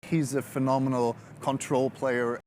He's a phenomenal control player.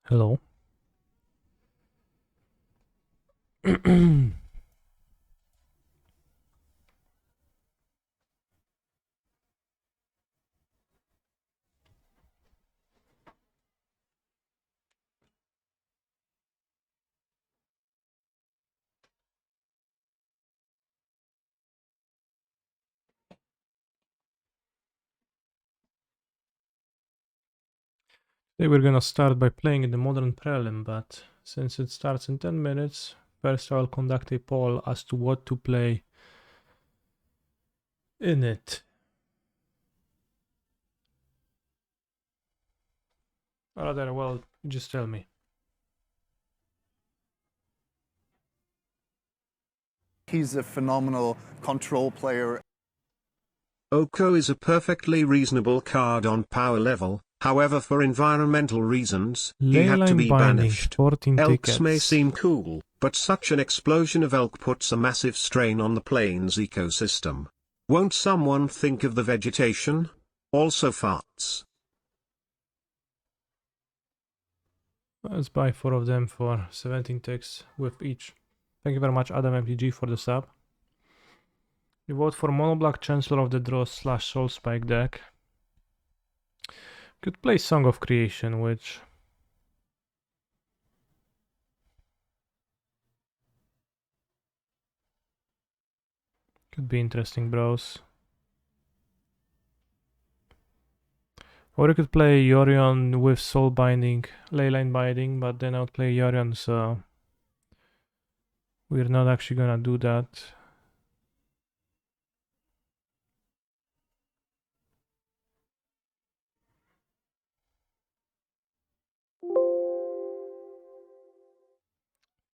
Hello. Today we're gonna start by playing in the Modern Prelim, but since it starts in 10 minutes, first I'll conduct a poll as to what to play in it. Or rather, well, just tell me. He's a phenomenal control player. Oko is a perfectly reasonable card on power level, however for environmental reasons, he had to Leyline be Binding, banished. 14 Elks may tickets. seem cool, but such an explosion of elk puts a massive strain on the plains ecosystem. Won't someone think of the vegetation? Also farts. Let's buy 4 of them for 17 ticks with each. Thank you very much, Adam MTG, for the sub. You vote for Mono Black Chancellor of the Draw / Soul Spike deck. Could play Song of Creation, which could be interesting, bros. Or you could play Yorion with Soul Binding, Leyline Binding, but then I would play Yorion, so we're not actually gonna do that.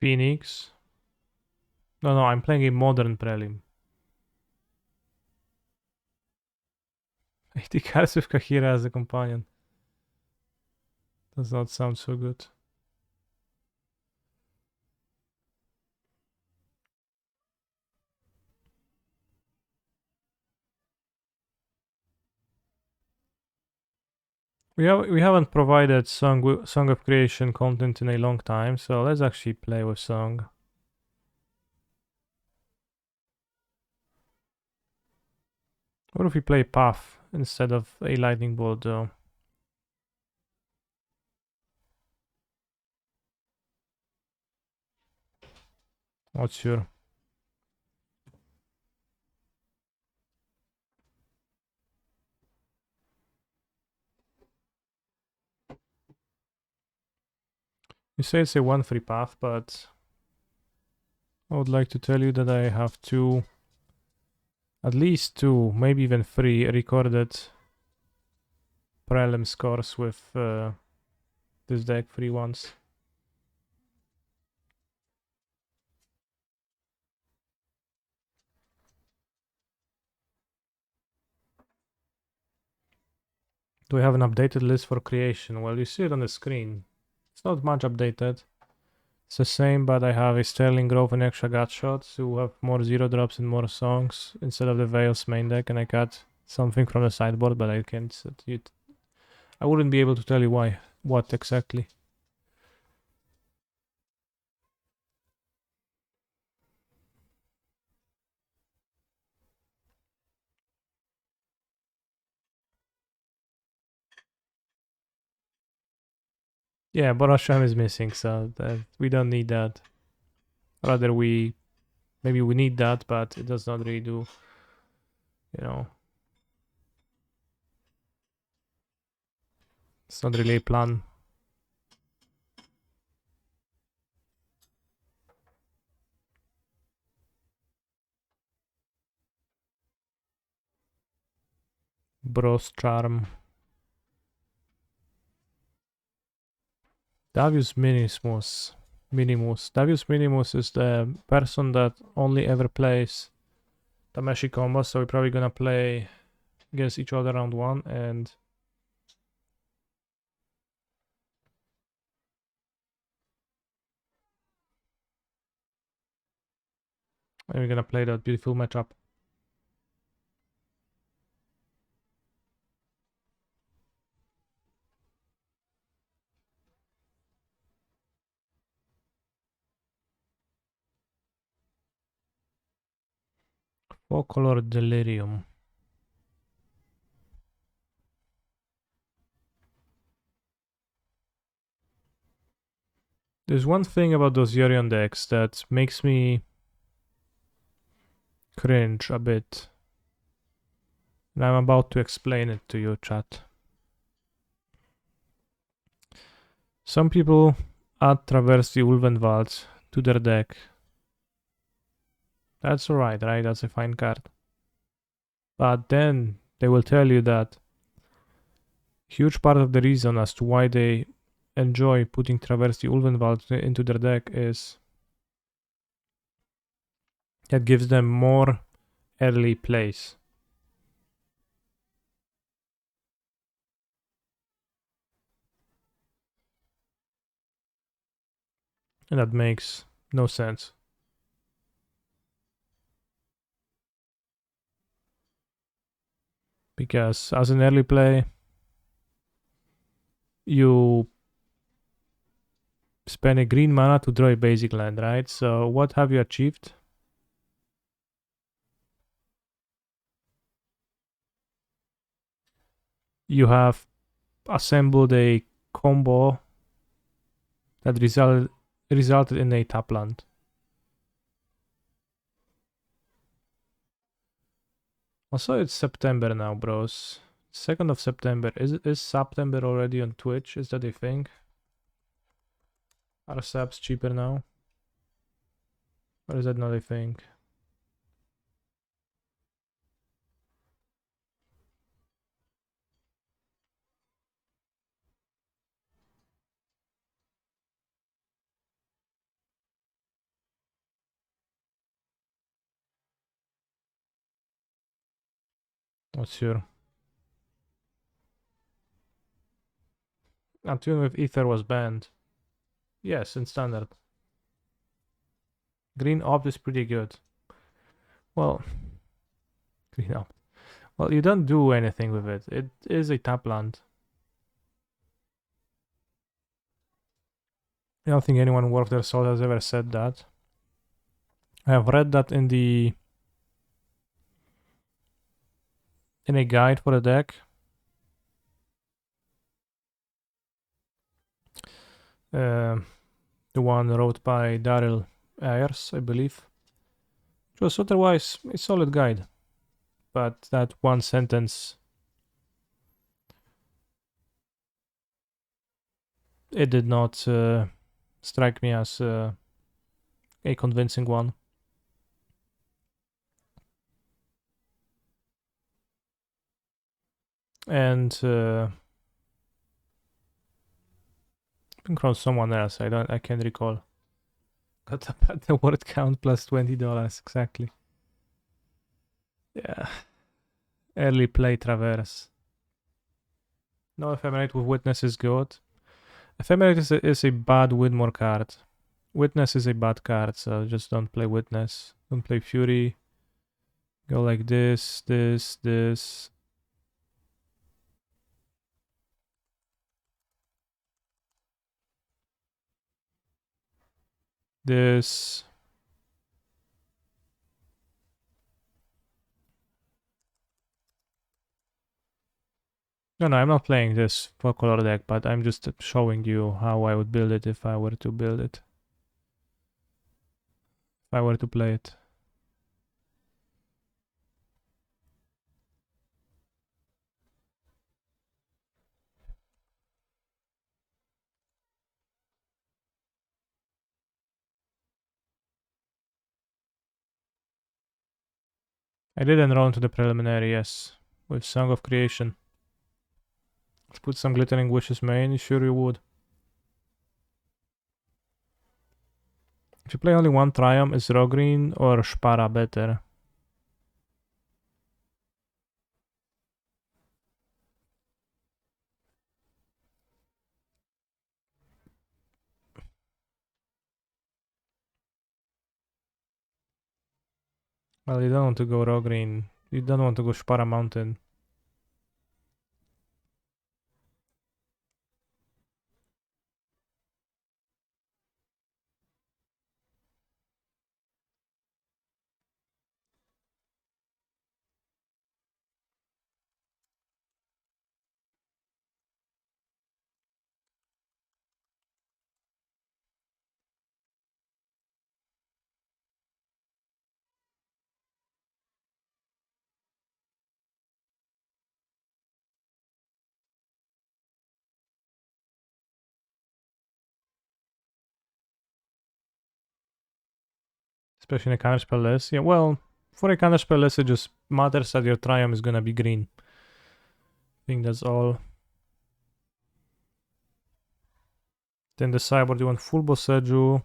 Phoenix. No, I'm playing a modern Prelim. 80 cards with Kahira as a companion. Does not sound so good. We haven't provided Song of Creation content in a long time, so let's actually play with Song. What if we play Path instead of a Lightning Bolt though? Not sure. You say it's a 1-free path, but I would like to tell you that I have at least two, maybe even 3 recorded Prelim scores with this deck, 3 ones. Do I have an updated list for creation? Well, you see it on the screen. It's not much updated. It's the same, but I have a Sterling Grove and extra gut shots to have more 0 drops and more songs instead of the Veils main deck, and I got something from the sideboard, but I can't set it. I wouldn't be able to tell you why, what exactly. Yeah, Borasham is missing, so we don't need that. Rather, maybe we need that, but it does not really do, you know. It's not really a plan. Bros Charm. Davius Minimus. Davius Minimus is the person that only ever plays Tameshi combos, so we're probably gonna play against each other round 1, and we're gonna play that beautiful matchup. Four-color Delirium. There's one thing about those Yorion decks that makes me cringe a bit. And I'm about to explain it to you, chat. Some people add Traverse the Ulvenwald to their deck. That's alright, right? That's a fine card. But then they will tell you that huge part of the reason as to why they enjoy putting Traverse the Ulvenwald into their deck is that gives them more early plays. And that makes no sense. Because as an early play, you spend a green mana to draw a basic land, right? So what have you achieved? You have assembled a combo that resulted in a tap land. Also, it's September now, bros. 2nd of September. Is September already on Twitch? Is that a thing? Are subs cheaper now? Or is that not a thing? Not sure. A tune with Ether was banned. Yes, in standard. Green Opt is pretty good. Well, Green Opt. Well, you don't do anything with it. It is a tap land. I don't think anyone worth their salt has ever said that. I have read that in a guide for the deck. The one wrote by Daryl Ayers, I believe. It was otherwise a solid guide. But that one sentence, it did not strike me as a convincing one. And I think from someone else. I can't recall. Got up at the word count plus $20 exactly. Yeah. Early play Traverse. No Ephemerate with Witness is good. Ephemerate is a bad Widmore card. Witness is a bad card, so just don't play Witness. Don't play Fury. Go like this, this, this. This. No, I'm not playing this for color deck, but I'm just showing you how I would build it if I were to build it. If I were to play it. I did enroll to the preliminary, yes, with Song of Creation. Let's put some Glittering Wishes main, sure you would. If you play only one Triumph, is Rogreen or Spara better? Well, you don't want to go Rogreen. You don't want to go Spara Mountain. Especially in a counterspell list. Yeah, well, for a counterspell list, it just matters that your Triumph is gonna be green. I think that's all. Then the sideboard, you want full Boseju,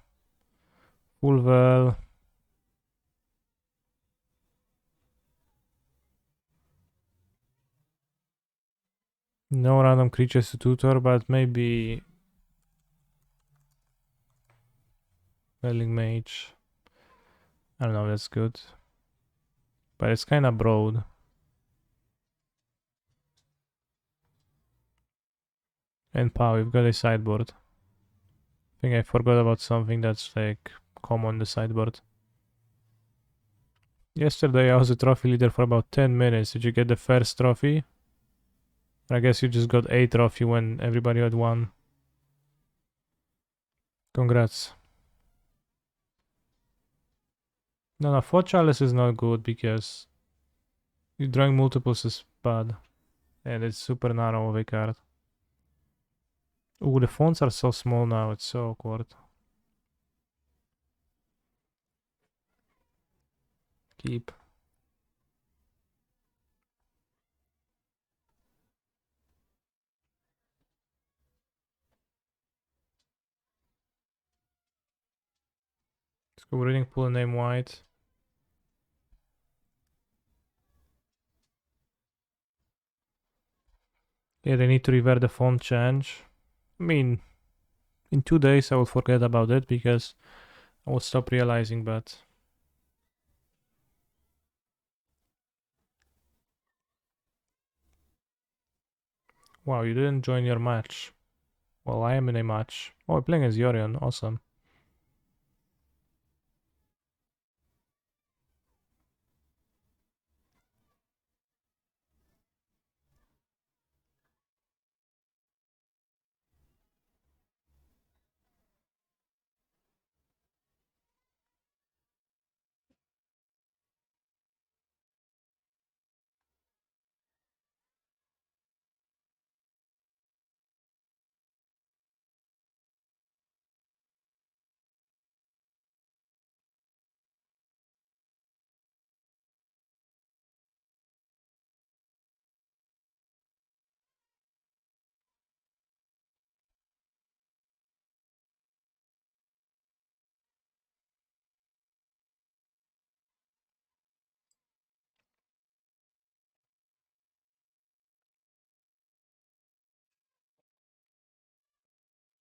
full Vel. No random creatures to tutor, but maybe Welling Mage. I don't know, that's good. But it's kinda broad. And pow, we've got a sideboard. I think I forgot about something that's like common on the sideboard. Yesterday I was a trophy leader for about 10 minutes. Did you get the first trophy? I guess you just got a trophy when everybody had one. Congrats. No, Fort Chalice is not good because you drawing multiples is bad. And it's super narrow card. Ooh, the fonts are so small now, it's so awkward. Keep. Let's go reading pool name white. Yeah, they need to revert the font change. I mean, in 2 days I will forget about it because I will stop realizing, but... Wow, you didn't join your match. Well, I am in a match. Oh, I'm playing as Yorion, awesome.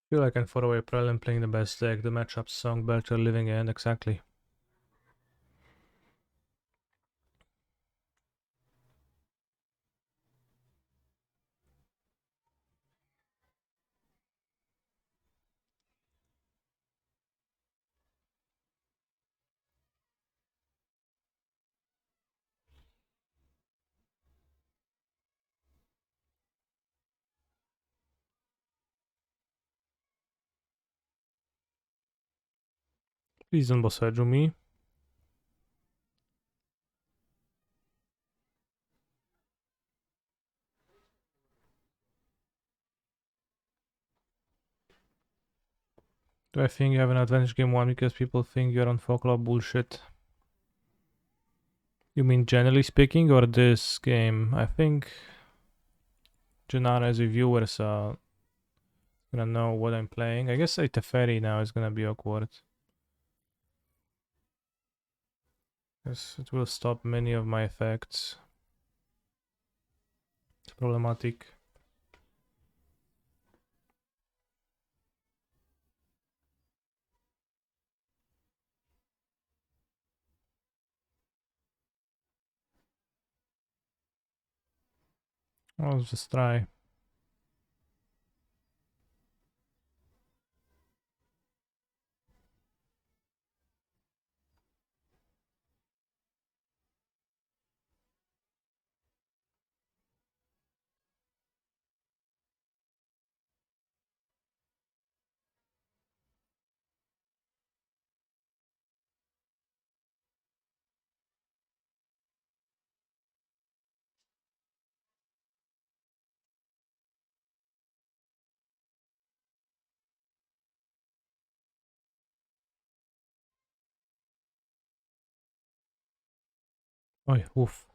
Feel like I'm far away Prelim playing the best deck. The matchup song better living in, exactly. Please don't boss edge me. Do I think you have an advantage game 1 because people think you're on folklore bullshit? You mean generally speaking or this game? I think Janara as a viewer is gonna know what I'm playing. I guess a Teferi now is gonna be awkward. Yes, it will stop many of my effects. It's problematic. I'll just try. Oh, oof.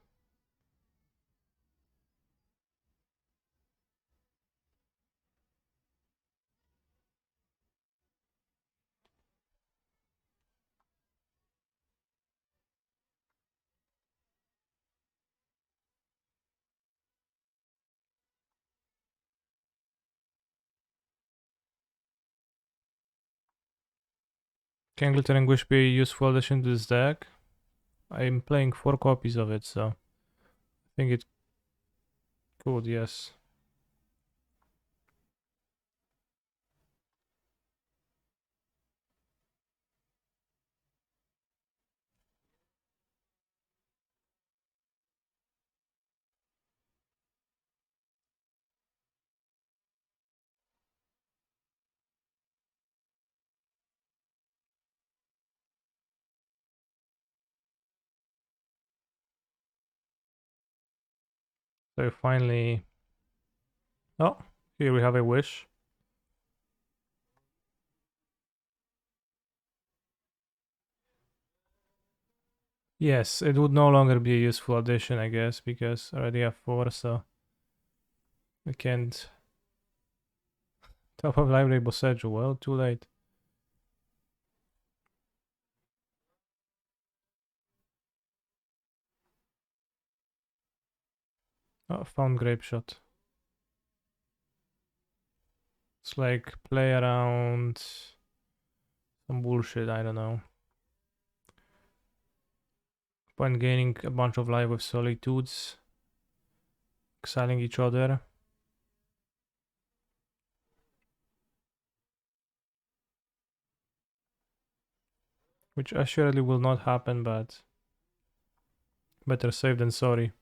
Can Glittering Wish be a useful addition to this deck? I'm playing 4 copies of it, so I think it could, yes. So finally Oh, here we have a wish. Yes, it would no longer be a useful addition, I guess, because I already have 4, so we can't. Top of library Boseju, well, too late. Oh, found Grape Shot. It's like play around some bullshit, I don't know. When gaining a bunch of life with solitudes, exiling each other. Which assuredly will not happen, but better safe than sorry.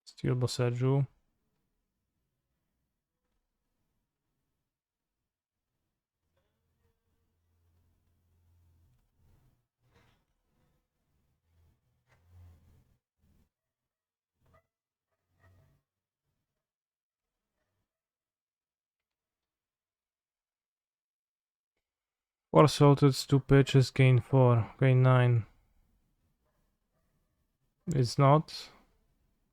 Steel Boseju. Four salted, 2 pitches, gain 4, gain 9. It's not,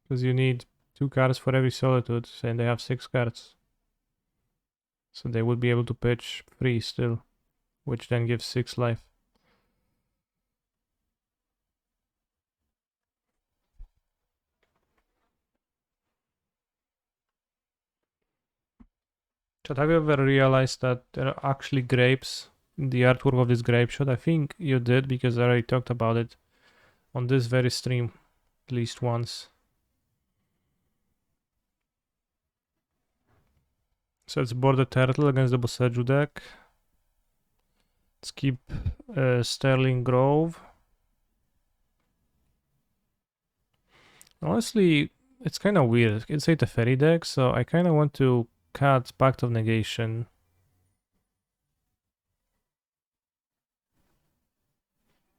because you need 2 cards for every solitude, and they have 6 cards. So they would be able to pitch 3 still, which then gives 6 life. Chat, have you ever realized that there are actually grapes in the artwork of this grape shot? I think you did, because I already talked about it on this very stream at least once. So it's Border Turtle against the Boseju deck. Let's keep Sterling Grove. Honestly, it's kind of weird. It's a Teferi deck, so I kind of want to cut Pact of Negation.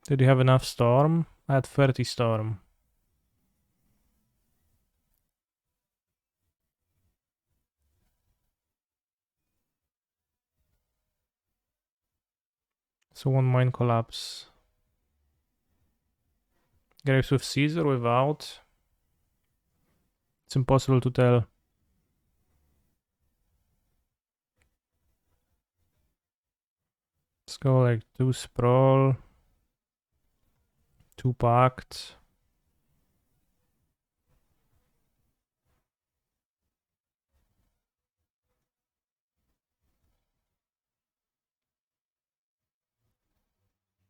Did you have enough Storm? I had 30 Storm. So 1 Mind Collapse. Graves with Caesar, without. It's impossible to tell. Let's go like 2 Sprawl. 2 Pact.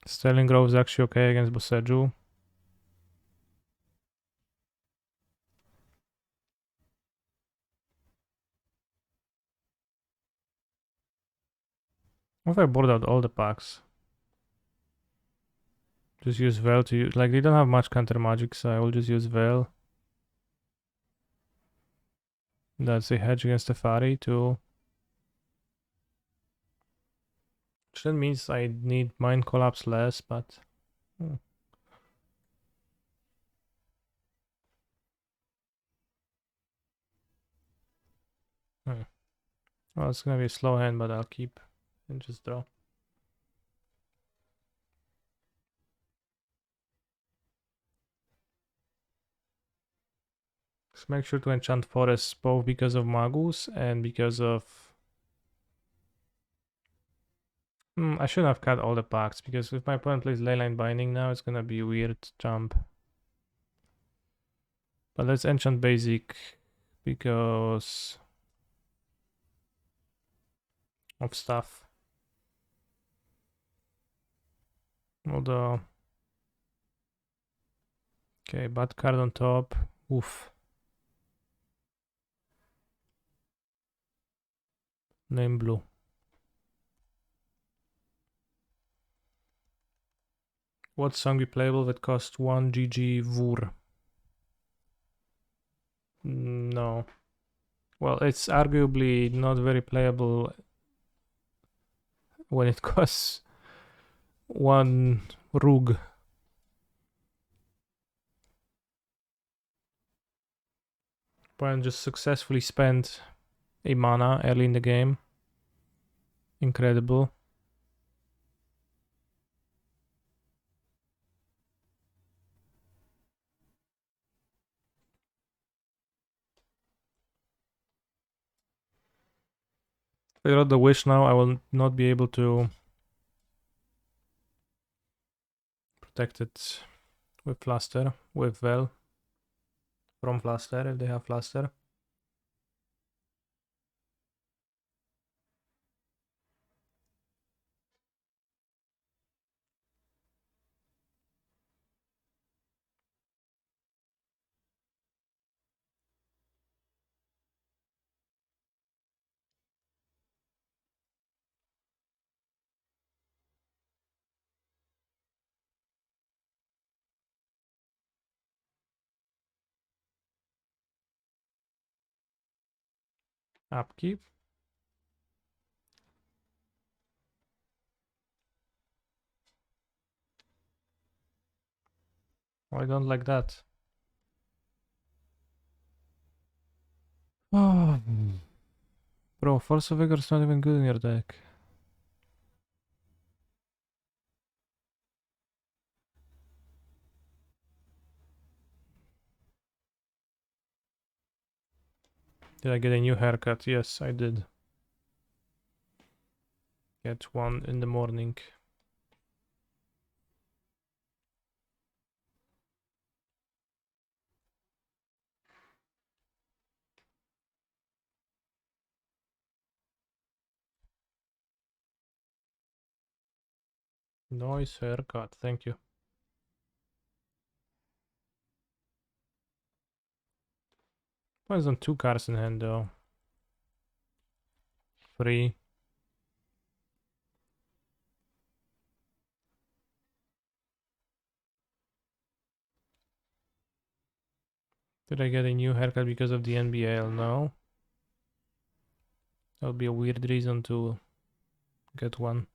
Sterling Grove is actually okay against Boseju. What if I board out all the packs? Just use Veil to use, like, they don't have much counter magic, so I will just use Veil. That's a hedge against Teferi too. Which then means I need Mind Collapse less, but... Well, it's gonna be a slow hand, but I'll keep and just draw. Just make sure to enchant forests both because of Magus and because of... I shouldn't have cut all the packs, because if my opponent plays Leyline Binding now, it's gonna be a weird jump. But let's enchant basic because of stuff. Although... Okay, bad card on top. Oof. Name blue. What song be playable that costs 1 GG VUR? No. Well, it's arguably not very playable when it costs 1 RUG. Opponent just successfully spent a mana early in the game. Incredible. If I got the wish now, I will not be able to protect it with Fluster, with Vel. From Fluster, if they have Fluster. Upkeep. Oh, I don't like that. Oh. Bro, Force of Vigor is not even good in your deck. Did I get a new haircut? Yes, I did. Get one in the morning. Nice haircut, thank you. Depends on 2 cards in hand though. 3. Did I get a new haircut because of the NBL? No. That would be a weird reason to get one.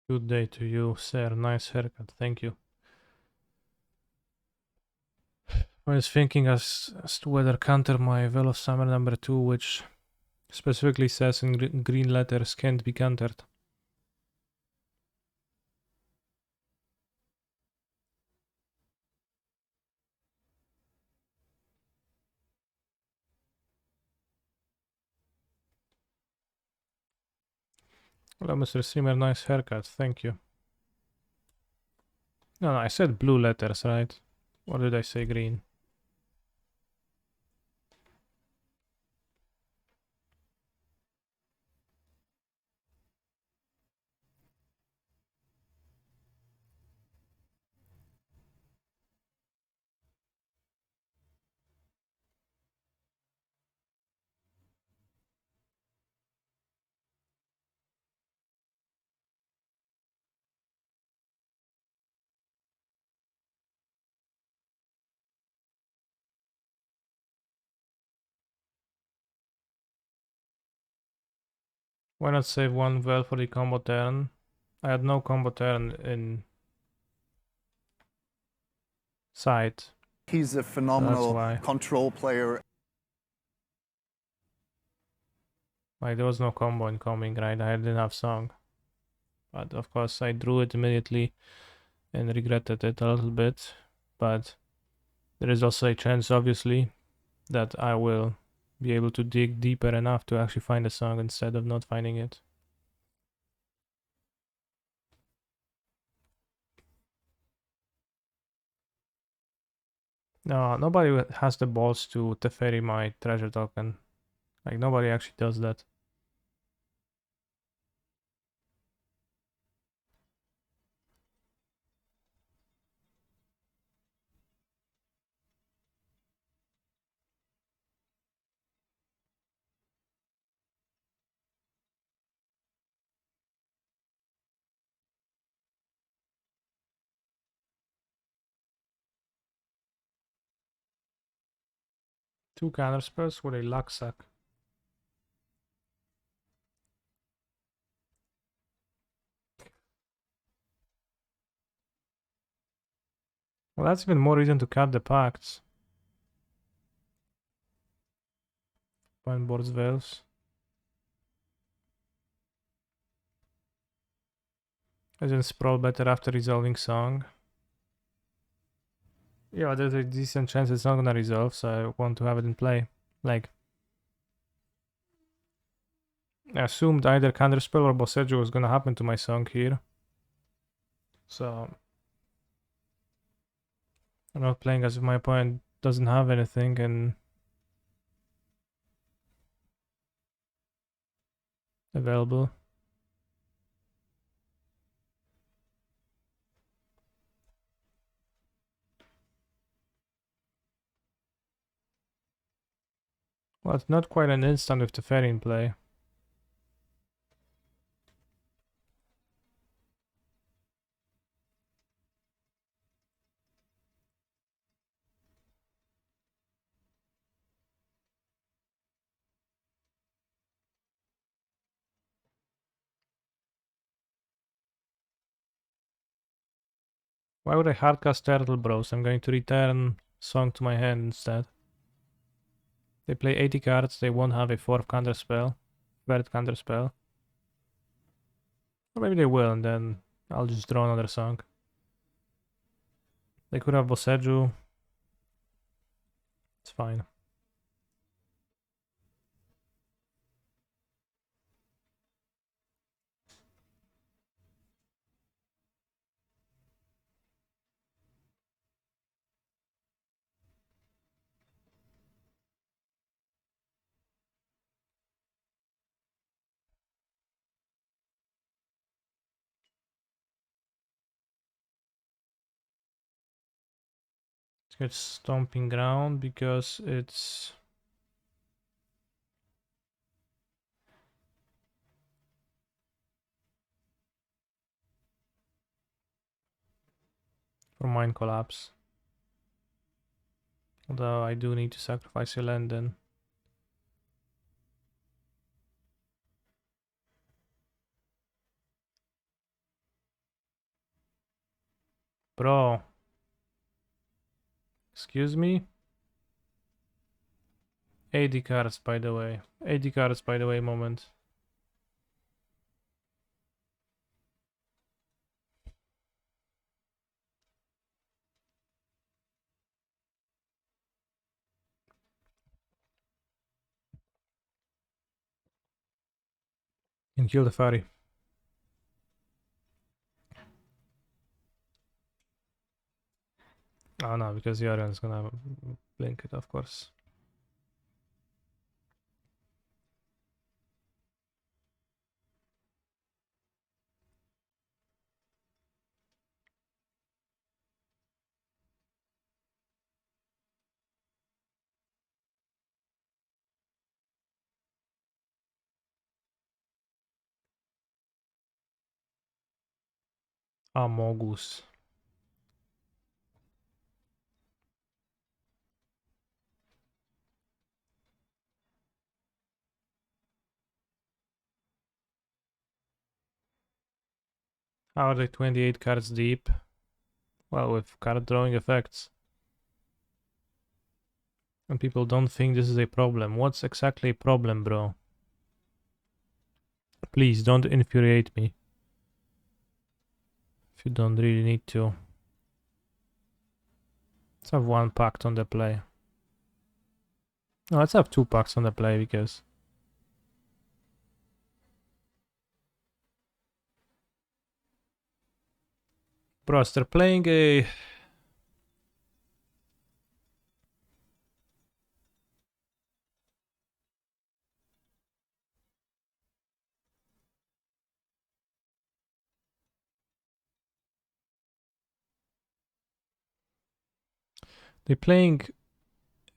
Good day to you, sir. Nice haircut, thank you. I was thinking as to whether counter my Veil of Summer number 2, which specifically says in green letters can't be countered. Hello, Mr. Simmer, nice haircut, thank you. No, I said blue letters, right? Or did I say green? Why not save 1 Veil for the combo turn? I had no combo turn in side. He's a phenomenal why. control player. Like, there was no combo incoming, right? I didn't have song. But of course I drew it immediately and regretted it a little bit. But there is also a chance, obviously, that I will be able to dig deeper enough to actually find a song instead of not finding it. No, nobody has the balls to Teferi my treasure token. Like, nobody actually does that. Two counter spells with a luck suck. Well, that's even more reason to cut the pacts. Fine boards veils. Isn't sprawl better after resolving song? Yeah, there's a decent chance it's not gonna resolve, so I want to have it in play. Like, I assumed either counterspell or Bosseggio was gonna happen to my song here. So I'm not playing as if my opponent doesn't have anything and available. Well, it's not quite an instant with the Teferi in play. Why would I hardcast Turtle Bros? I'm going to return Song to my hand instead. They play 80 cards, they won't have a fourth counterspell. Third counterspell. Or maybe they will, and then I'll just draw another Song. They could have Bosseggio. It's fine. Let's get Stomping Ground because it's for Mind Collapse. Although I do need to sacrifice a land then. Bro. Excuse me? 80 cards, by the way. 80 cards, by the way, moment. And kill the fairy. Oh no, because Yorian's gonna blink it, of course. Amogus. How are they 28 cards deep? Well, with card drawing effects. And people don't think this is a problem. What's exactly a problem, bro? Please don't infuriate me. If you don't really need to. Let's have 1 pact on the play. No, let's have 2 packs on the play because... Bros, they're playing a... They're playing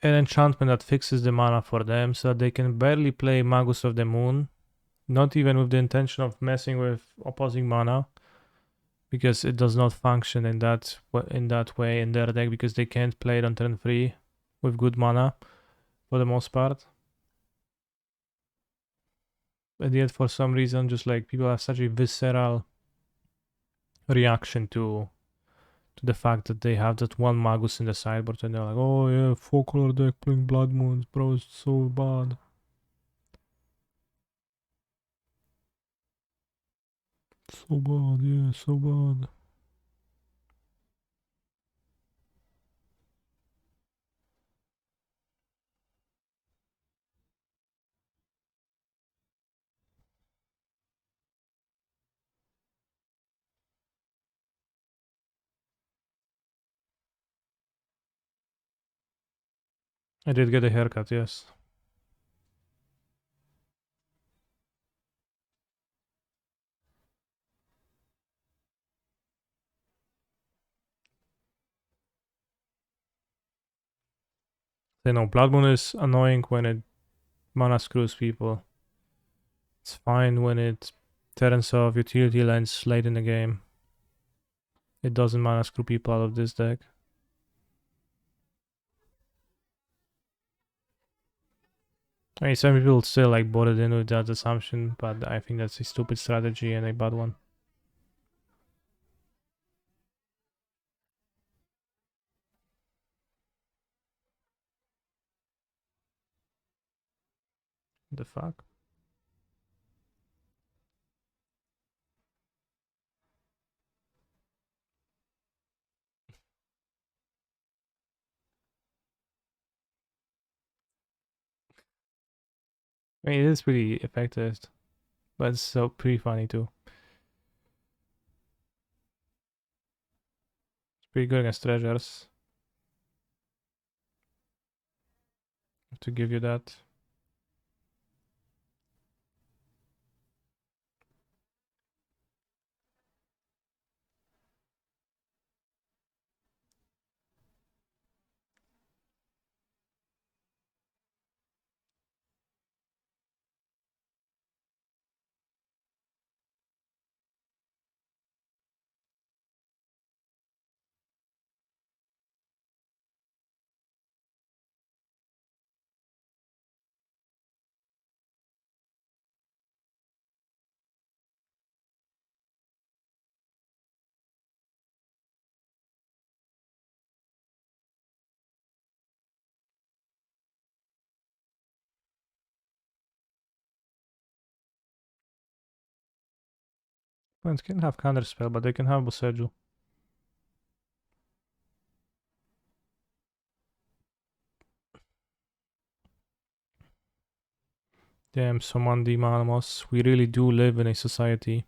an enchantment that fixes the mana for them, so they can barely play Magus of the Moon. Not even with the intention of messing with opposing mana. Because it does not function in that way in their deck, because they can't play it on turn 3 with good mana for the most part. And yet for some reason, just like people have such a visceral reaction to the fact that they have that 1 Magus in the sideboard, and they're like, oh yeah, 4-color deck playing Blood Moons, bro, it's so bad. So bad, yeah, so bad. I did get a haircut, yes. You know, Blood Moon is annoying when it mana screws people. It's fine when it turns off utility lands late in the game. It doesn't mana screw people out of this deck. I mean, some people still like bought it in with that assumption, but I think that's a stupid strategy and a bad one. The fuck? I mean, it is pretty effective, but it's so pretty funny too. It's pretty good against treasures. To give you that. Opponents can have counterspell, but they can have Boseiju. Damn, Somandi Malamos. We really do live in a society.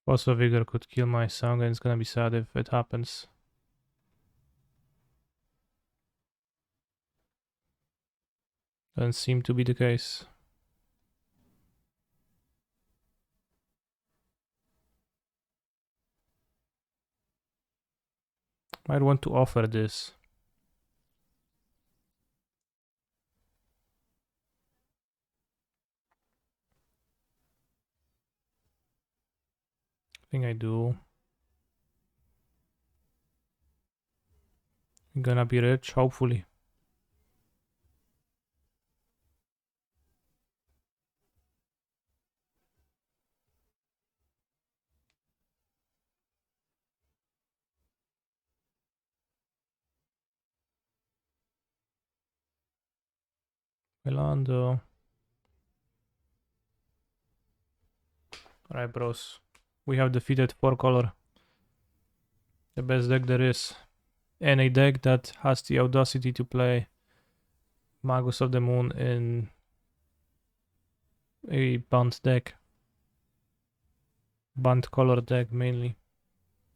Also, Vigor could kill my song, and it's gonna be sad if it happens. Doesn't seem to be the case. Might want to offer this. I think I do. I'm gonna be rich, hopefully. Melando. Alright, bros. We have defeated 4-color. The best deck there is. And a deck that has the audacity to play Magus of the Moon in a banned deck. Banned color deck mainly.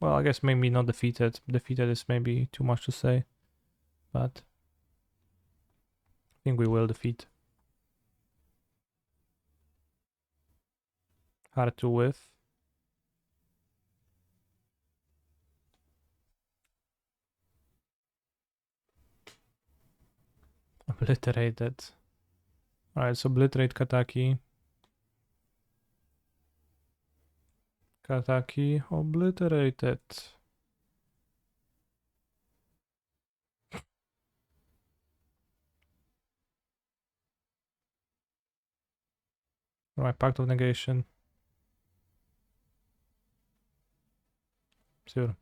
Well, I guess maybe not defeated. Defeated is maybe too much to say. But I think we will defeat. Hard to whiff. Obliterated. Alright, so obliterate Kataki. Kataki obliterated. Alright, Pact of Negation. Sure.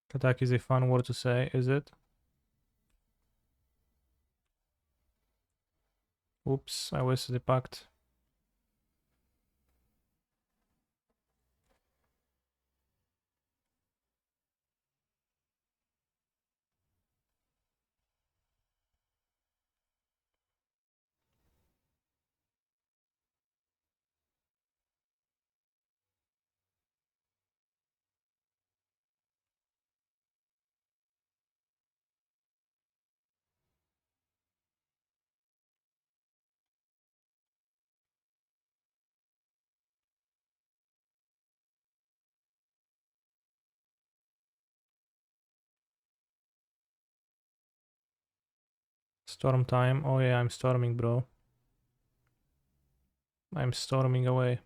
Kataki is a fun word to say, is it? Oops, I wasted the pact. Storm time. Oh yeah, I'm storming, bro. I'm storming away.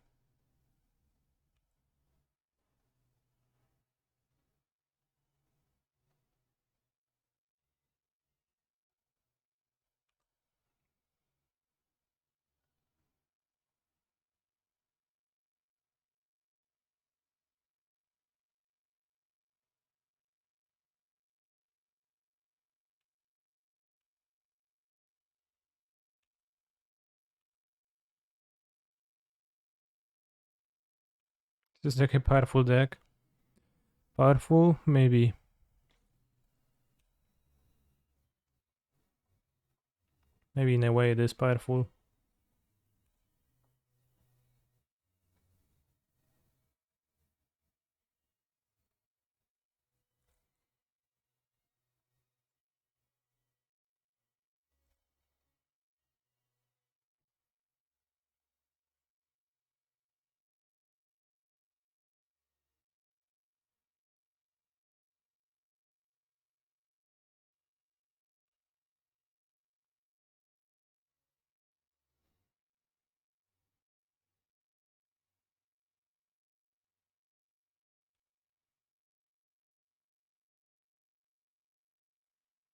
Is this like a powerful deck? Powerful? Maybe. Maybe in a way it is powerful.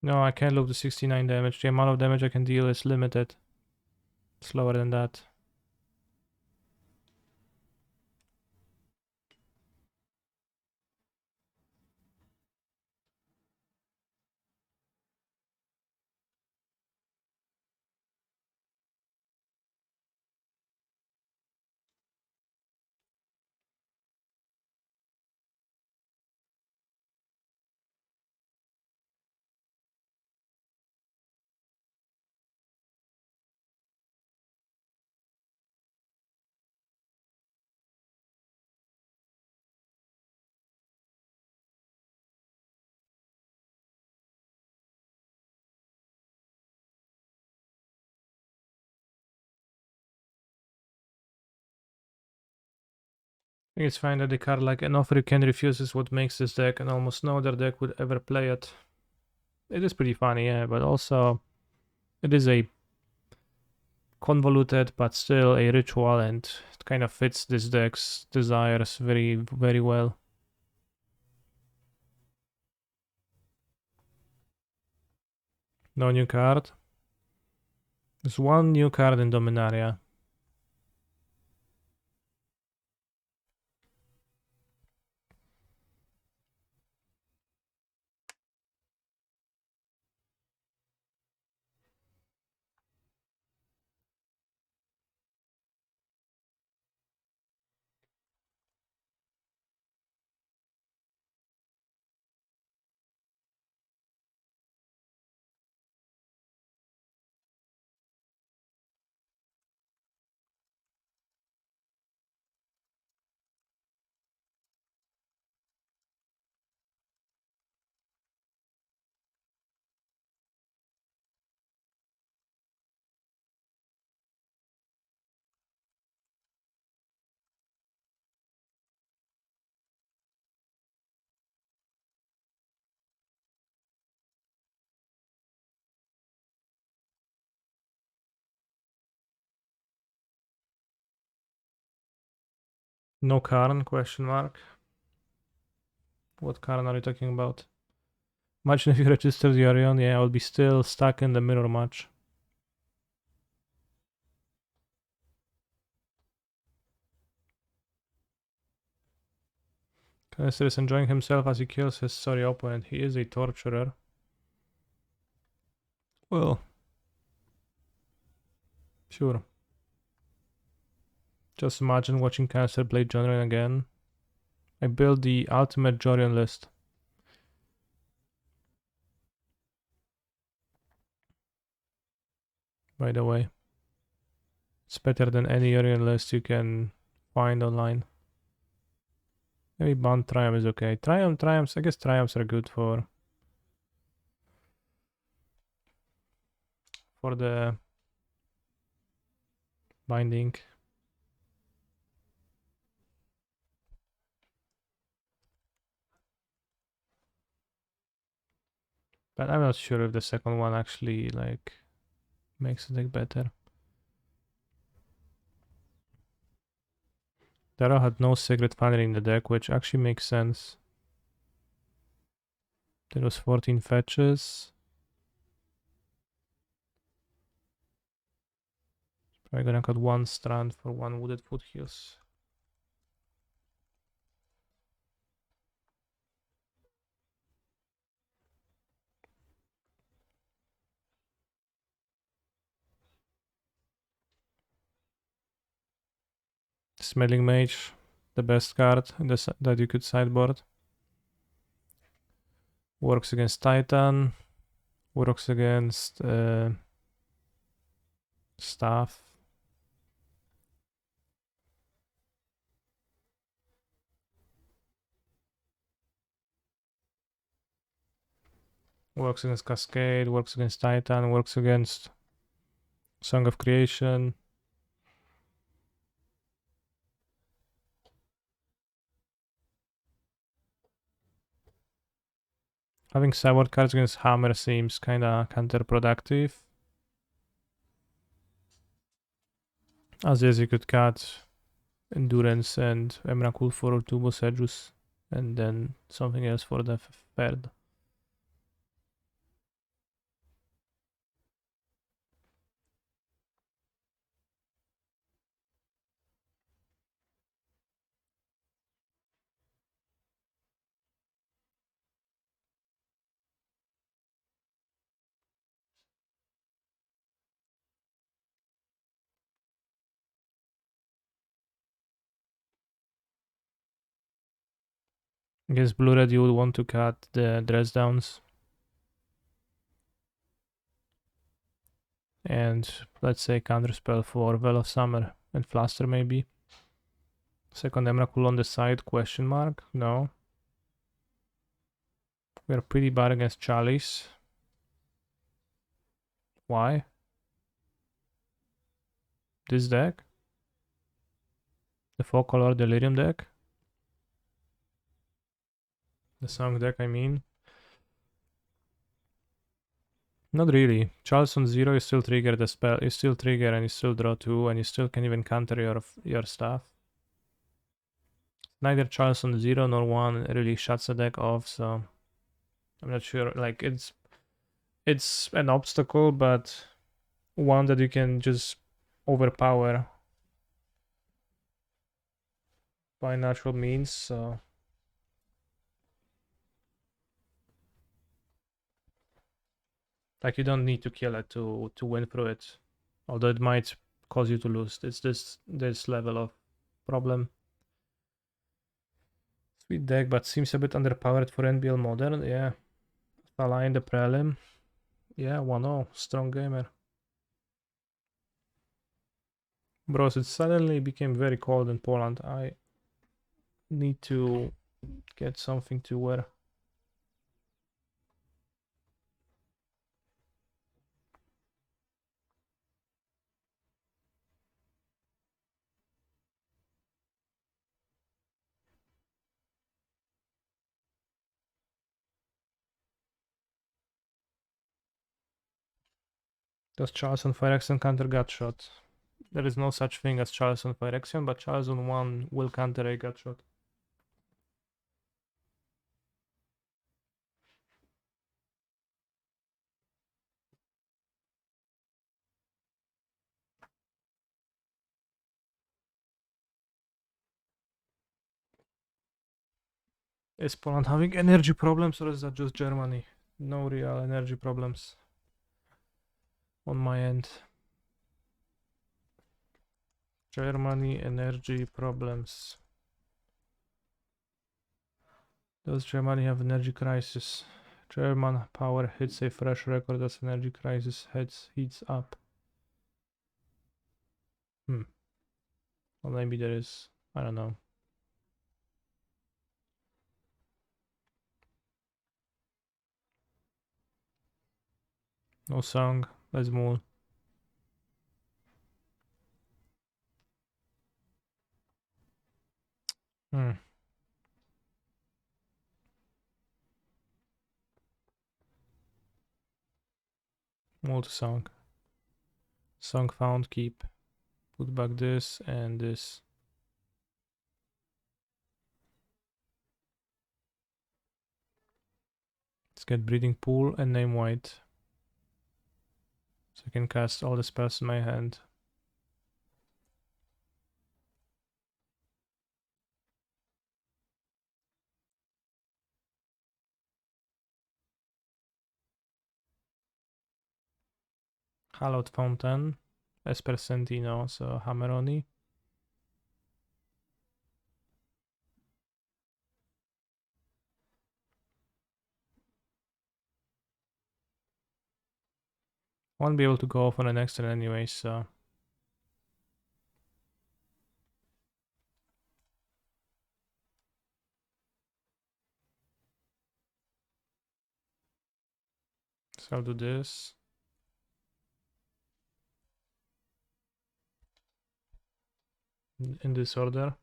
No, I can't look the 69 damage. The amount of damage I can deal is limited. Slower than that. think it's fine that the card like an offer you can refuse is what makes this deck, and almost no other deck would ever play it. It is pretty funny, yeah, but also it is a convoluted but still a ritual, and it kind of fits this deck's desires very, very well. No new card. There's one new card in Dominaria. No Karn, question mark. What Karn are you talking about? Imagine if you registered the Orion, yeah, I would be still stuck in the mirror match. Canister is enjoying himself as he kills his sorry opponent. He is a torturer. Well, sure. Just imagine watching Canister play Jorion again. I built the ultimate Jorion list. By the way, it's better than any Jorion list you can find online. Maybe Bound Triumph is okay. Triumphs, I guess Triumphs are good for the binding. But I'm not sure if the second one actually like makes the deck better. Dara had no Secret Foundry in the deck, which actually makes sense. There was 14 fetches. Probably gonna cut one strand for one Wooded Foothills. Smelling Mage, the best card that you could sideboard. Works against Titan. Works against Staff. Works against Cascade, works against Titan, works against Song of Creation. Having sideboard cards against Hammer seems kinda counterproductive. As is, you could cut Endurance and Emrakul for two Boseджus, and then something else for the third. Against Blue Red, you would want to cut the Dress Downs. And let's say counterspell for Veil of Summer and Fluster maybe. Second Emrakul on the side, question mark? No. We're pretty bad against Chalice. Why? This deck? The 4-color Delirium deck? The song deck, I mean. Not really. Charles on 0, you still trigger the spell, you still trigger and you still draw 2, and you still can even counter your stuff. Neither Charles on 0 nor 1 really shuts the deck off, so I'm not sure. Like, it's an obstacle, but one that you can just overpower by natural means, so like you don't need to kill it to win through it, although it might cause you to lose. It's this level of problem. Sweet deck, but seems a bit underpowered for NBL Modern. Yeah, Salah in the Prelim. Yeah, 1-0, strong gamer. Bros, it suddenly became very cold in Poland. I need to get something to wear. Does Charles on Phyrexian counter Gutshot? There is no such thing as Charles on Phyrexian, but Charles on 1 will counter a Gutshot. Is Poland having energy problems or is that just Germany? No real energy problems on my end. Germany energy problems. Does Germany have energy crisis? German power hits a fresh record as energy crisis heats up. Well, maybe there is. I don't know. No song. Let's move. Multi song. Song found, keep. Put back this and this. Let's get Breeding Pool and name white. So I can cast all the spells in my hand. Hallowed Fountain. Esper Sentino, so Hammeroni. Won't be able to go off on the next turn anyway, so. So I'll do this. In this order.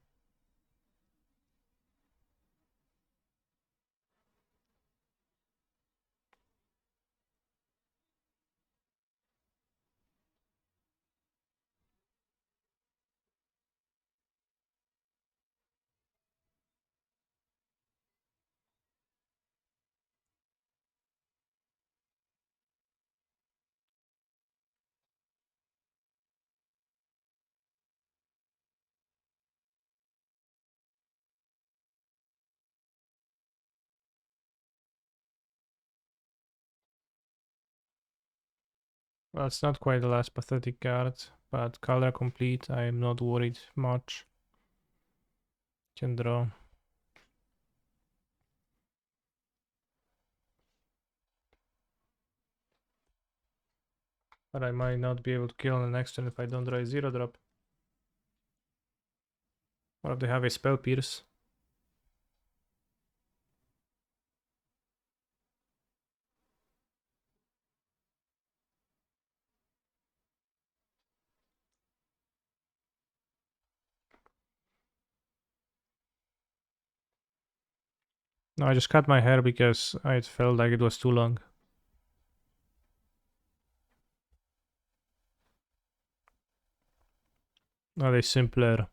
Well, it's not quite the last pathetic card, but color complete. I am not worried much. Can draw. But I might not be able to kill on the next turn if I don't draw a 0-drop. What if they have a spell pierce? No, I just cut my hair because I felt like it was too long. Not a simpler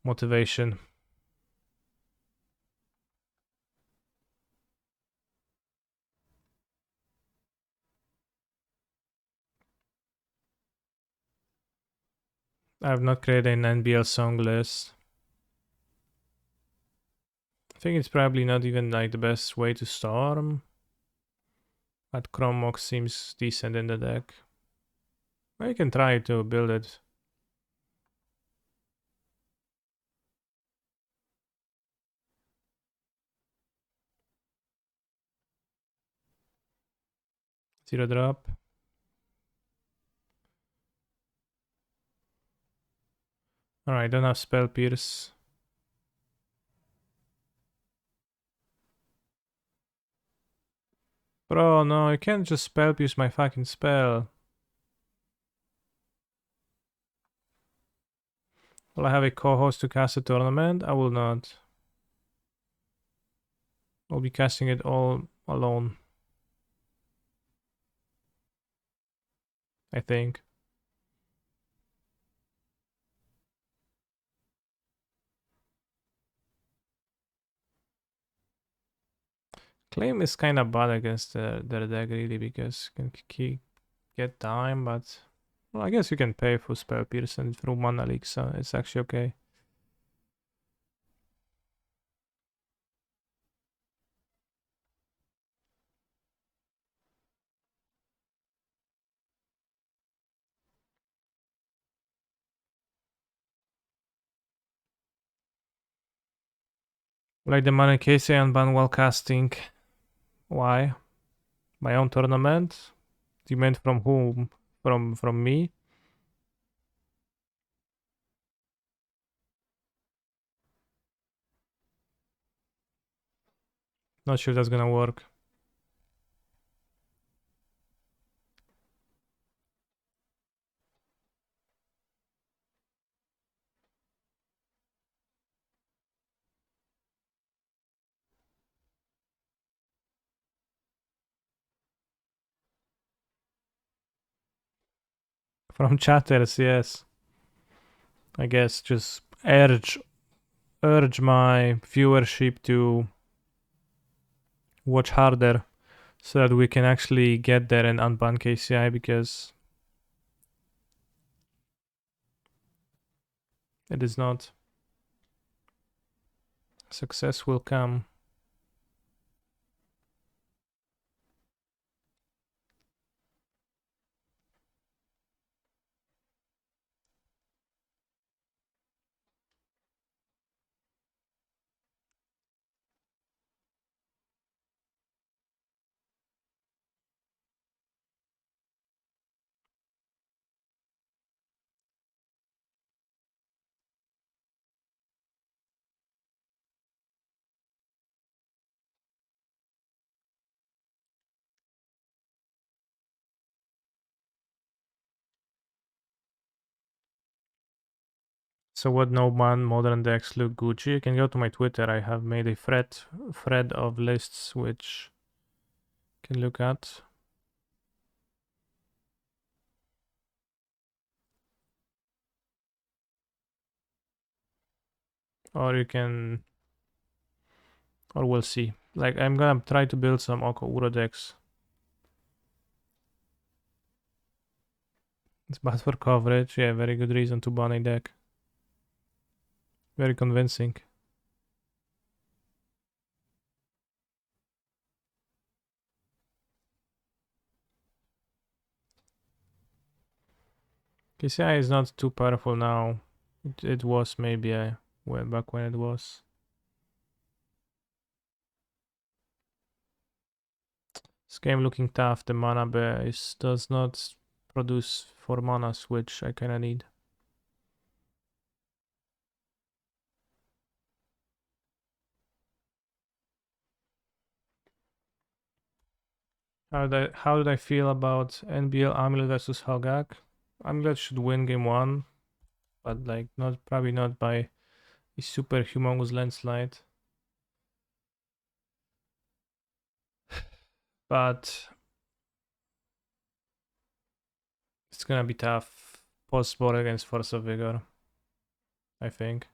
motivation. I have not created an NBL song list. I think it's probably not even like the best way to storm. But Chrome Mox seems decent in the deck. I can try to build it. Zero drop. Alright, don't have Spell Pierce. Bro, no, I can't just Spell Pierce my fucking spell. Will I have a co-host to cast a tournament? I will not. I'll be casting it all alone. I think. Claim is kind of bad against their deck really because you can get time, but well, I guess you can pay for Spell Pierce and through Mana Leak, so it's actually okay. Like the Mana Casey and ban while casting. Why? My own tournament? You meant from whom? From me? Not sure that's gonna work. From chatters, yes. I guess just urge my viewership to watch harder so that we can actually get there and unban KCI because it is not. Success will come. So what No Man Modern decks look Gucci? You can go to my Twitter. I have made a thread of lists which you can look at. Or you can, or we'll see. Like I'm gonna try to build some Oko Uro decks. It's bad for coverage. Yeah, very good reason to ban a deck. Very convincing. KCI is not too powerful now. It was maybe way back when it was. This game looking tough. The mana base does not produce 4 manas, which I kinda need. How did I feel about NBL Amulet versus Hogak? Amulet should win game 1, but like probably not by a super humongous landslide. but it's gonna be tough post-board against Force of Vigor, I think.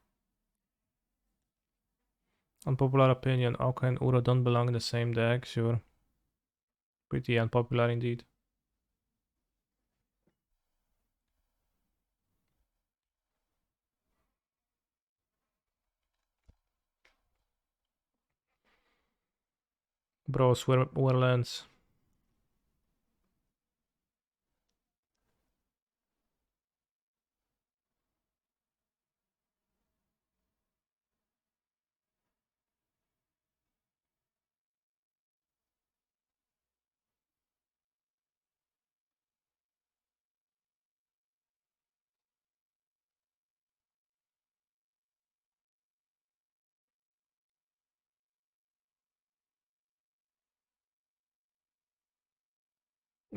Unpopular opinion, Oka and Uro don't belong in the same deck, sure. Pretty unpopular indeed. Bros, Werlands.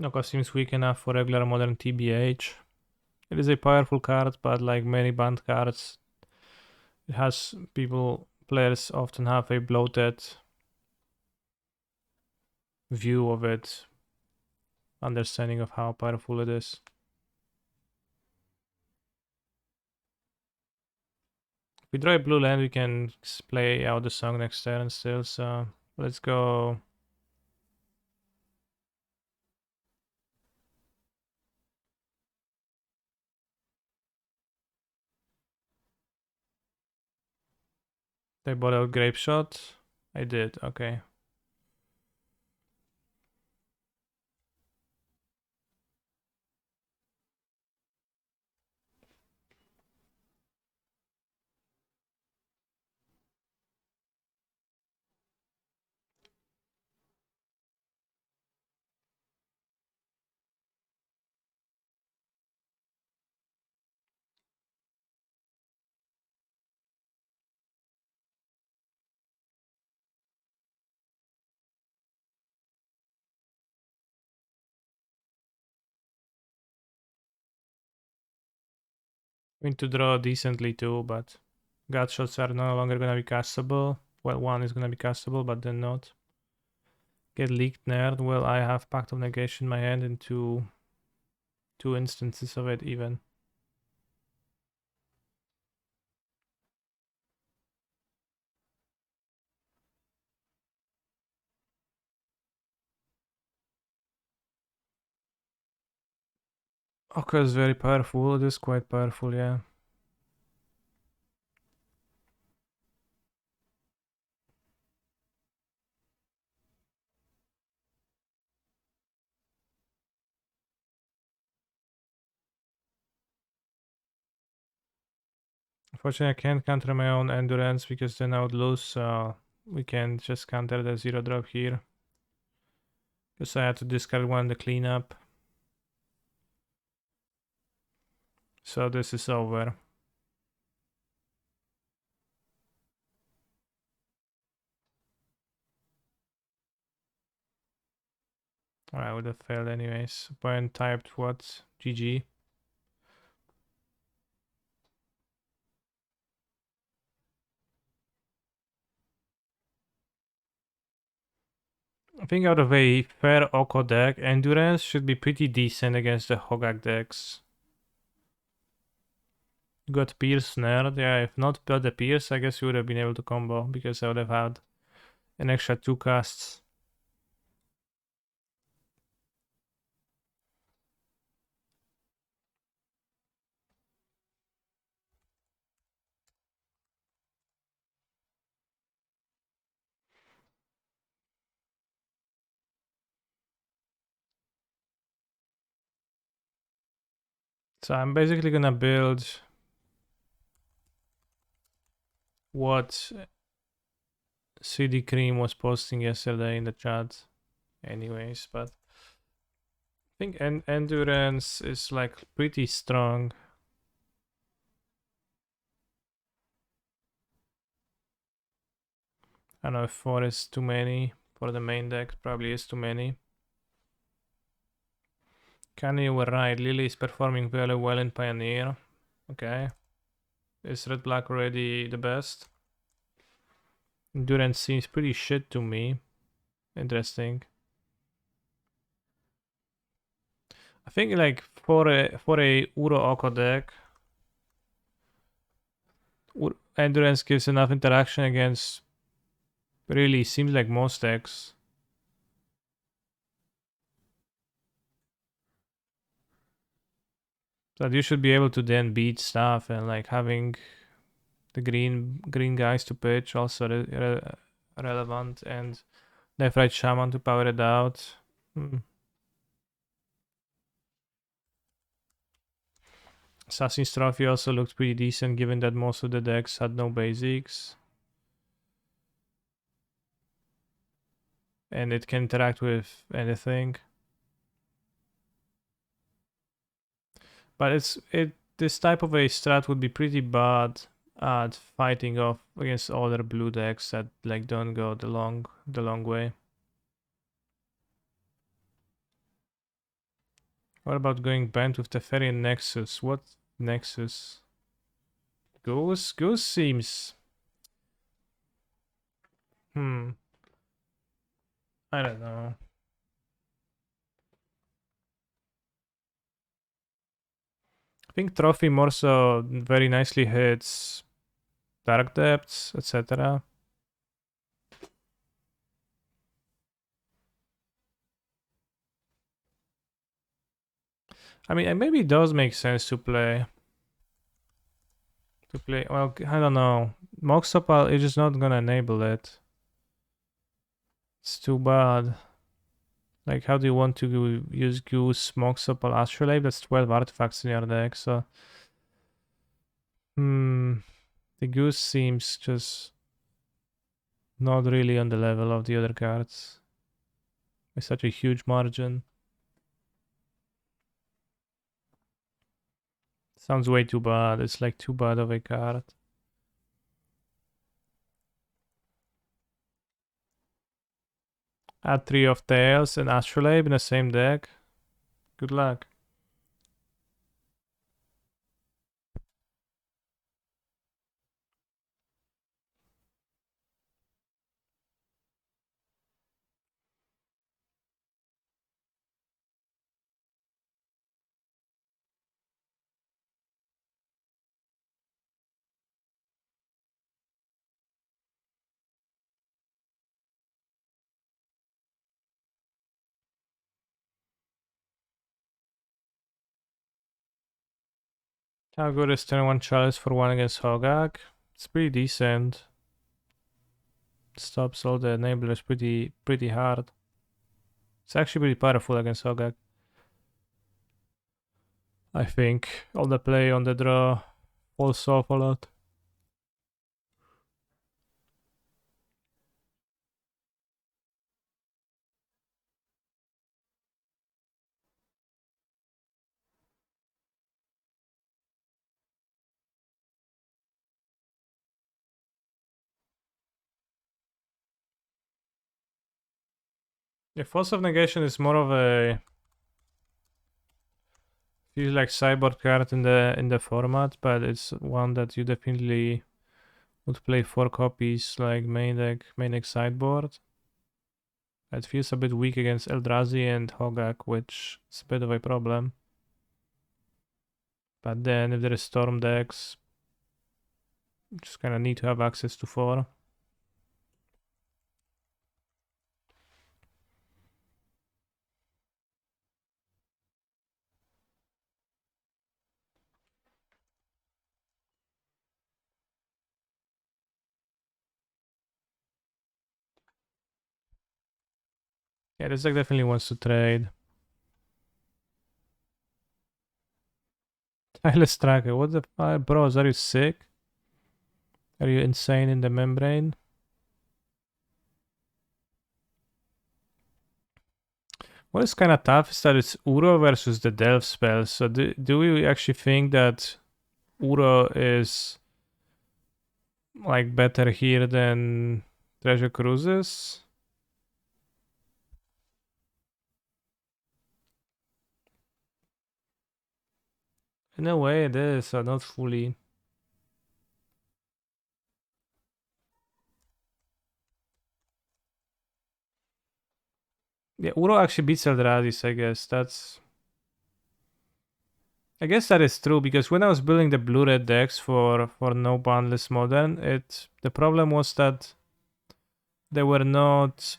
Oka seems weak enough for regular modern TBH. It is a powerful card, but like many banned cards, it has players often have a bloated view of it, understanding of how powerful it is. If we draw a blue land, we can play out the song next turn still, so let's go. They bought out Grape Shot? I did, okay. Going to draw decently too, but gut shots are no longer gonna be castable. Well, one is gonna be castable, but then not. Get leaked nerd. Well, I have Pact of Negation in my hand in two instances of it even. Oka is very powerful. It is quite powerful, yeah. Unfortunately, I can't counter my own endurance because then I would lose, so we can just counter the 0-drop here. Because I had to discard one to clean up. So this is over. I would have failed anyways. Opponent typed what? GG. I think out of a fair Oko deck, Endurance should be pretty decent against the Hogak decks. You got Pierce Nerd, yeah, if not got the Pierce, I guess you would have been able to combo, because I would have had an extra 2 casts. So I'm basically gonna build what CD Cream was posting yesterday in the chat anyways, but I think Endurance is like pretty strong. I don't know if 4 is too many for the main deck, probably is too many. Kanye, you were right, Lily is performing very well in Pioneer. Okay. Is Red Black already the best? Endurance seems pretty shit to me. Interesting. I think like for a Uro Oko deck, Endurance gives enough interaction against really seems like most decks. That you should be able to then beat stuff, and like having the green guys to pitch also relevant, and Death Shaman to power it out. Assassin's Trophy also looked pretty decent given that most of the decks had no basics. And it can interact with anything. But this type of a strat would be pretty bad at fighting off against other blue decks that like don't go the long way. What about going bent with Teferi Nexus? What Nexus? Goose seems... I don't know. I think Trophy more so very nicely hits Dark Depths, etc. I mean, maybe it does make sense to play. Well, I don't know. Mox Opal is just not gonna enable it. It's too bad. Like, how do you want to use Goose, Mox Opal, Astrolabe? That's 12 artifacts in your deck, so... The Goose seems just not really on the level of the other cards. By such a huge margin. Sounds way too bad. It's like too bad of a card. Add 3 of Tails and Astrolabe in the same deck. Good luck. How good is turn 1 Chalice for 1 against Hogak? It's pretty decent. Stops all the enablers pretty hard. It's actually pretty powerful against Hogak. I think all the play on the draw falls off a lot. Yeah, Force of Negation is more of a feels like sideboard card in the format, but it's one that you definitely would play 4 copies like main deck sideboard. It feels a bit weak against Eldrazi and Hogak, which is a bit of a problem. But then if there is Storm decks, just kinda need to have access to 4. Yeah, this deck definitely wants to trade. Tireless Tracker, what the fuck? Bros, are you sick? Are you insane in the membrane? What is kind of tough is that it's Uro versus the Delve spell. So do we actually think that Uro is like better here than Treasure Cruises? In a way it is, not fully. Yeah, Uro actually beats Eldrazi, I guess. That's I guess that is true, because when I was building the blue-red decks for No Banlist Modern, the problem was that they were not...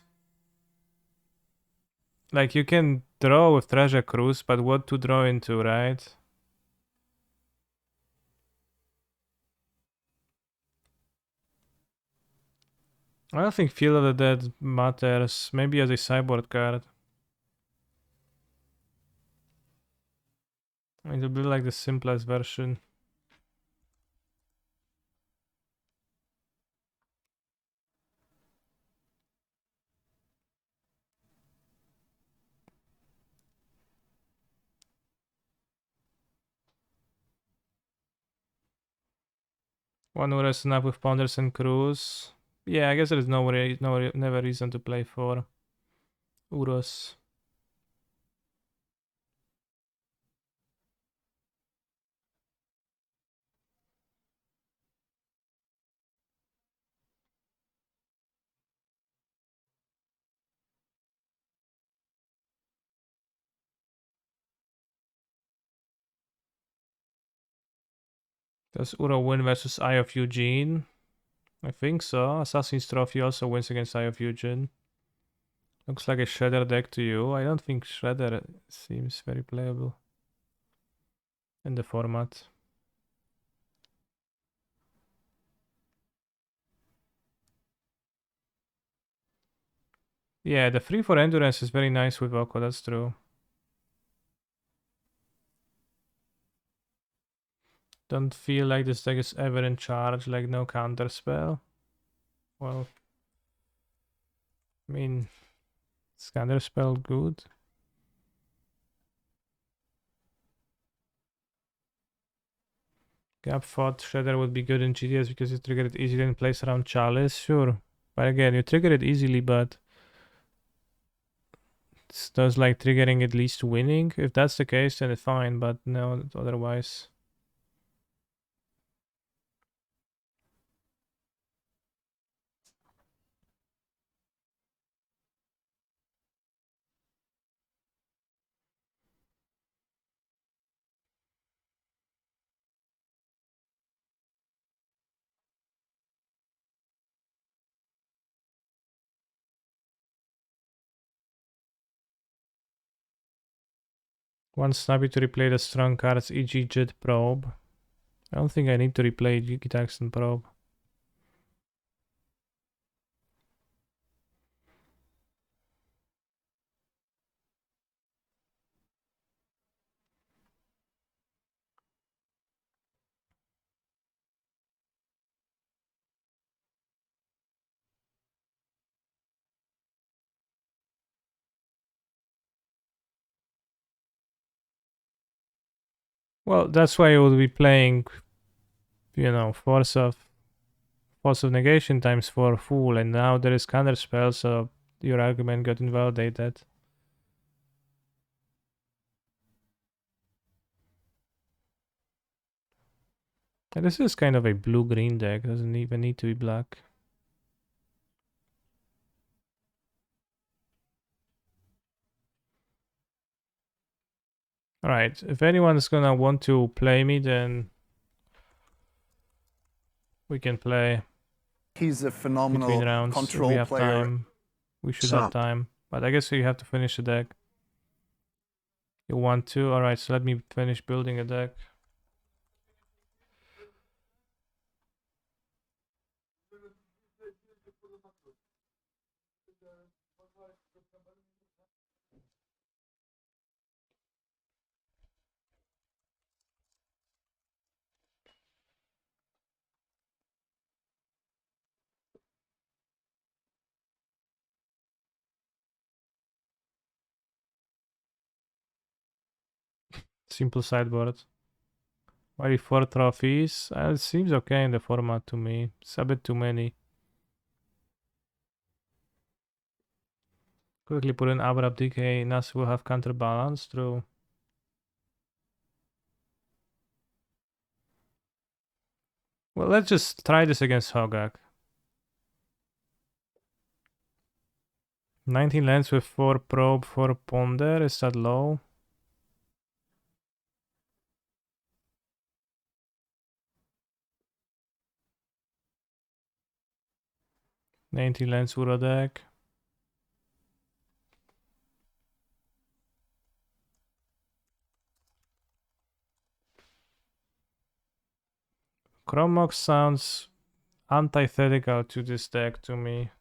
Like, you can draw with Treasure Cruise, but what to draw into, right? I don't think Field of the Dead matters. Maybe as a sideboard card. It will be like the simplest version. One Urus enough with Ponders and Cruise. Yeah, I guess there is never reason to play for Urus. Does Uro win versus Eye of Eugene? I think so. Assassin's Trophy also wins against Eye of Eugene. Looks like a Shredder deck to you. I don't think Shredder seems very playable in the format. Yeah, the 3 for Endurance is very nice with Oko, that's true. Don't feel like this deck is ever in charge, like no counter spell. Well, I mean, is counter spell good? Gap thought Shredder would be good in GTS because you trigger it easily in place around Chalice, sure. But again, you trigger it easily, but does like triggering at least winning? If that's the case, then it's fine, but no, otherwise. One snappy to replay the strong cards, e.g. Jet Probe. I don't think I need to replay Gitaxian Probe. Well, that's why you would be playing, you know, Force of Negation times 4 full, and now there is counter spell, so your argument got invalidated. And this is kind of a blue-green deck, doesn't even need to be black. Alright, if anyone's gonna want to play me, then we can play. He's a Between phenomenal rounds, control we have player. time. We should have time. But I guess you have to finish the deck. You want to? Alright, so let me finish building a deck. Simple sideboard. Only 4 trophies. It seems okay in the format to me. It's a bit too many. Quickly put in Abrupt Decay. Nas will have counterbalance. True. Well, let's just try this against Hogak. 19 lands with 4 probe, 4 ponder. Is that low? 19 lands Uro deck. Chromox sounds antithetical to this deck to me.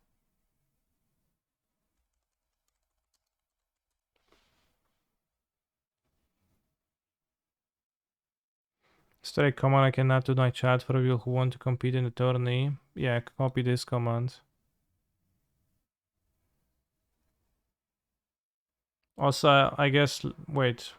Straight command I can add to my chat for people who want to compete in the tourney. Yeah, copy this command. Also, I guess, wait.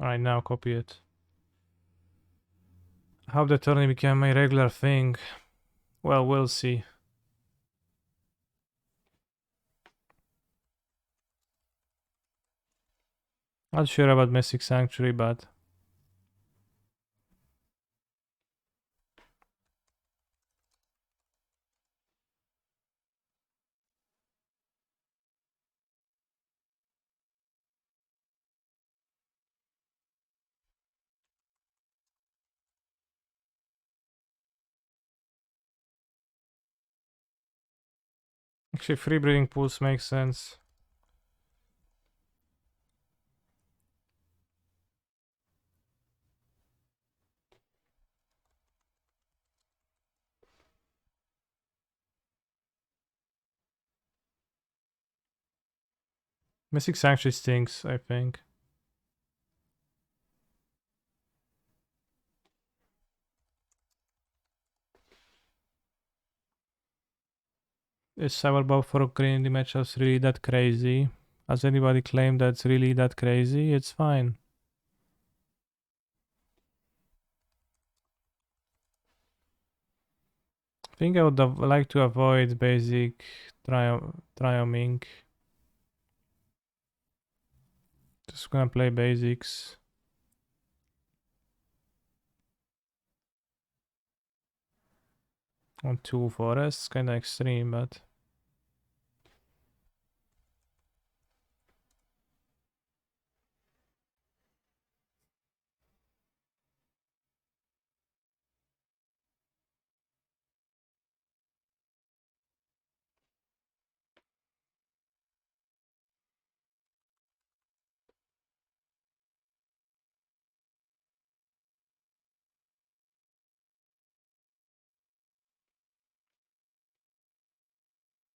Alright, now copy it. How the tourney became a regular thing. Well, we'll see. Not sure about Mystic Sanctuary, but actually free breeding pools makes sense. Mystic Sanctuary stinks, I think. Is Cyberbob for green in the matchups really that crazy? Has anybody claimed that's really that crazy? It's fine. I think I would like to avoid basic trioming. Just gonna play basics. On 2 forests, kinda extreme, but...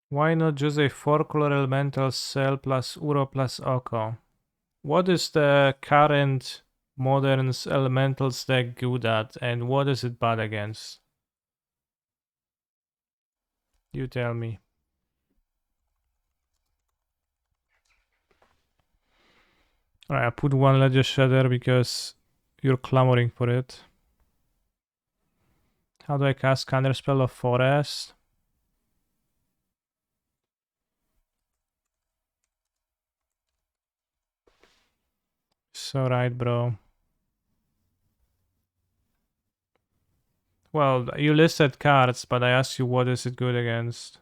Why not just a 4-color elemental cell plus Uro plus Oko? What is the current modern elementals deck good at, and what is it bad against? You tell me. Alright, I put one Ledger Shredder because you're clamoring for it. How do I cast Counterspell of Forest? So right, bro. Well, you listed cards, but I asked you what is it good against.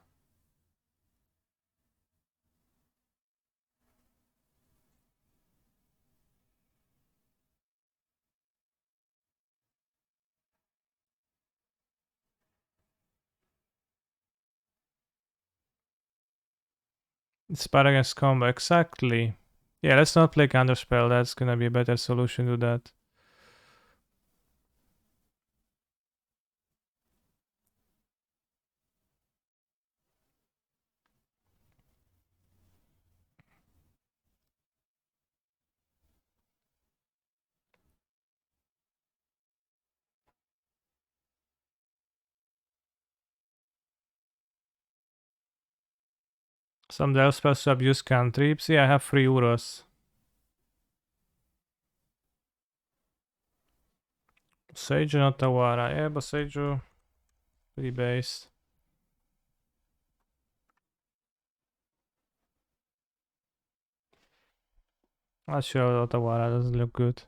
It's bad against combo, exactly. Yeah, let's not play Counterspell, that's gonna be a better solution to that. Some Delve spells to abuse cantrips. Yeah, I have 3 Uros. Sage and Otawara. Yeah, but Sage pretty based. Not sure Otawara doesn't look good.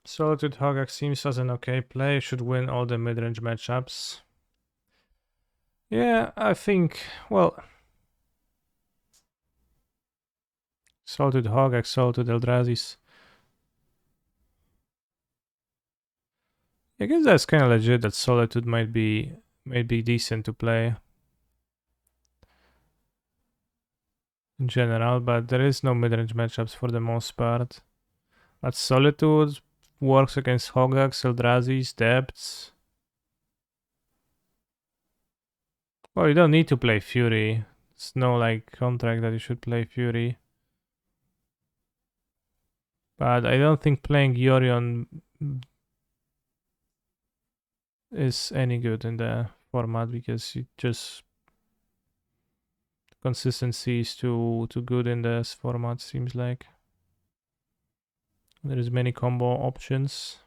Solitude Hogak seems as an okay play, should win all the mid-range matchups. Yeah, I think, well, Solitude Hogak, Solitude Eldrazi's. I guess that's kind of legit that Solitude might be decent to play in general, but there is no mid-range matchups for the most part. But Solitude works against Hogaks, Eldrazi's, Depths. Well, you don't need to play Fury. It's no like contract that you should play Fury. But I don't think playing Yorion is any good in the format because it just consistency is too good in this format, seems like. There is many combo options.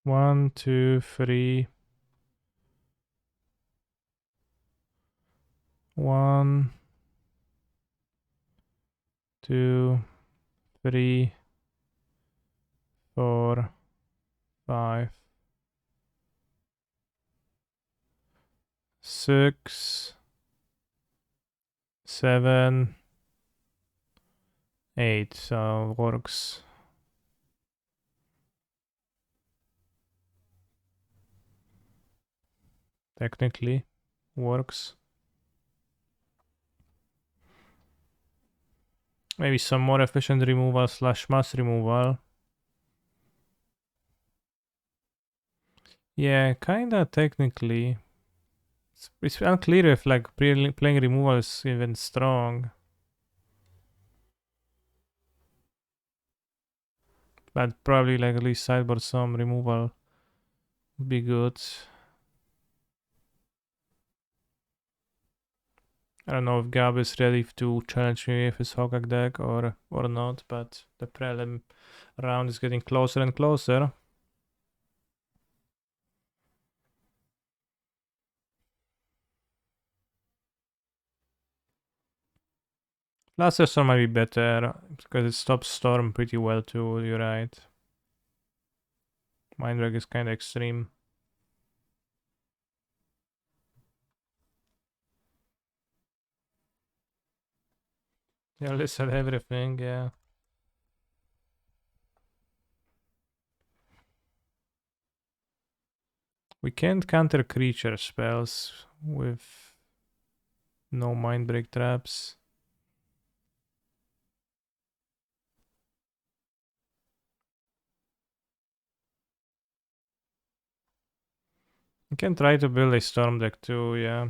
One, two, three. 1, 2, 3, 4, 5, 6, 7, 8. So works. Technically works. Maybe some more efficient removal / mass removal. Yeah, kinda technically. It's unclear if like playing removal is even strong. But probably like at least sideboard some removal would be good. I don't know if Gab is ready to challenge me with his Hogak deck or not, but the prelim round is getting closer and closer. Blaster Storm might be better because it stops Storm pretty well too, you're right. Mind Drag is kinda extreme. Yeah, listen everything, yeah. We can't counter creature spells with no mind break traps. We can try to build a storm deck too, yeah.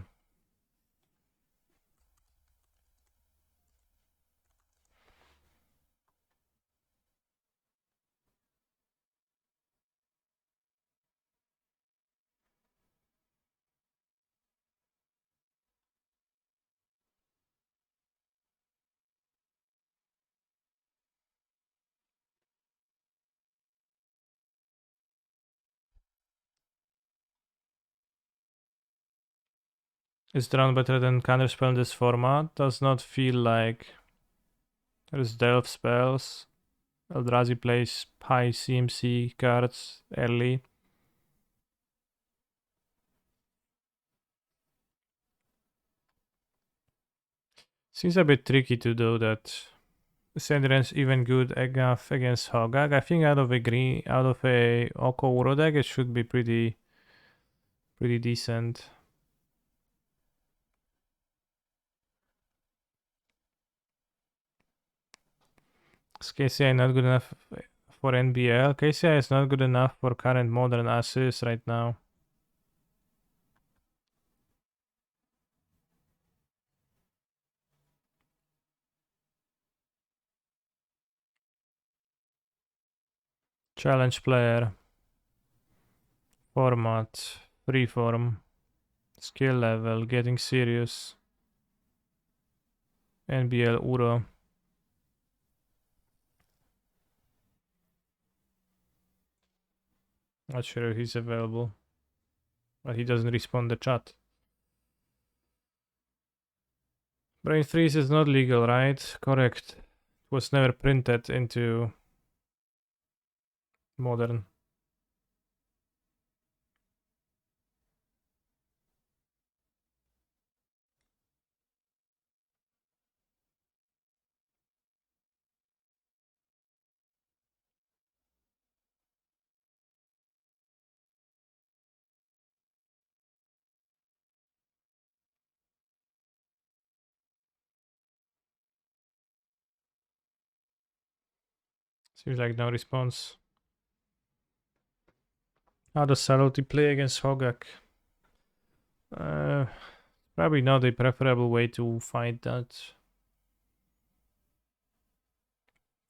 Is Drown better than counterspell in this format? Does not feel like there's delve spells. Eldrazi plays high CMC cards early. Seems a bit tricky to do that. Sendren's even good enough against Hogak. I think out of a Oko Uro deck, it should be pretty decent. Is KCI not good enough for NBL? KCI is not good enough for current modern assists right now. Challenge player. Format. Freeform. Skill level. Getting serious. NBL Uro. Not sure if he's available. But he doesn't respond the chat. Brain freeze is not legal, right? Correct. It was never printed into modern. Seems like no response. How does Saloti play against Hogak? Probably not a preferable way to fight that.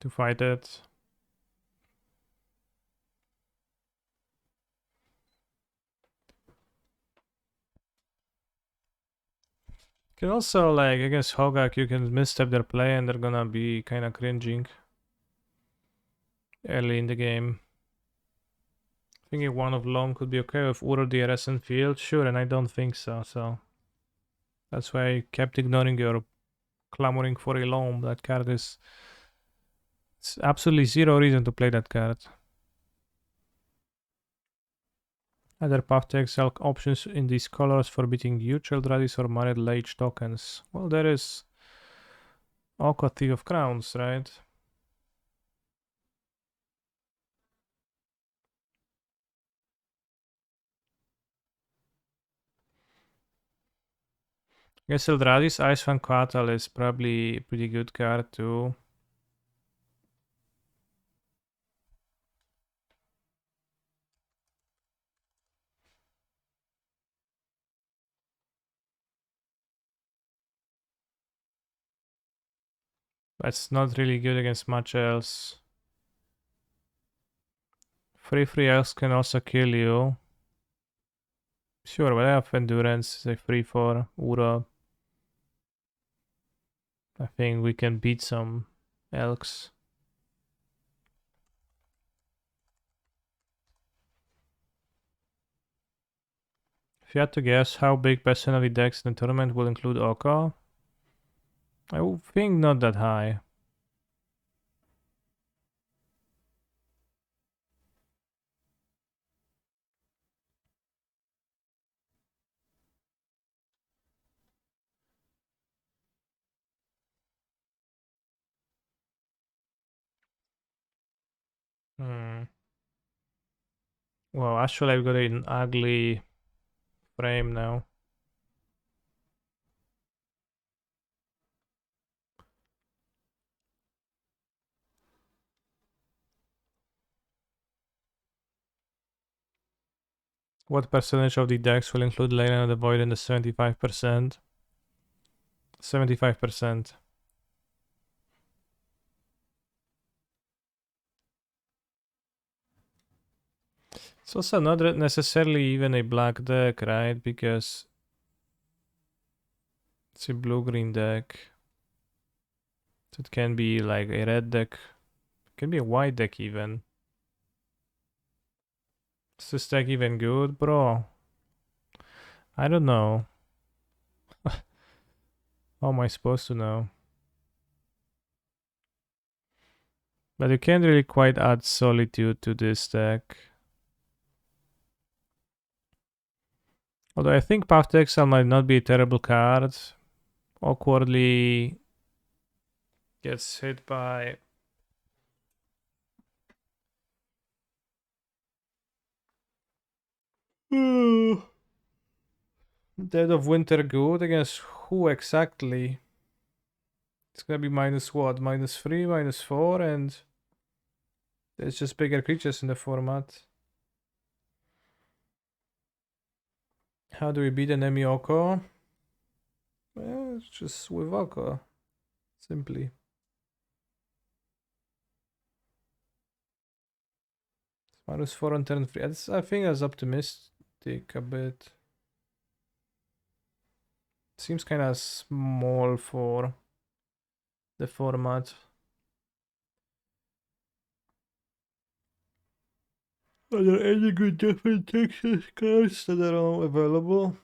To fight it. You can also, like, against Hogak, you can misstep their play and they're gonna be kind of cringing early in the game. Thinking one of Loam could be okay with Uro, DRS, and Field. Sure, and I don't think so, so that's why I kept ignoring your clamoring for a Loam. That card is... It's absolutely zero reason to play that card. Other path to exile options in these colors for beating you, Child Radis or Married Lage tokens. Well, there is Aqua Thief of Crowns, right? Guess Eldradi's Ice Fan Quatal is probably a pretty good card too. But it's not really good against much else. Free else can also kill you. Sure, but I have Endurance, say free for Ura. I think we can beat some Elks. If you had to guess how big personally decks in the tournament will include Oka, I would think not that high. Well, actually I've got an ugly frame now. What percentage of the decks will include Leyline of the Void in the 75%? 75%. It's also not necessarily even a black deck, right? Because it's a blue-green deck. So it can be like a red deck. It can be a white deck even. Is this deck even good, bro? I don't know. How am I supposed to know? But you can't really quite add Solitude to this deck. Although I think Path to Exile might not be a terrible card. Awkwardly gets hit by... Dead of Winter good against who exactly? It's gonna be minus what? -3, -4, and there's just bigger creatures in the format. How do we beat an enemy Oko? Well, it's just with Oko. Simply. -4 on turn 3. I think that's optimistic a bit. Seems kind of small for the format. Are there any good Death and Texas cards that are available?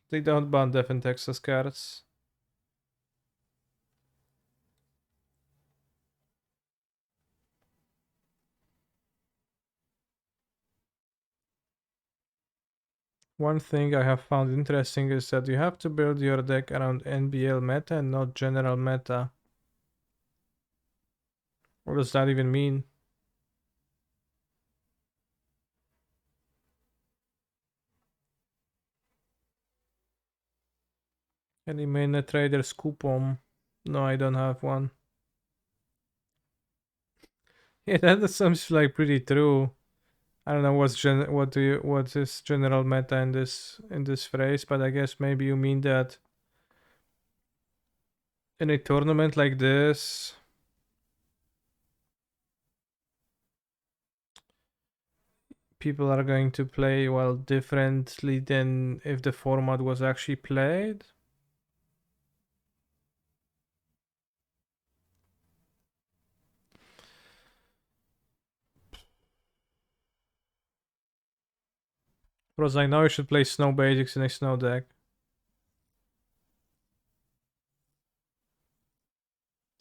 They don't ban Death and Texas cards. One thing I have found interesting is that you have to build your deck around NBL meta and not general meta. What does that even mean? Any mainnet traders coupon? No, I don't have one. Yeah, that sounds like pretty true. I don't know what is general meta in this phrase, but I guess maybe you mean that in a tournament like this, people are going to play well differently than if the format was actually played. Because I know you should play snow basics in a snow deck.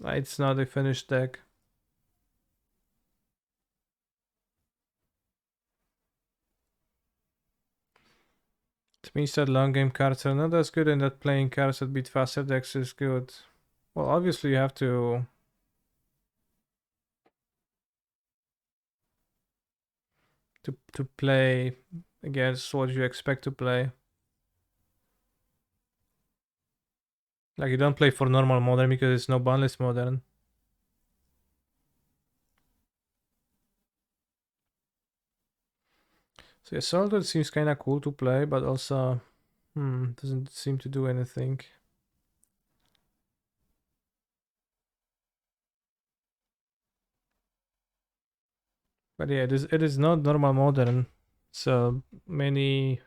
It's not a finished deck. It means that long game cards are not as good and that playing cards that beat faster decks is good. Well, obviously you have to play against what you expect to play. Like you don't play for normal modern because it's no banlist modern. So yeah, Soldier seems kinda cool to play, but also doesn't seem to do anything. But yeah, it is not normal modern. So many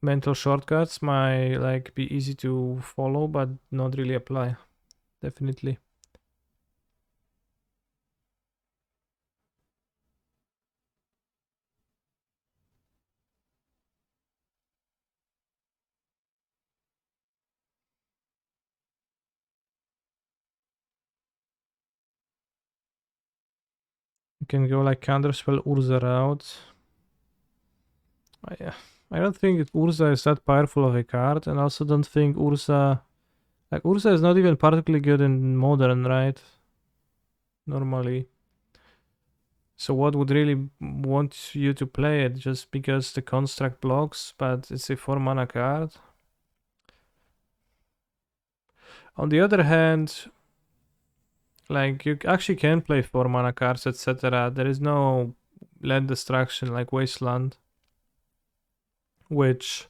mental shortcuts might like be easy to follow but not really apply. Definitely. You can go like counterspell Urza route. I don't think Urza is that powerful of a card, and also don't think Urza is not even particularly good in modern, right? Normally. So what would really want you to play it just because the construct blocks, but it's a 4 mana card? On the other hand, like you actually can play 4 mana cards, etc. There is no land destruction like Wasteland, which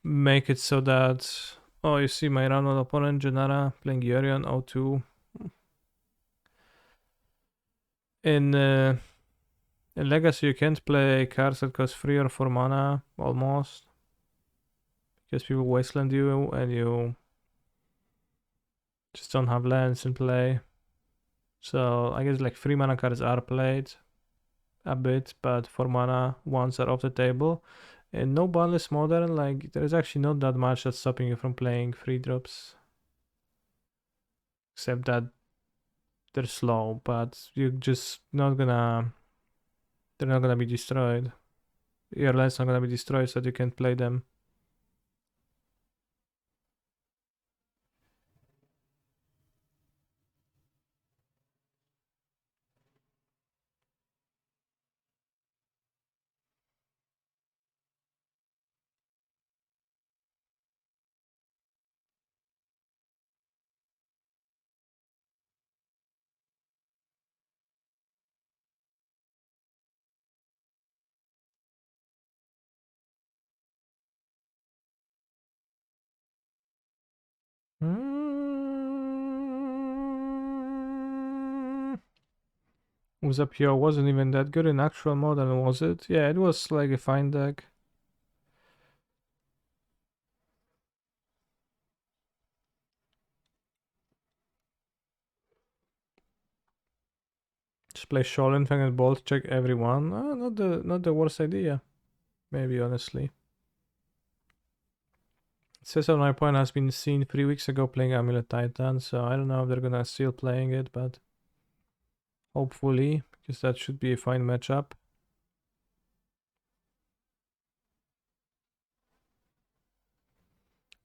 make it so that you see my random opponent Janara playing Yorion 0-2. In Legacy you can't play cards that cost 3 or 4 mana almost, because people wasteland you and you just don't have lands in play. So I guess like 3 mana cards are played a bit, but 4 mana ones are off the table. In No Banlist Modern, like there is actually not that much that's stopping you from playing 3 drops. Except that they're slow, but you're just not gonna they're not gonna be destroyed. Your land's not gonna be destroyed so that you can play them. Uzapio wasn't even that good in actual Modern, was it? Yeah, it was like a fine deck. Just play Shaolin Fang and Bolt check everyone. Not the worst idea. Maybe honestly. Cesar My Point has been seen 3 weeks ago playing Amulet Titan, so I don't know if they're gonna still playing it, but hopefully, because that should be a fine matchup.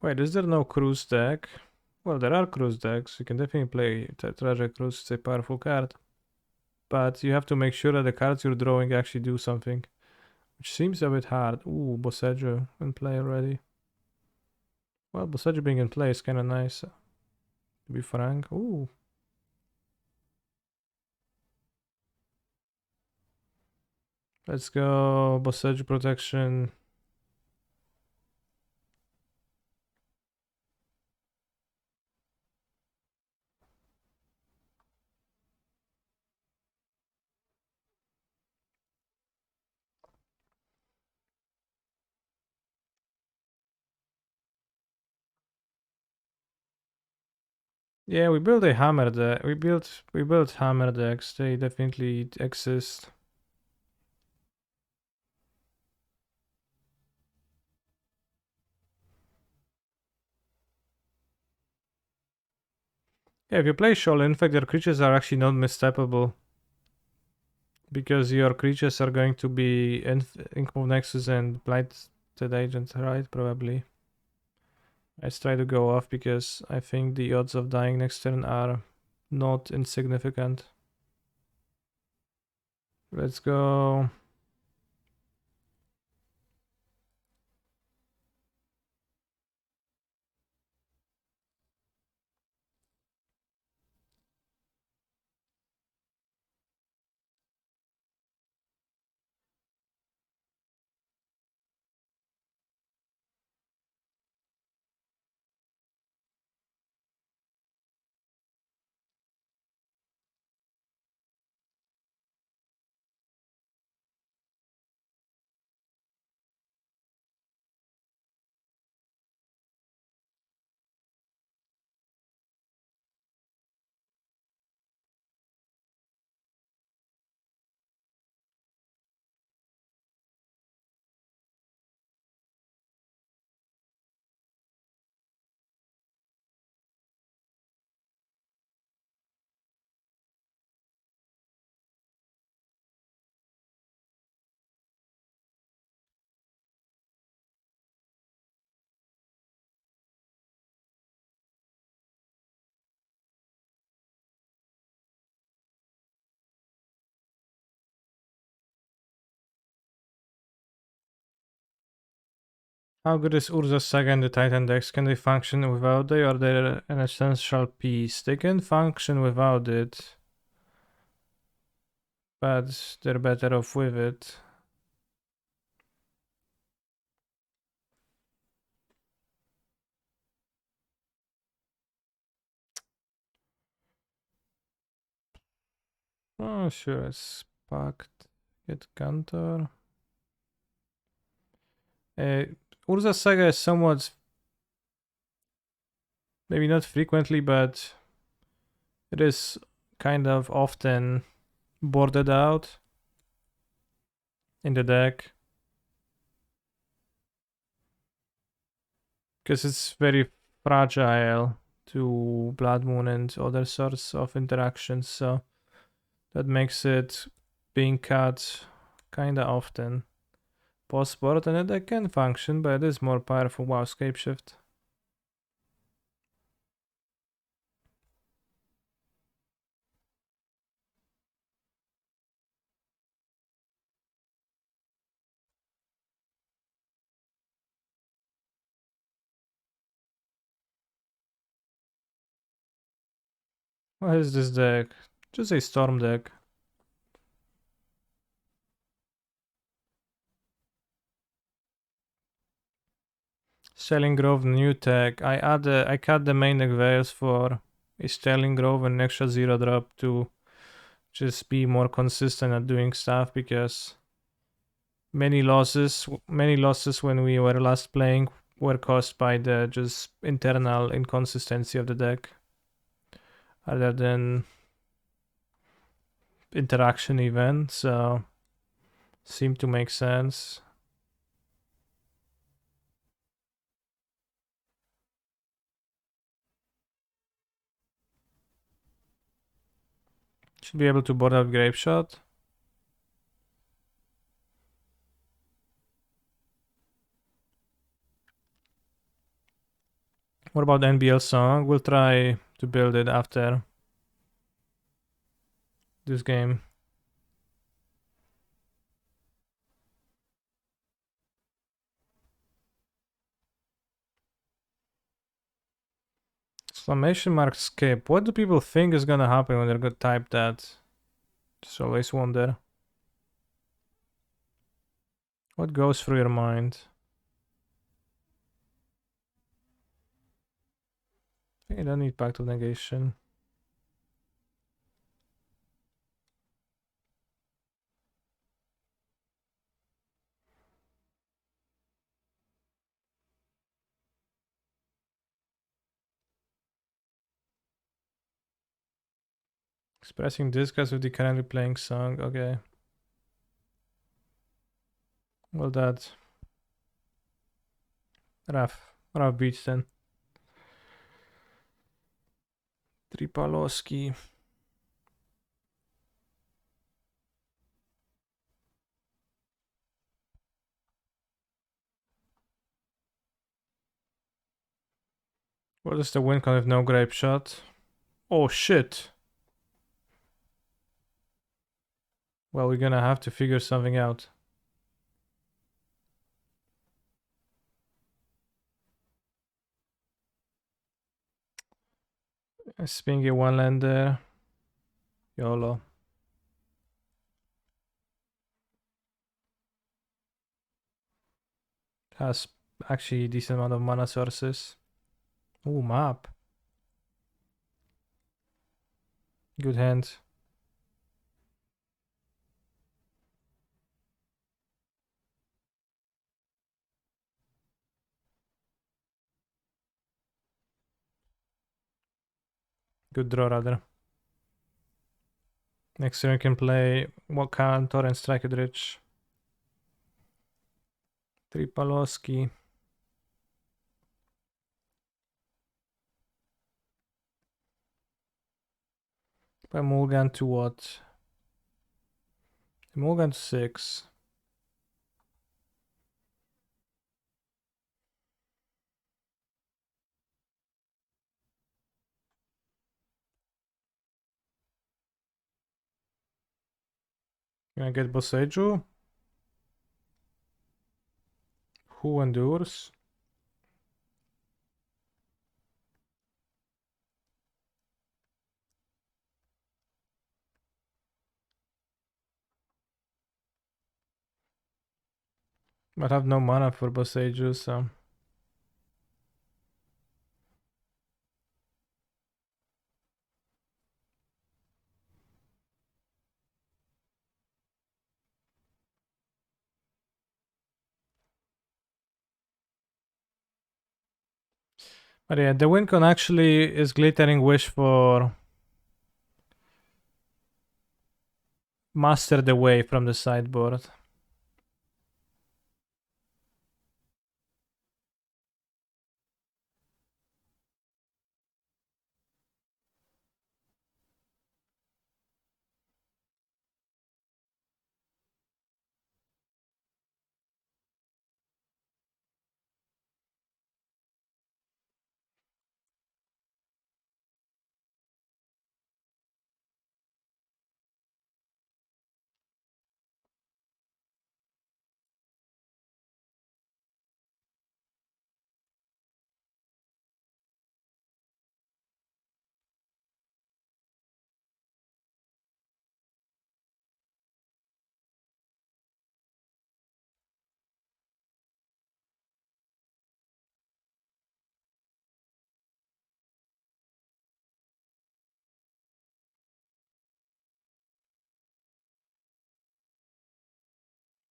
Wait, is there no cruise deck? Well, there are cruise decks. You can definitely play Treasure Cruise. It's a powerful card. But you have to make sure that the cards you're drawing actually do something. Which seems a bit hard. Ooh, Boseiju in play already. Well, Boseiju being in play is kind of nice. To be frank. Ooh. Let's go Boseiju protection. Yeah, we built a hammer deck. We built hammer decks. They definitely exist. Yeah, if you play Shoal, in fact, your creatures are actually not misstepable. Because your creatures are going to be Inkmoth Nexus and Blighted Agent, right? Probably. Let's try to go off because I think the odds of dying next turn are not insignificant. Let's go. How good is Urza's Saga and the Titan decks? Can they function without it, or they're an essential piece? They can function without it, but they're better off with it. Oh, sure, it's packed. Get Cantor. Urza's Saga is somewhat, maybe not frequently, but it is kind of often boarded out in the deck. Because it's very fragile to Blood Moon and other sorts of interactions, so that makes it being cut kinda often. Post-board and it can function, but it is more powerful. Wow, Scape Shift. What is this deck? Just a Storm deck. Sterling Grove new tag. I cut the main deck veils for a Sterling Grove and an extra 0 drop to just be more consistent at doing stuff, because many losses when we were last playing were caused by the just internal inconsistency of the deck rather than interaction event, so seemed to make sense. Should be able to board out Grape Shot. What about NBL Song? We'll try to build it after this game. Exclamation mark skip. What do people think is gonna happen when they're gonna type that? Just always wonder. What goes through your mind? I don't need Pact of Negation. Expressing disgust with the currently playing song. Okay. Well, that rough beats then. Tripalowski. What is the win con with no Grape Shot? Oh shit. Well, we're gonna have to figure something out. Spingy one lander. YOLO. Has actually a decent amount of mana sources. Ooh, map. Good hand. Good draw, rather. Next turn we can play Wakantor and Strike it Rich. Tripalowski. Play Mulgan to what? Mulgan to 6. Can I get Boseiju? Who endures? But I have no mana for Boseiju, so... But yeah, the win con actually is Glittering Wish for Master the Way from the sideboard.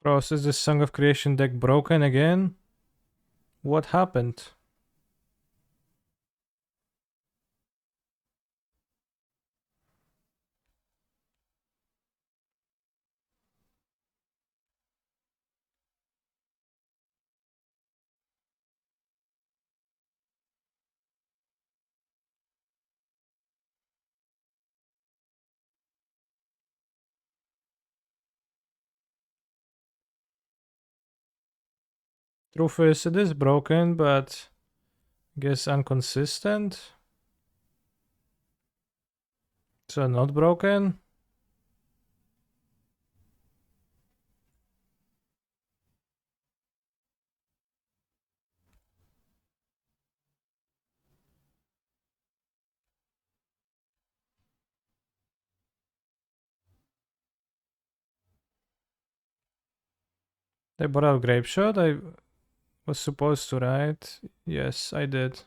Bro, is the Song of Creation deck broken again? What happened? Truth is, it is broken, but I guess inconsistent. So not broken. I bought out Grape Shot. I was supposed to, right? Yes, I did.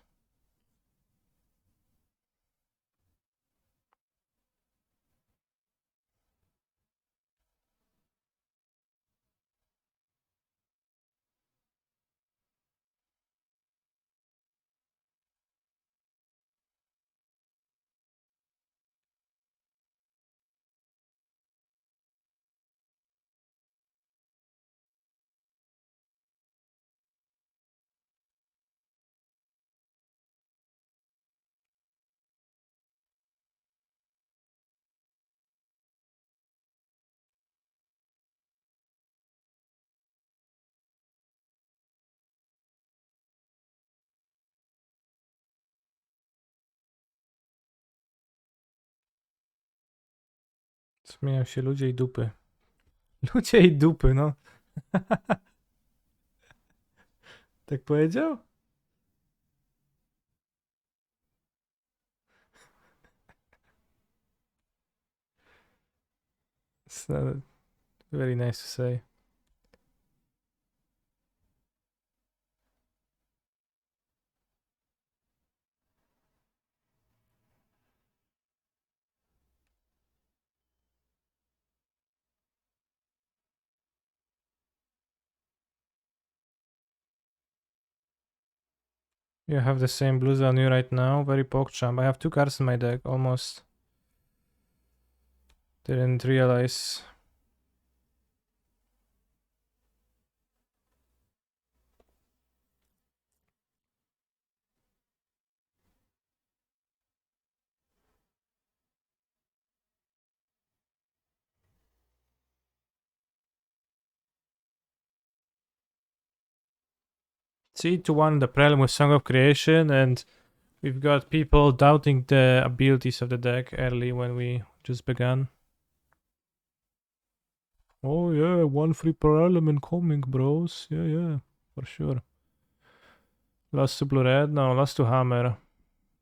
Zmieniają się ludzie i dupy. Ludzie i dupy, no. Tak powiedział? It's not very nice to say. You have the same blues on you right now. Very PogChamp. I have 2 cards in my deck. Almost didn't realize. See to 1 the Prelim with Song of Creation, and we've got people doubting the abilities of the deck early when we just began. Oh yeah, 1 free Prelim incoming, bros. Yeah, for sure. Lost to Blue Red? No, lost to Hammer.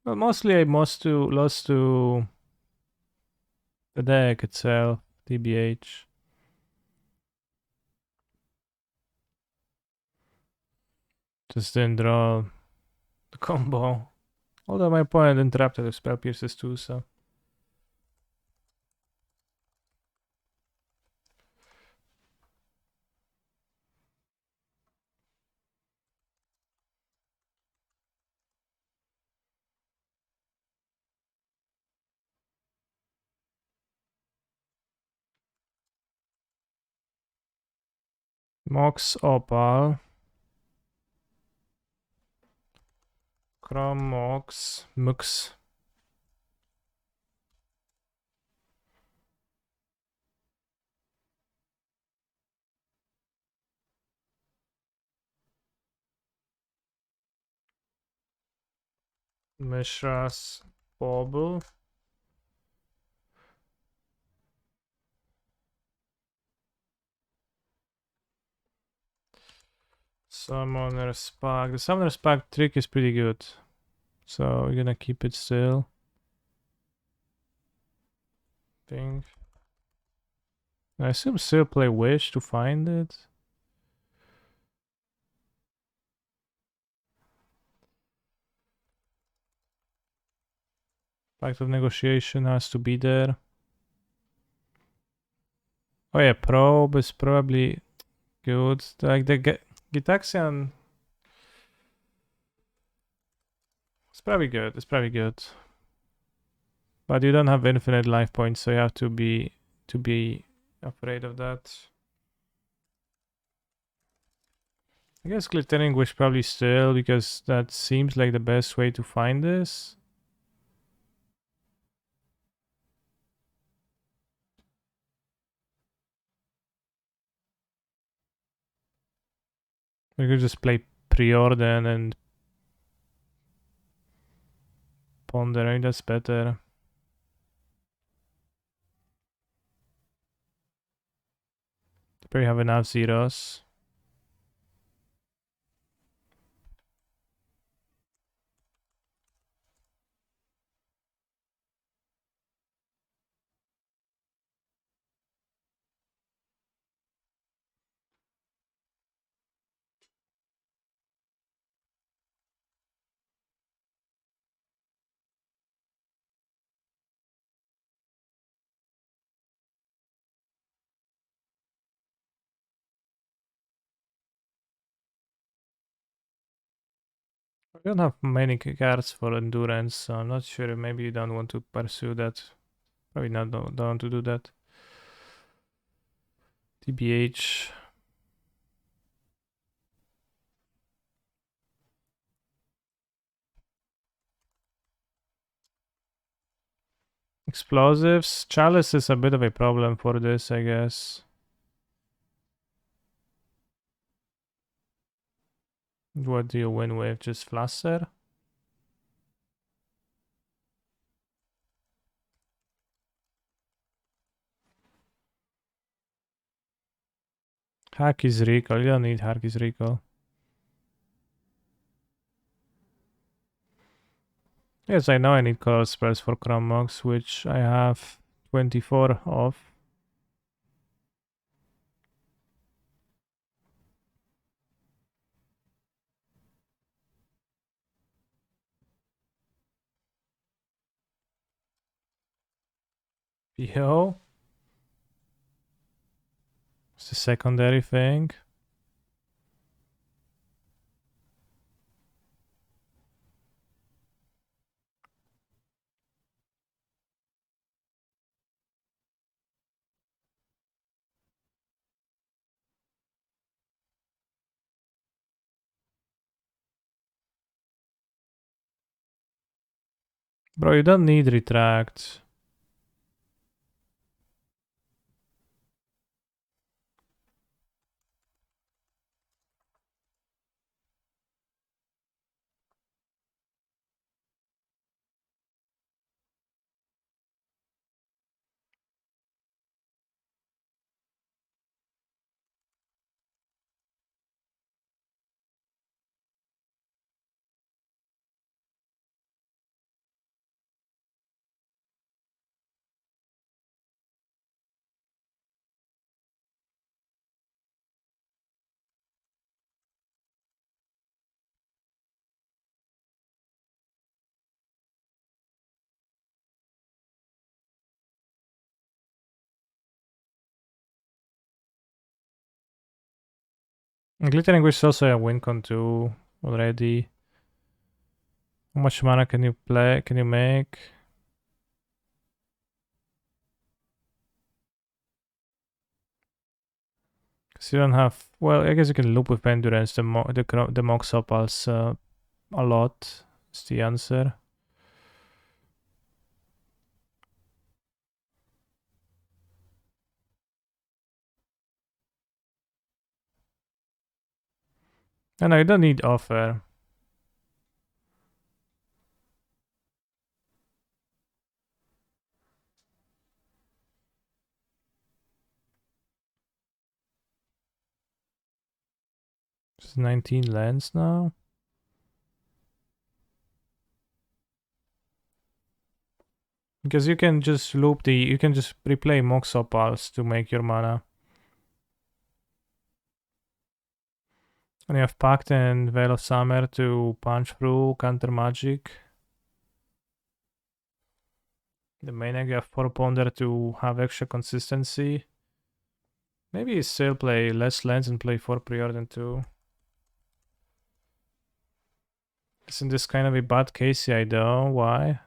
Well, mostly I lost to the deck itself, TBH. Just didn't draw the combo. Although my opponent interrupted with Spell Pierces too, so. Mox Opal. Chrome Mox. Mux. Mishra's Bauble. Summoner's Pact. The Summoner's Pact trick is pretty good. So we're gonna keep it still. Think. I assume still play Wish to find it. Pact of Negotiation has to be there. Oh yeah, Probe is probably good. Like the Gitaxian. It's probably good. It's probably good. But you don't have infinite life points, so you have to be afraid of that. I guess Glittering Wish probably still, because that seems like the best way to find this. We could just play Preordain and Ponder. I think that's better. Probably have enough zeros. I don't have many cards for endurance, so I'm not sure. Maybe you don't want to pursue that. Probably don't want to do that. TBH. Explosives. Chalice is a bit of a problem for this, I guess. What do you win with? Just Flasser? Haki's Recall. You don't need Haki's Recall. Yes, I know I need color spells for Chrommox, which I have 24 of. PO? It's a secondary thing. Bro, you don't need Retract. Glittering Wish is also a win con 2 already. How much mana can you play? Can you make? Because you don't have. Well, I guess you can loop with Endurance, the Mox Opals a lot. Is the answer. And I don't need Offer. It's 19 lands now. Because you can just loop you can just replay Mox Opals to make your mana. And you have Pact and Veil of Summer to punch through, counter magic. The main egg, you have 4 Ponder to have extra consistency. Maybe still play less lands and play 4 preordain too. Isn't this kind of a bad KCI though? Why?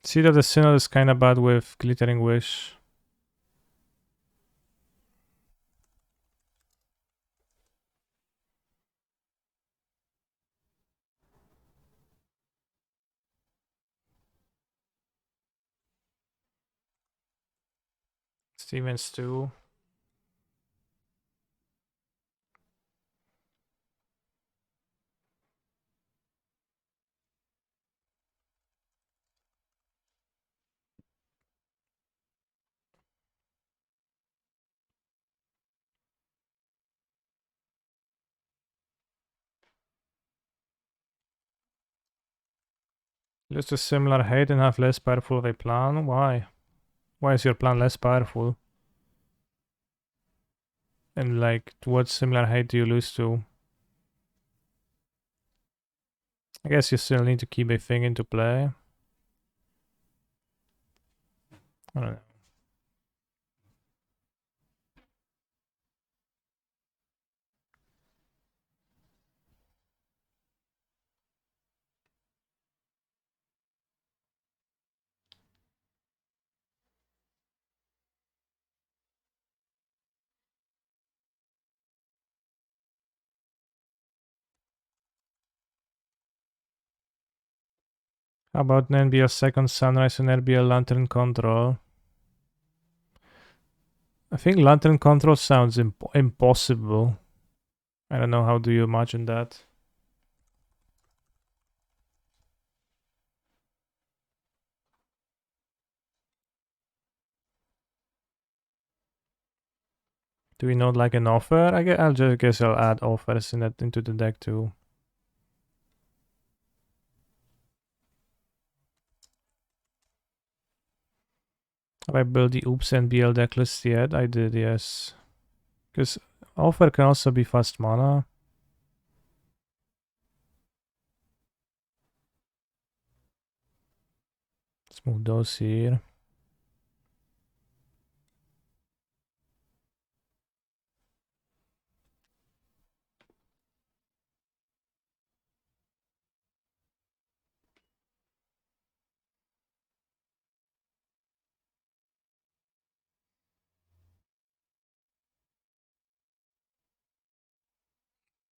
See that the Synod is kinda bad with Glittering Wish. Stevens too. Just a similar height and have less powerful of a plan? Why? Why is your plan less powerful? And like, what similar height do you lose to? I guess you still need to keep a thing into play. I don't know. How about an NBL second sunrise and NBL lantern control? I think lantern control sounds impossible. I don't know, how do you imagine that? Do we not like an offer? I'll guess I'll add offers into the deck too. Have I built the Oops NBL deck list yet? I did, yes. Because offer can also be fast mana. Let's move those here.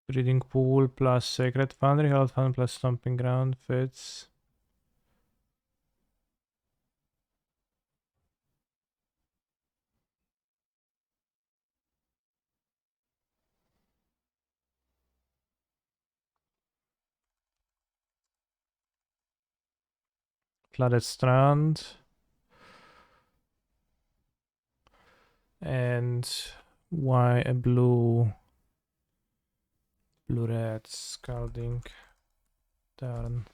Breeding Pool plus Sacred Foundry, Hallowed Fountain plus Stomping Ground fits. Flooded Strand. And why a blue red Scalding turn.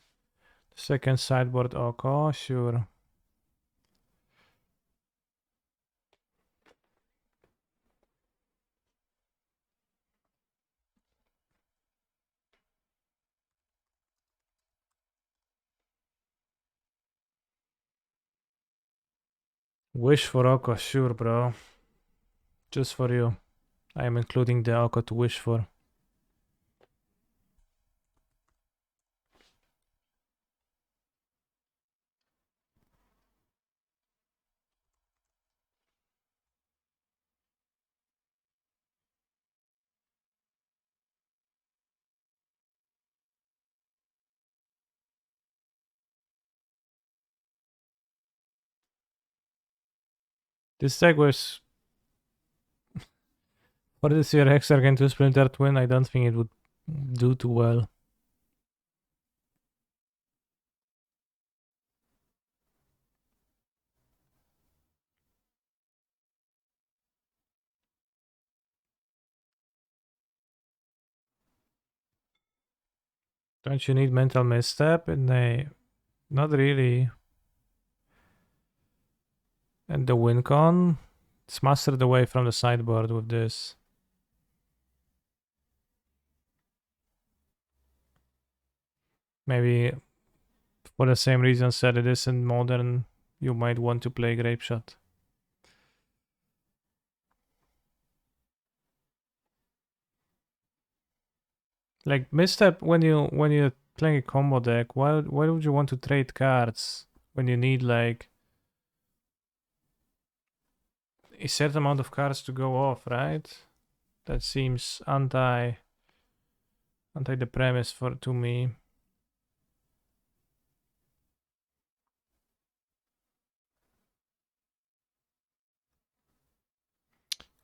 Second sideboard Oko, sure. Wish for Oko, sure, bro. Just for you. I am including the Oko to wish for. This deck was... For this year, Hexarch to Splinter Twin, I don't think it would do too well. Don't you need Mental Misstep? Nay, not really. And the win con? It's mastered away from the sideboard with this. Maybe for the same reasons that it is in Modern, you might want to play Grape Shot. Like misstep when you're playing a combo deck, why would you want to trade cards when you need like a certain amount of cards to go off, right? That seems anti the premise to me.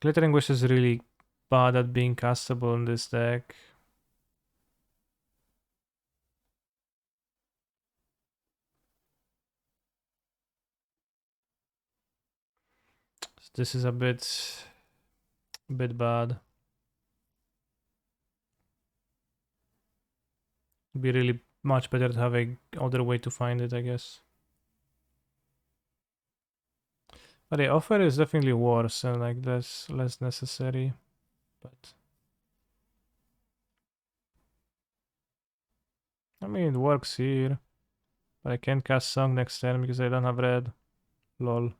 Glittering Wish is really bad at being castable in this deck. This is a bit bad. It'd be really much better to have a other way to find it, I guess. But the offer is definitely worse and like that's less necessary. But I mean, it works here. But I can't cast Song next turn because I don't have red. Lol.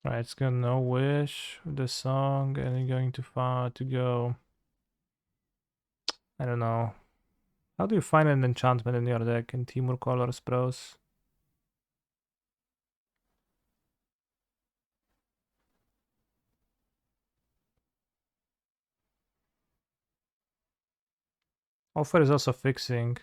Right, it's got no wish with the song and you're going too far to go. I don't know. How do you find an enchantment in your deck in Timur Colors Bros? Offer is also fixing.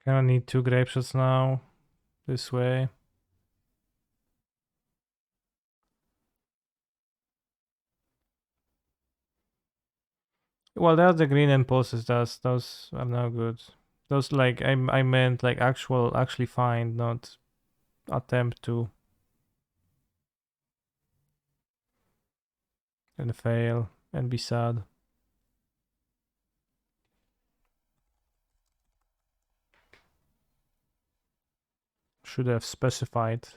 Kinda need 2 grape shots now. This way. Well, that's the green impulses. Those are no good. Those like I meant like actually find, not attempt to, and fail and be sad. Should have specified.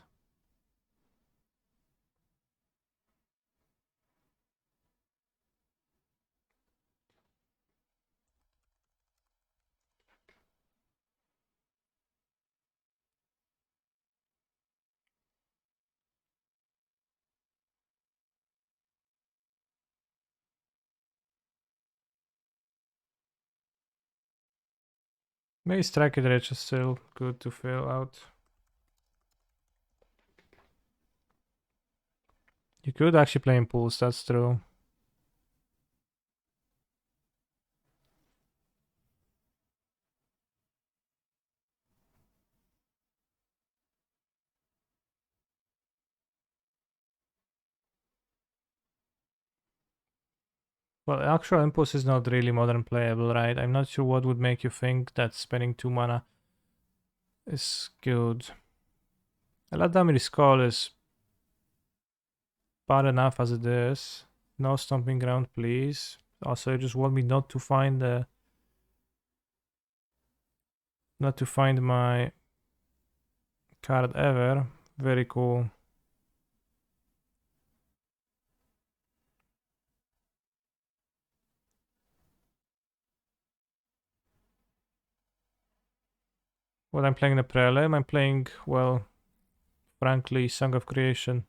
Maybe Strike It Rich is still good to fill out. You could actually play Impulse, that's true. Well, actual Impulse is not really modern playable, right? I'm not sure what would make you think that spending 2 mana is good. Eladamri's Call is bad enough as it is. No Stomping Ground, please. Also, you just want me not to find my card ever. Very cool. When I'm playing the Prelim, I'm playing, well, frankly, Song of Creation.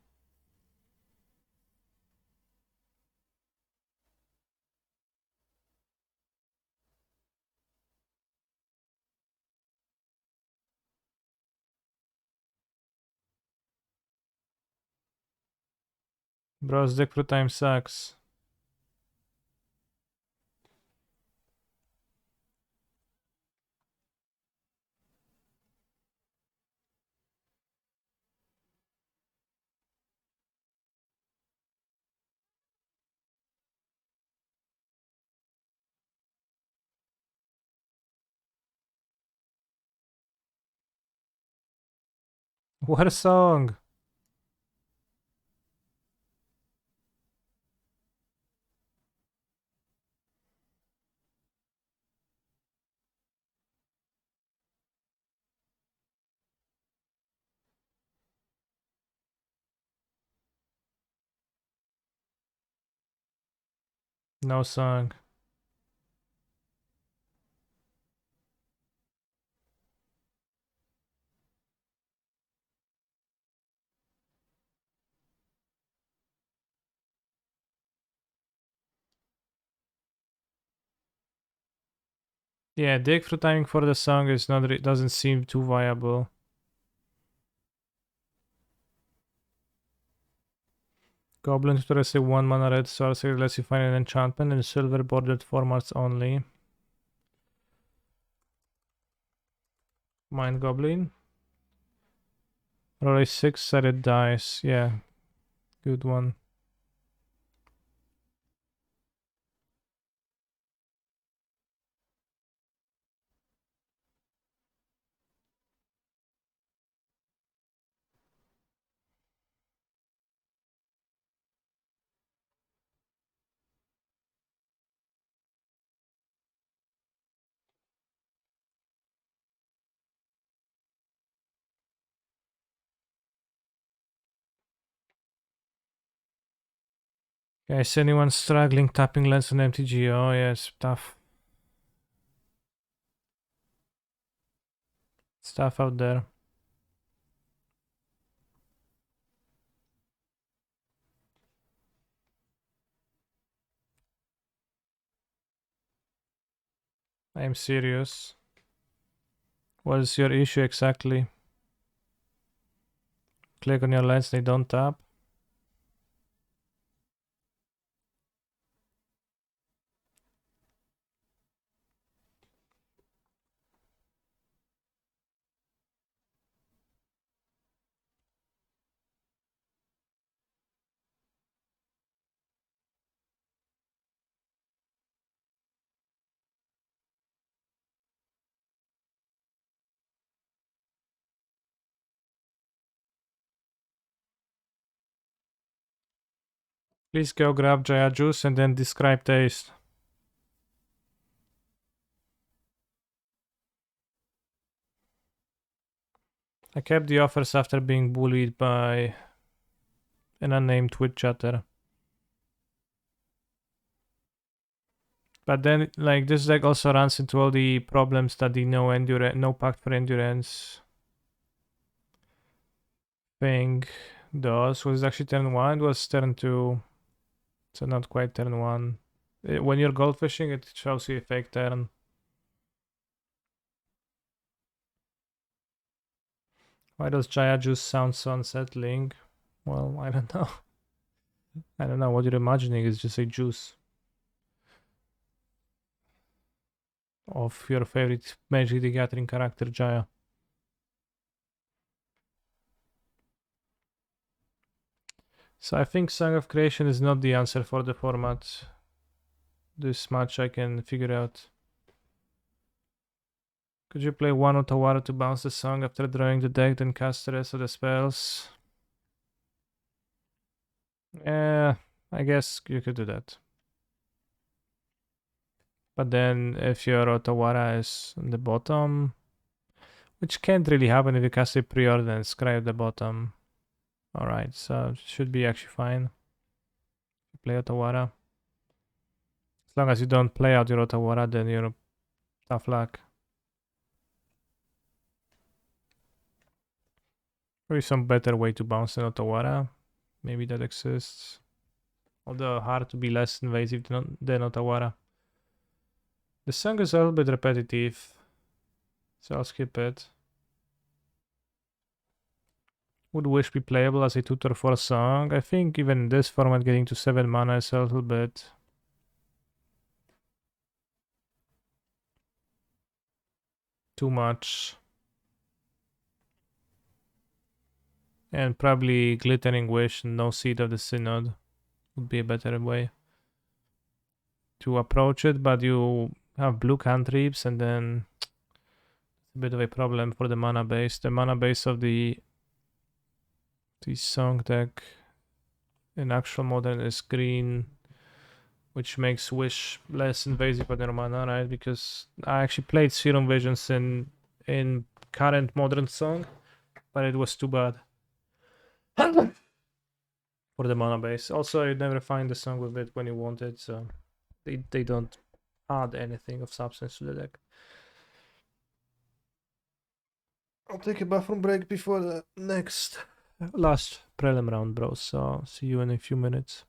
Bros, deck through time sucks. What a song! No song. Yeah, dig through timing for the song is not doesn't seem too viable. Goblin Tutor is a 1 mana red sorcery, lets you find an enchantment in silver bordered formats only. Mind Goblin. Roll a 6-sided dice. Yeah, good one. Okay, is anyone struggling tapping lands on MTG? Oh, yes, tough. Stuff out there. I am serious. What is your issue exactly? Click on your lands, they don't tap. Please go grab Jaya Juice and then describe taste. I kept the offers after being bullied by an unnamed Twitch chatter. But then, like, this deck also runs into all the problems that the no pact for endurance thing does. Was it actually turn 1? It was turn 2. So not quite turn 1. When you're goldfishing, it shows you a fake turn. Why does Jaya Juice sound so unsettling? Well, I don't know. I don't know what you're imagining is just a juice of your favorite Magic the Gathering character, Jaya. So I think Song of Creation is not the answer for the format. This much I can figure out. Could you play one Otawara to bounce the song after drawing the deck, then cast the rest of the spells? Yeah, I guess you could do that. But then if your Otawara is on the bottom, which can't really happen if you cast a pre-order and scry the bottom. Alright, so it should be actually fine. Play Otawara. As long as you don't play out your Otawara, then you're tough luck. Maybe some better way to bounce an Otawara. Maybe that exists. Although hard to be less invasive than Otawara. The song is a little bit repetitive, so I'll skip it. Would Wish be playable as a tutor for a song? I think even in this format getting to 7 mana is a little bit too much. And probably Glittering Wish and no Seed of the Synod would be a better way to approach it, but you have blue cantrips and then it's a bit of a problem for the mana base. The mana base of the song deck in actual modern is green, which makes Wish less invasive on their mana, right? Because I actually played Serum Visions in current modern song, but it was too bad for the mana base. Also, you never find the song with it when you want it, so they don't add anything of substance to the deck. I'll take a bathroom break before the last prelim round, bros. So see you in a few minutes.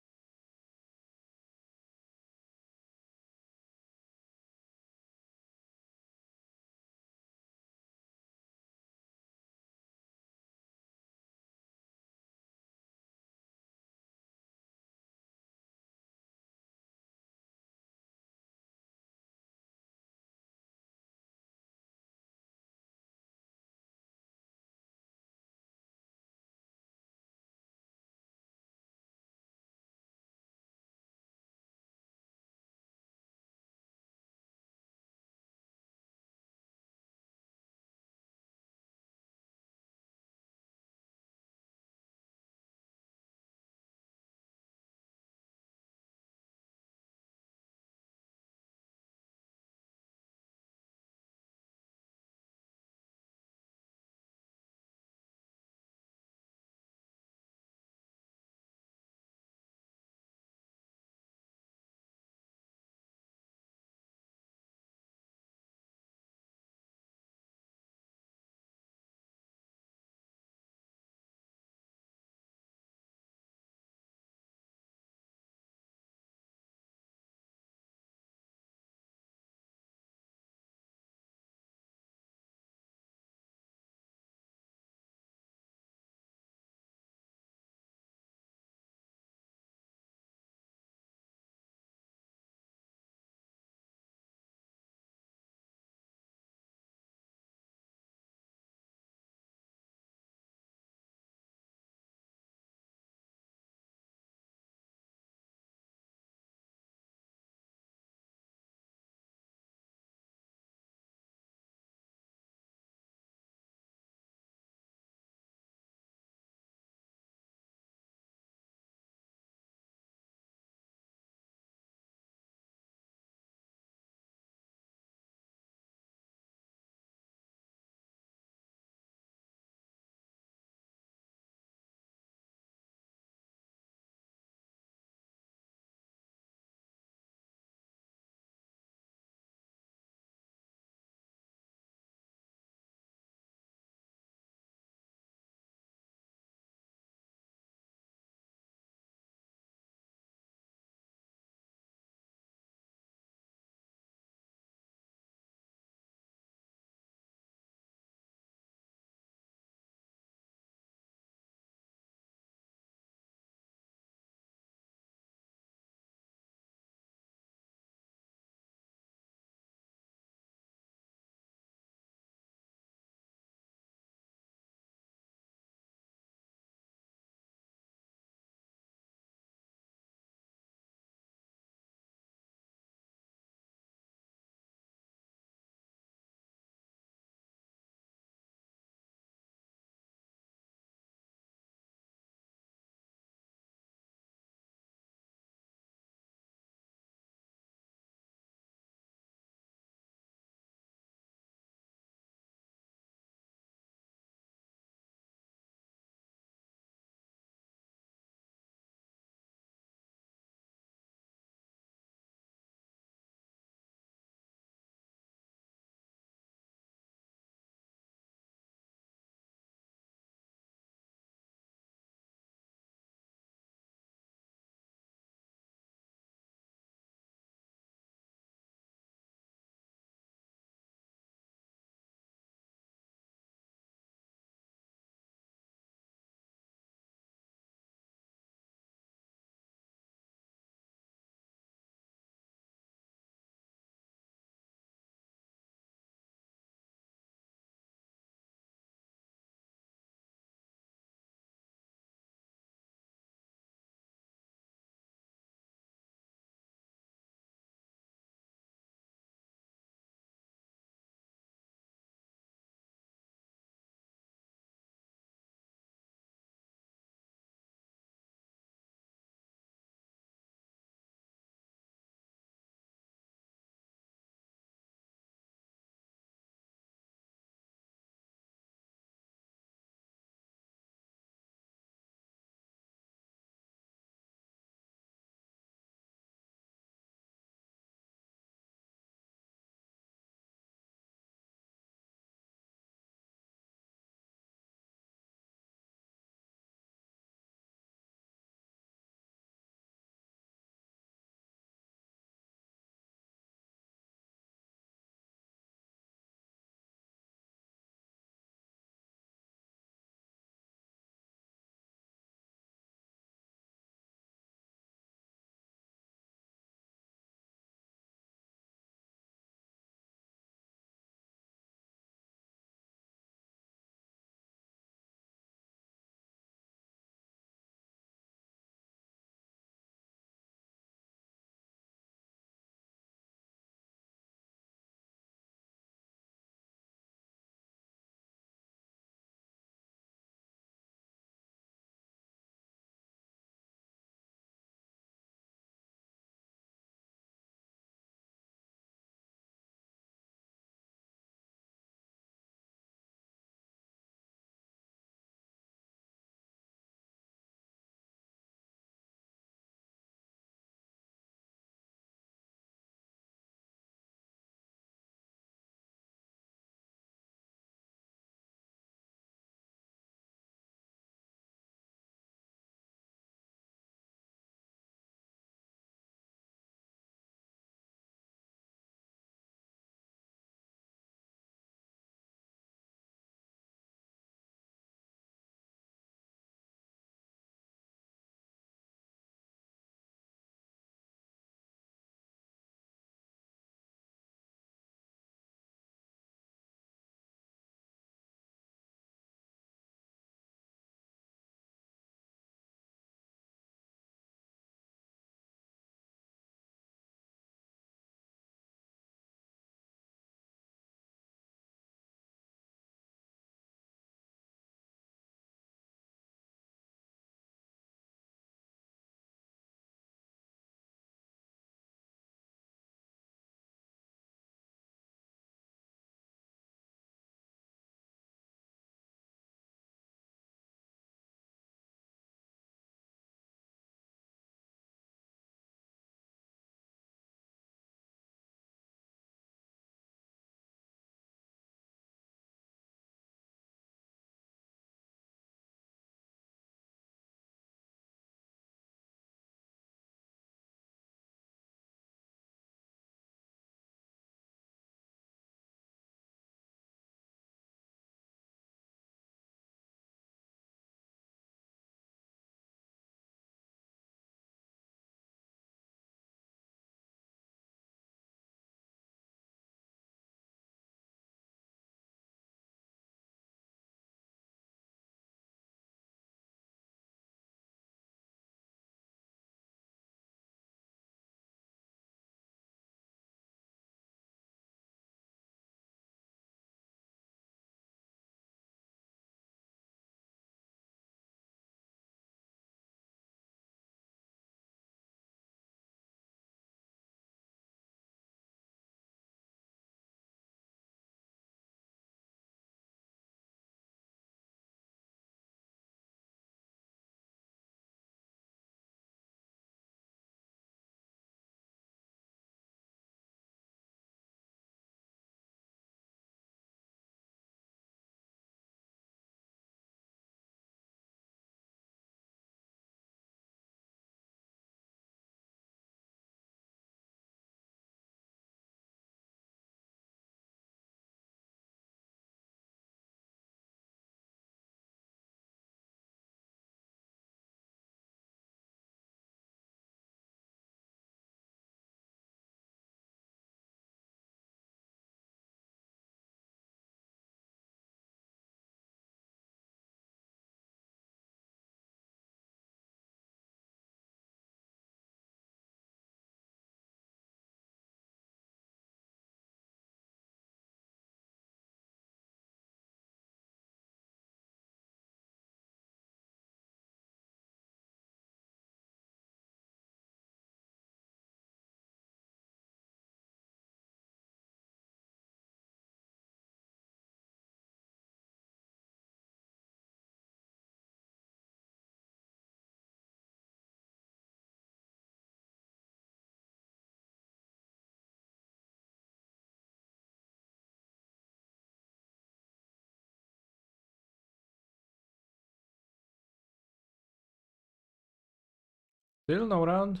Still no round?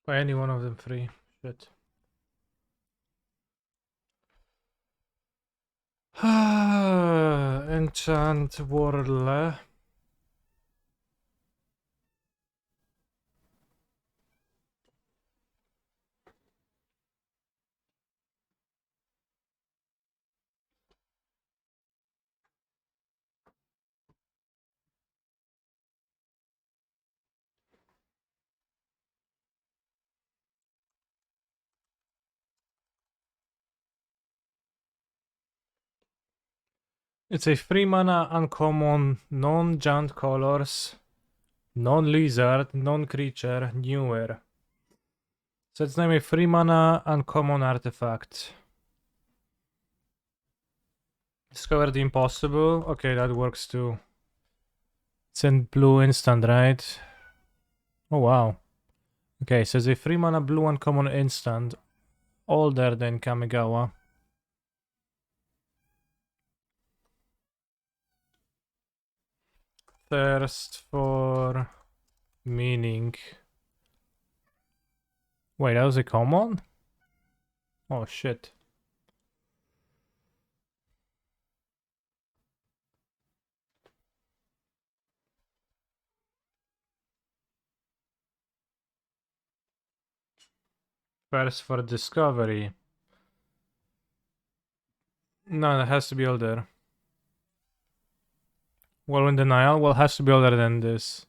By any one of them three. Shit. Enchant Warle. It's a 3 mana uncommon, non-giant colors, non-lizard, non-creature, newer. So it's name a 3 mana uncommon artifact. Discover the impossible. Okay, that works too. It's in blue instant, right? Oh wow. Okay, so it's a 3 mana blue uncommon instant. Older than Kamigawa. Thirst for meaning. Wait, that was a common? Oh shit. Thirst for discovery. No, it has to be older. Well, in denial, well, it has to be older than this.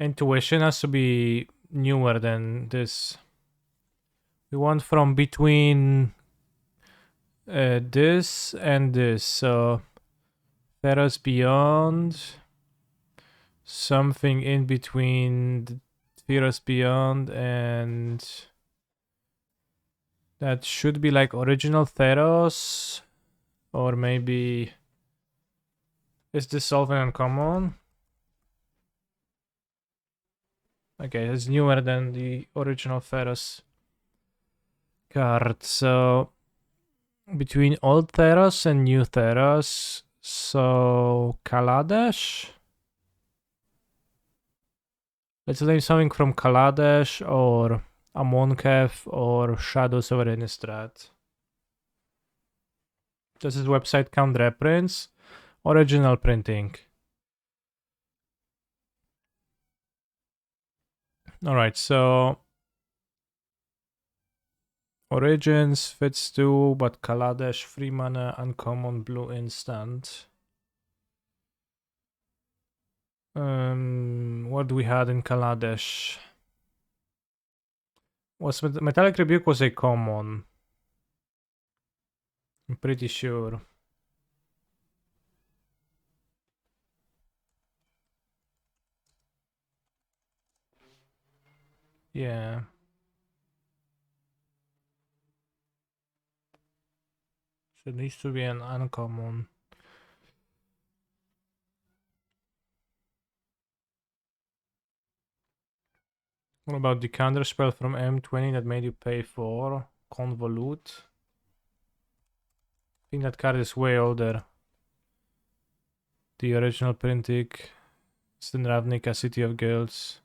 Intuition has to be newer than this. We want from between this and this. So Theros Beyond, something in between Theros Beyond, and that should be like original Theros, or maybe is this solving uncommon? Okay, it's newer than the original Theros card. So between old Theros and new Theros, so Kaladesh. Let's name something from Kaladesh or Amonkhet or Shadows over Innistrad. Does this website count reprints? Original printing. Alright, so Origins fits too, but Kaladesh 3 mana uncommon blue instant. What do we had in Kaladesh? Was Metallic Rebuke was a common. I'm pretty sure. Yeah. So it needs to be an uncommon. What about the counter spell from M20 that made you pay for? Convolute? I think that card is way older. The original printing. Ravnica, City of Guilds.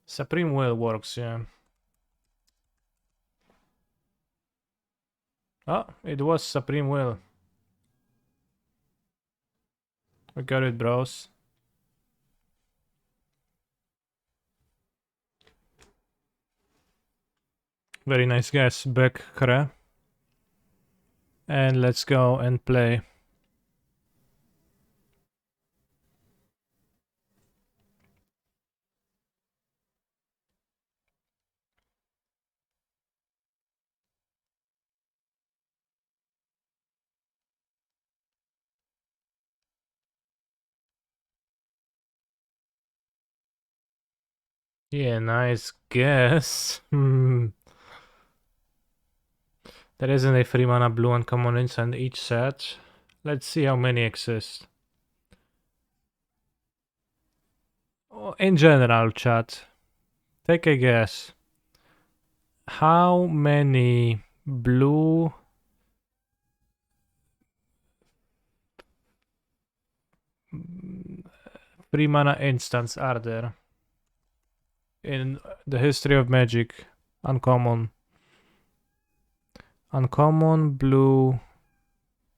Supreme Will works, yeah. Oh, it was Supreme Will. We got it, bros. Very nice guess, Beck Kre. And let's go and play. Yeah, nice guess. There isn't a 3 mana blue uncommon instant each set. Let's see how many exist. In general, chat, take a guess. How many blue 3-mana instants are there in the history of Magic? Uncommon blue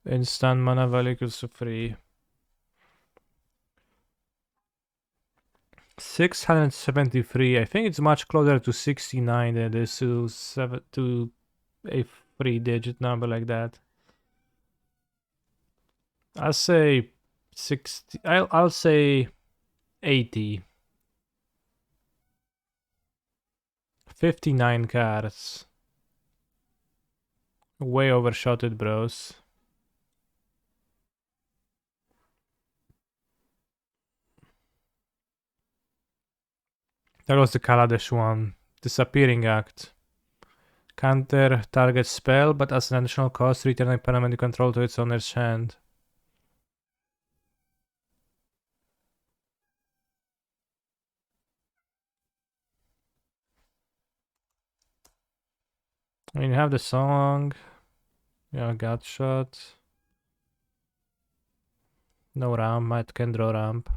instant mana value equals to 3. 673. I think it's much closer to 69 than it is to a 3-digit number like that. I'll say 60. I'll say 80. 59 cards. Way overshot it, bros. That was the Kaladesh one. Disappearing Act. Counter target spell, but as an additional cost, return a permanent control to its owner's hand. I mean, you have the song. Yeah, gut shot. No ramp, I can draw ramp.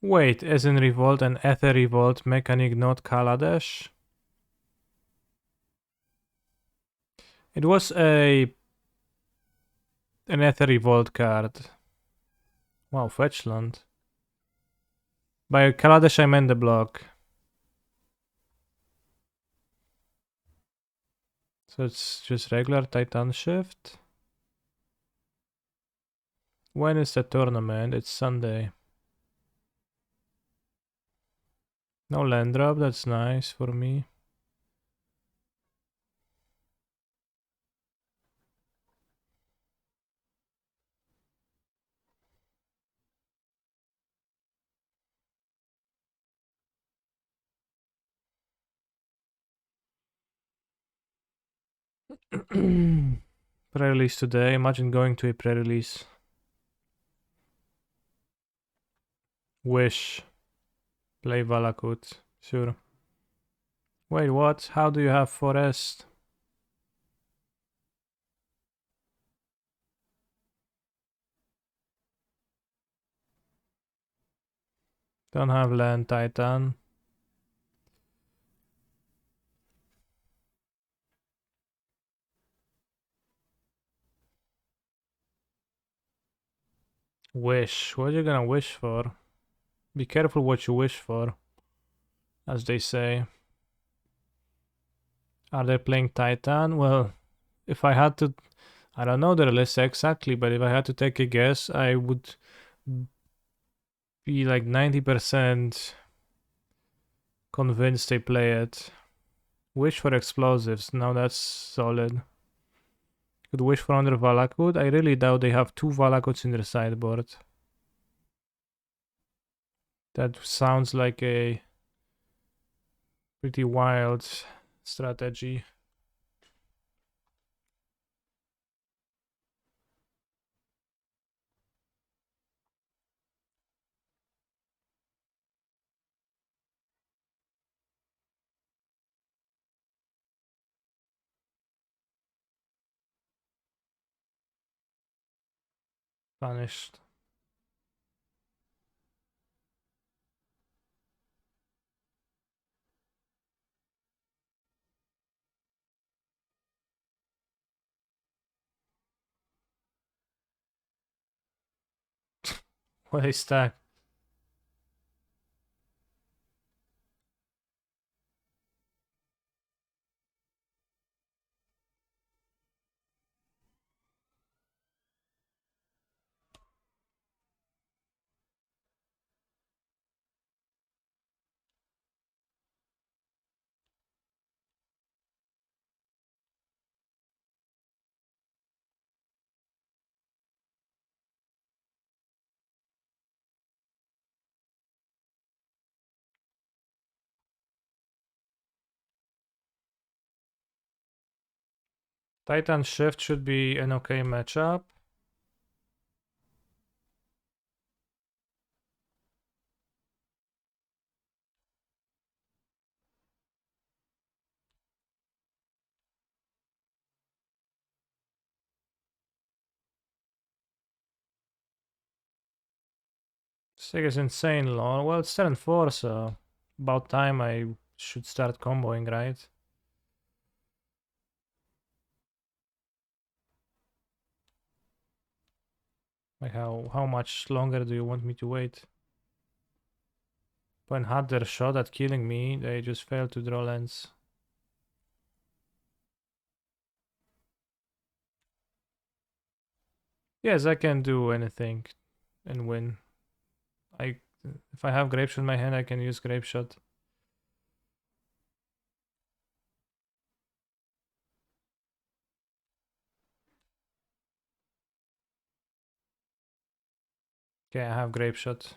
Wait, as in Revolt and Ether Revolt mechanic, not Kaladesh? It was an Ether Revolt card. Wow, Fetchland. By Kaladesh I meant the block. So it's just regular Titan Shift. When is the tournament? It's Sunday. No land drop, that's nice for me. Pre-release today. Imagine going to a pre-release. Wish. Play Valakut. Sure. Wait, what? How do you have Forest? Don't have land Titan. Wish. What are you gonna wish for? Be careful what you wish for, as they say. Are they playing Titan? Well, if I had to, I don't know the list exactly, but if I had to take a guess, I would be like 90% convinced they play it. Wish for explosives. Now that's solid. Could wish for another Valakut. I really doubt they have 2 Valakuts in their sideboard. That sounds like a pretty wild strategy. Vanished. What a stack. Titan Shift should be an okay matchup. Sig is insane low. Well, it's 7-4, so about time I should start comboing, right? Like how much longer do you want me to wait? When had their shot at killing me, they just failed to draw lands. Yes, I can do anything and win. If I have Grape Shot in my hand, I can use Grape Shot. Okay, I have Grape Shot.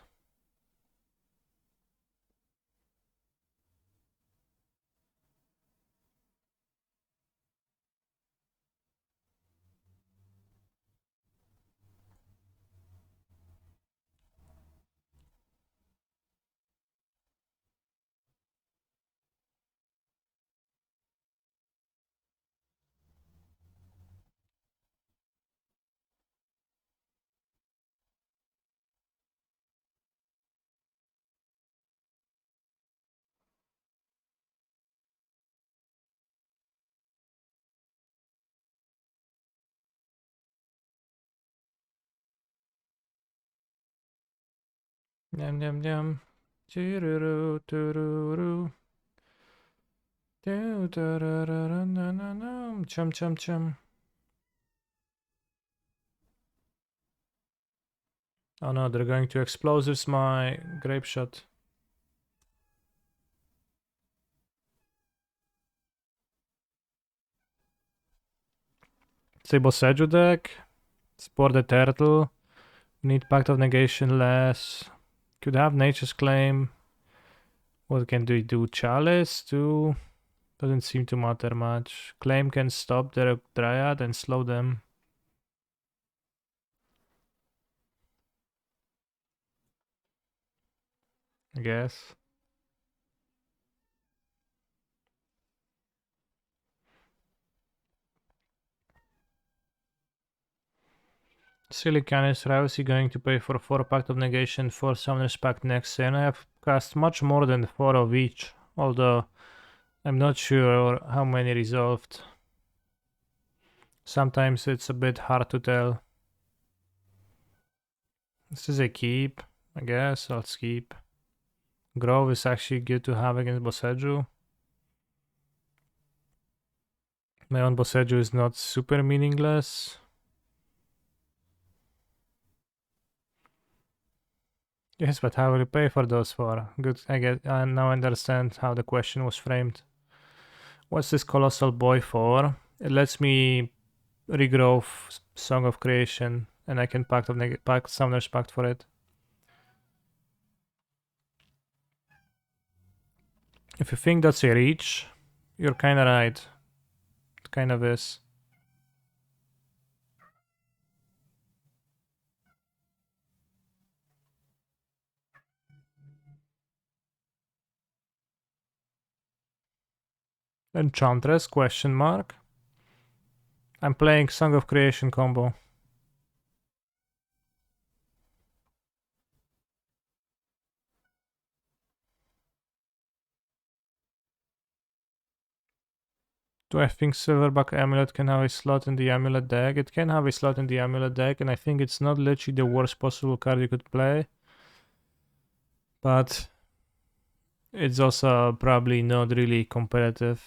Yum yum yum. Chiruru tururu. Chum chum chum. Oh no, they're going to explosives my Grape Shot. Sable Seju deck. Sport the Turtle. Need Pact of Negation less. Could have Nature's Claim. What can we do? Chalice too? Doesn't seem to matter much. Claim can stop their Dryad and slow them. I guess. Silly Canis, how is he going to pay for 4 Pact of Negation, 4 Summoner's Pact next turn? I have cast much more than 4 of each, although I'm not sure how many resolved. Sometimes it's a bit hard to tell. This is a keep, I guess. I'll keep. Grove is actually good to have against Boseju. My own Boseju is not super meaningless. Yes, but how will you pay for those 4? Good, I now understand how the question was framed. What's this colossal boy for? It lets me regrow Song of Creation, and I can pact Summoner's Pact for it. If you think that's a reach, you're kinda right. It kind of is. Enchantress, question mark. I'm playing Song of Creation combo. Do I think Silverback Amulet can have a slot in the Amulet deck? It can have a slot in the Amulet deck, and I think it's not literally the worst possible card you could play. But it's also probably not really competitive.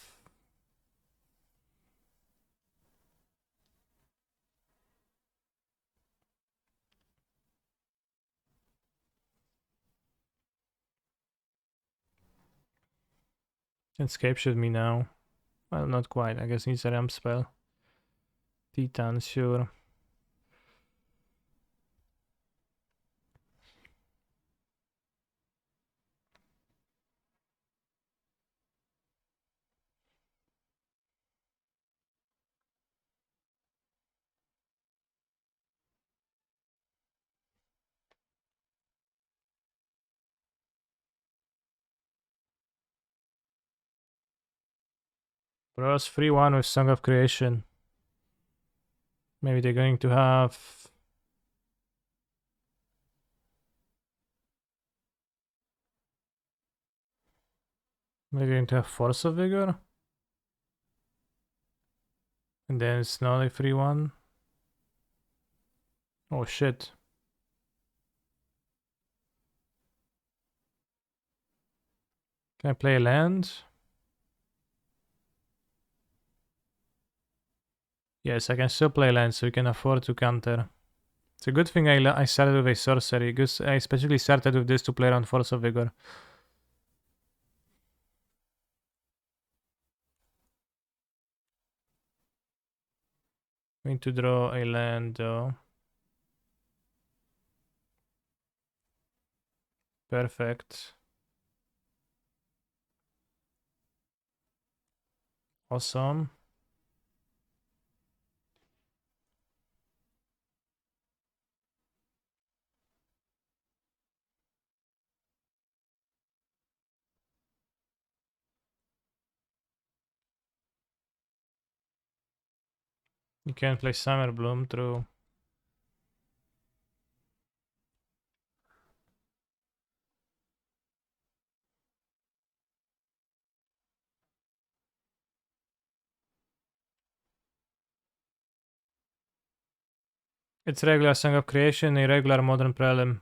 Escape should me now. Well, not quite. I guess needs a ramp spell. Titan, sure. Bros 3-1 with Song of Creation. Maybe they're going to have... Maybe they're going to have Force of Vigor? And then it's not a 3-1. Oh shit. Can I play a land? Yes, I can still play land, so we can afford to counter. It's a good thing I started with a sorcery, because I specifically started with this to play around Force of Vigor. Going to draw a land though. Perfect. Awesome. You can play Summer Bloom through. It's regular Song of Creation, a regular Modern Prelim.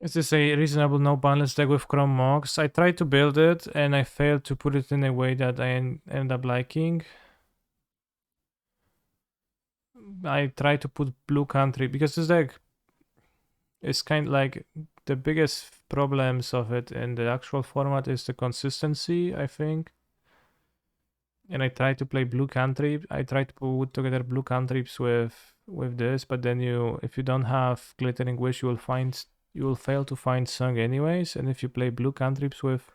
Is this a reasonable no banlist deck with Chrome Mox? I tried to build it and I failed to put it in a way that I end up liking. I tried to put blue country because this deck is kind of like the biggest problems of it in the actual format is the consistency, I think. And I tried to play blue cantrip. I tried to put together blue cantrips with this, but then if you don't have Glittering Wish, you will fail to find Song anyways. And if you play blue cantrips with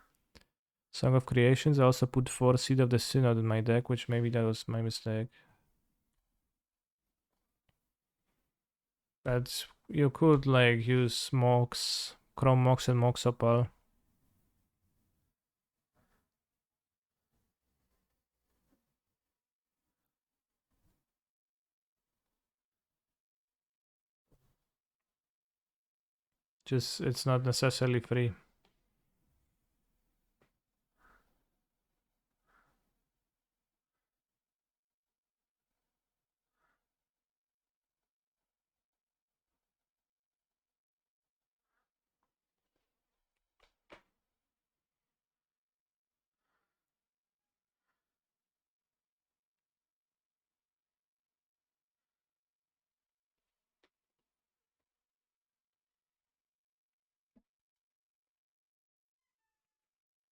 Song of Creations, I also put 4 Seed of the Synod in my deck, which maybe that was my mistake. But you could like use Mox, Chrome Mox and Mox Opal. Just it's not necessarily free.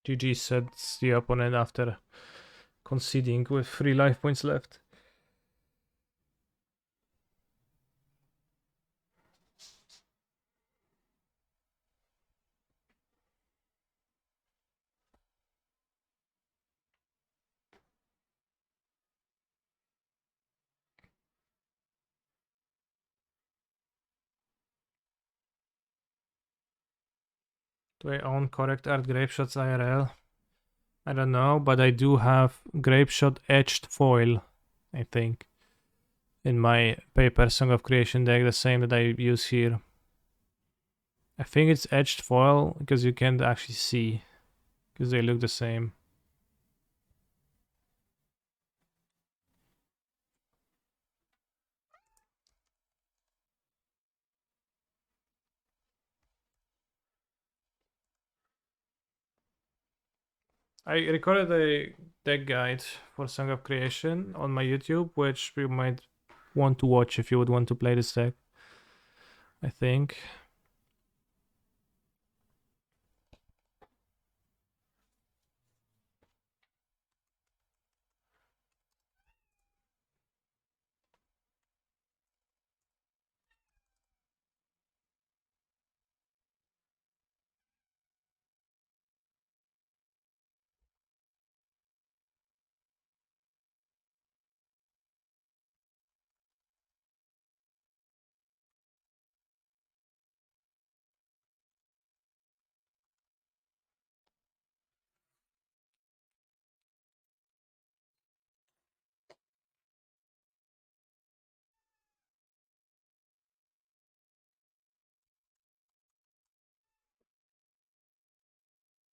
GG sets the opponent after conceding with 3 life points left. Do I own correct art Grapeshots IRL? I don't know, but I do have Grapeshot etched foil, I think, in my paper Song of Creation deck, the same that I use here. I think it's etched foil because you can't actually see, because they look the same. I recorded a deck guide for Song of Creation on my YouTube, which you might want to watch if you would want to play this deck, I think.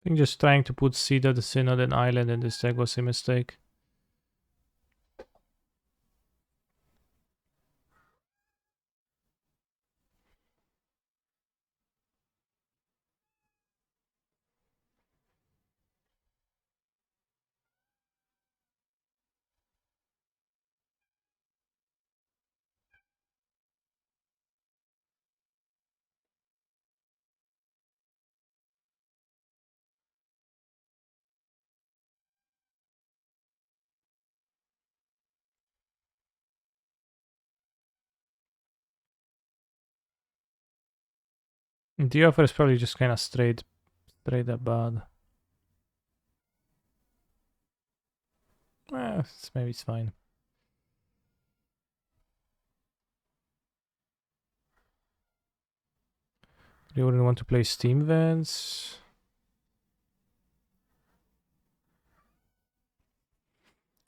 I think just trying to put Seed of the Synod and Island in this deck was a mistake. The offer is probably just kind of straight up bad. Maybe it's fine. You wouldn't want to play Steam Vents.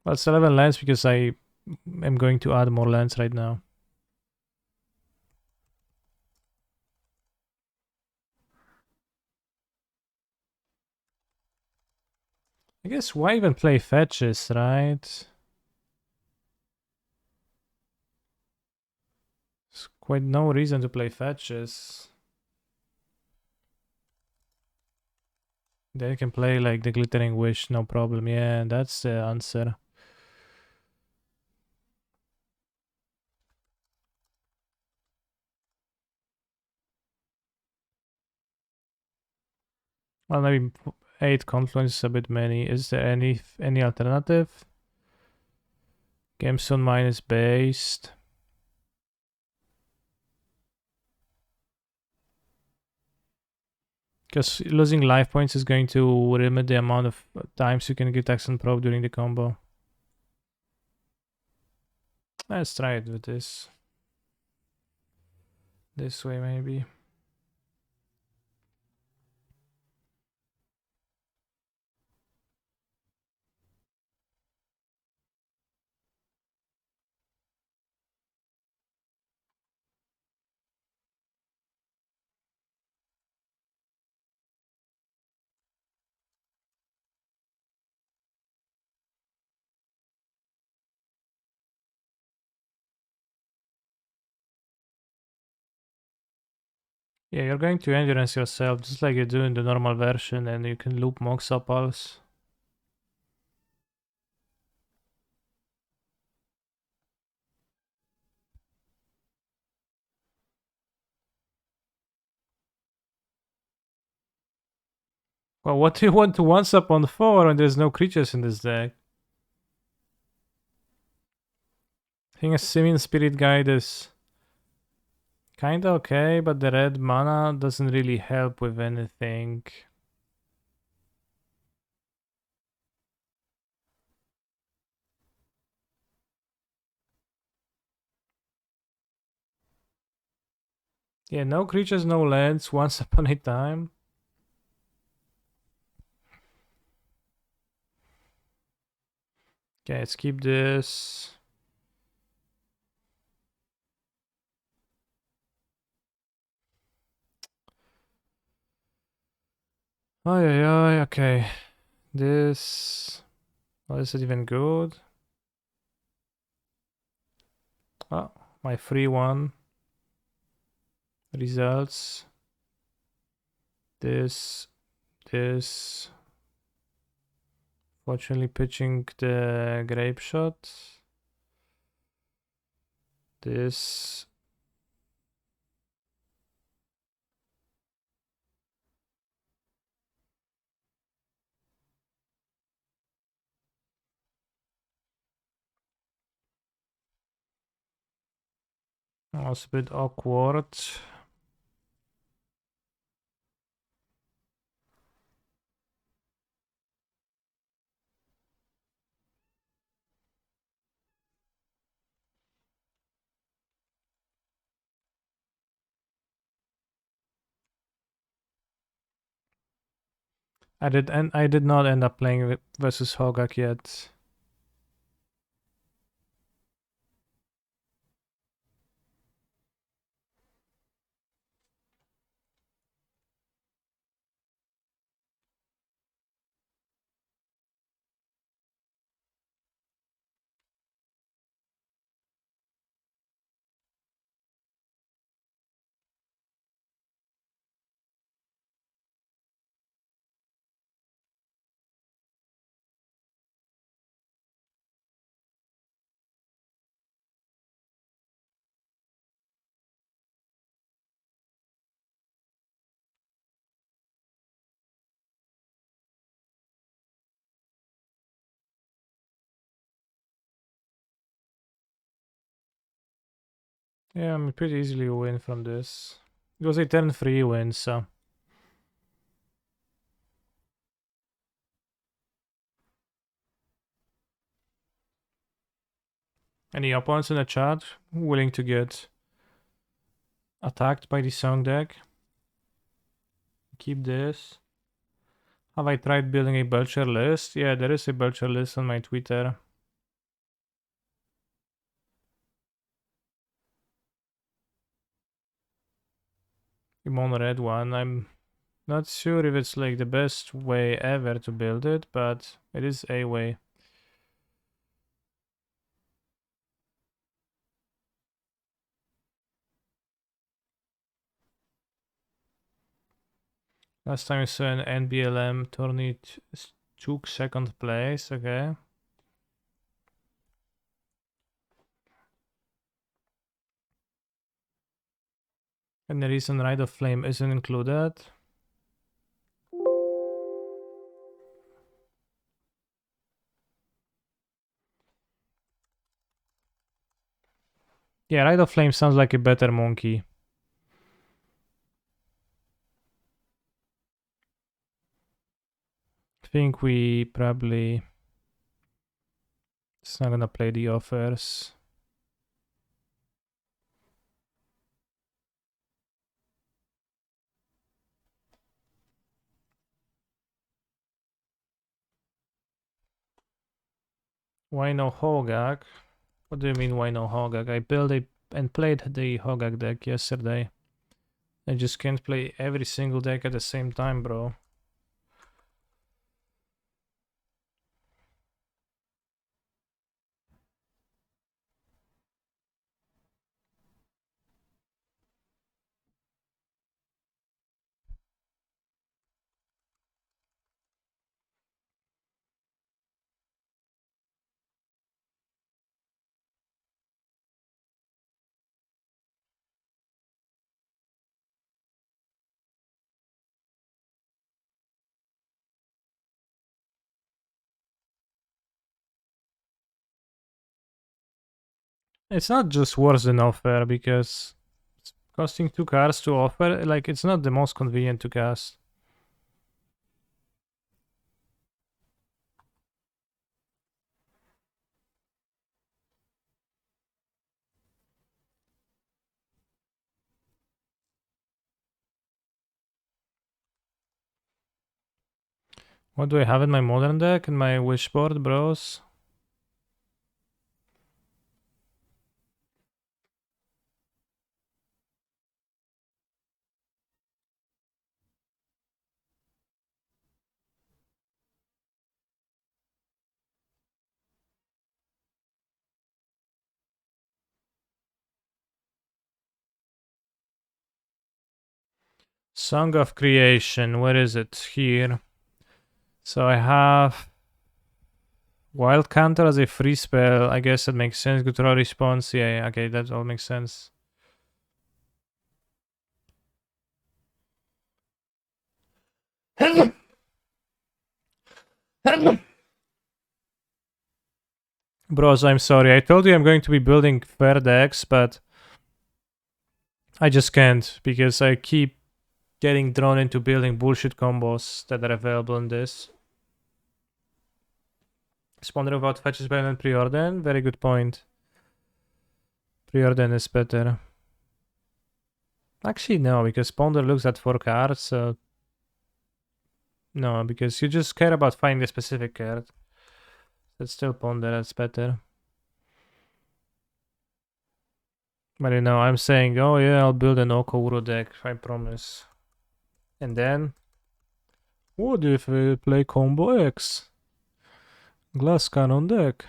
Well, it's 11 lands because I am going to add more lands right now. I guess why even play fetches, right? There's quite no reason to play fetches. They can play like the Glittering Wish, no problem. Yeah, that's the answer. Well, maybe 8 Confluence is a bit many. Is there any alternative? Games on mine is based. Because losing life points is going to limit the amount of times you can get Accent Probe during the combo. Let's try it with this. This way, maybe. Yeah, you're going to endurance yourself, just like you do in the normal version, and you can loop Mox Opals. Well, what do you want to once up on 4 when there's no creatures in this deck? I think a Simian Spirit Guide is kinda okay, but the red mana doesn't really help with anything. Yeah, no creatures, no lands, once upon a time. Okay, let's keep this. Okay. This... Well, is it even good? Oh, my free one. Results. This. Fortunately pitching the Grape Shot. This. Was a bit awkward. I did not end up playing versus Hogak yet. Yeah, I mean, pretty easily win from this. It was a turn 3 win, so. Any opponents in the chat willing to get attacked by the song deck? Keep this. Have I tried building a Belcher list? Yeah, there is a Belcher list on my Twitter. The mono red one. I'm not sure if it's like the best way ever to build it, but it is a way. Last time I saw an NBLM tourney took second place, okay. And the reason Ride of Flame isn't included. Yeah, Ride of Flame sounds like a better monkey. I think we probably... It's not gonna play the offers. Why no Hogak? What do you mean why no Hogak? I built and played the Hogak deck yesterday. I just can't play every single deck at the same time, bro. It's not just worse than offer because it's costing 2 cards to offer, like it's not the most convenient to cast. What do I have in my modern deck in my wishboard, bros? Song of Creation, where is it? Here. So I have Wild Counter as a free spell. I guess that makes sense. Good draw response. Yeah, okay, that all makes sense. Bros, I'm sorry. I told you I'm going to be building fair decks, but I just can't because I keep getting drawn into building bullshit combos that are available in this. Spawner without fetch is better than Preordain? Very good point. Preordain is better. Actually, no, because Ponder looks at 4 cards, so... No, because you just care about finding a specific card. That's still Ponder, that's better. But you know, I'm saying, oh yeah, I'll build an Okauro deck, I promise. And then... What if we play Combo X? Glass Cannon deck.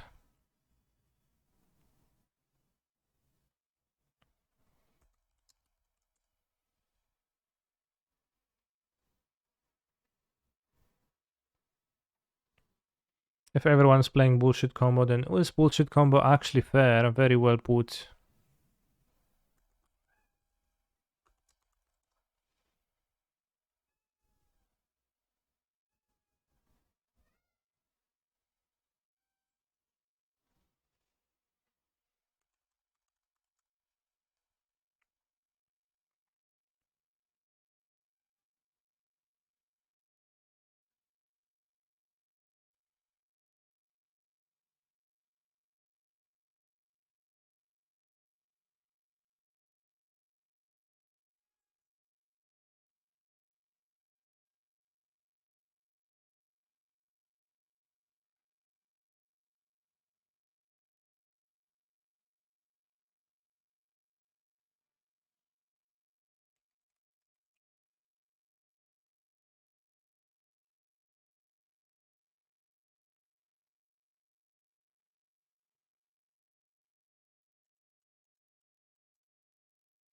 If everyone's playing bullshit combo, then is bullshit combo actually fair? Very well put.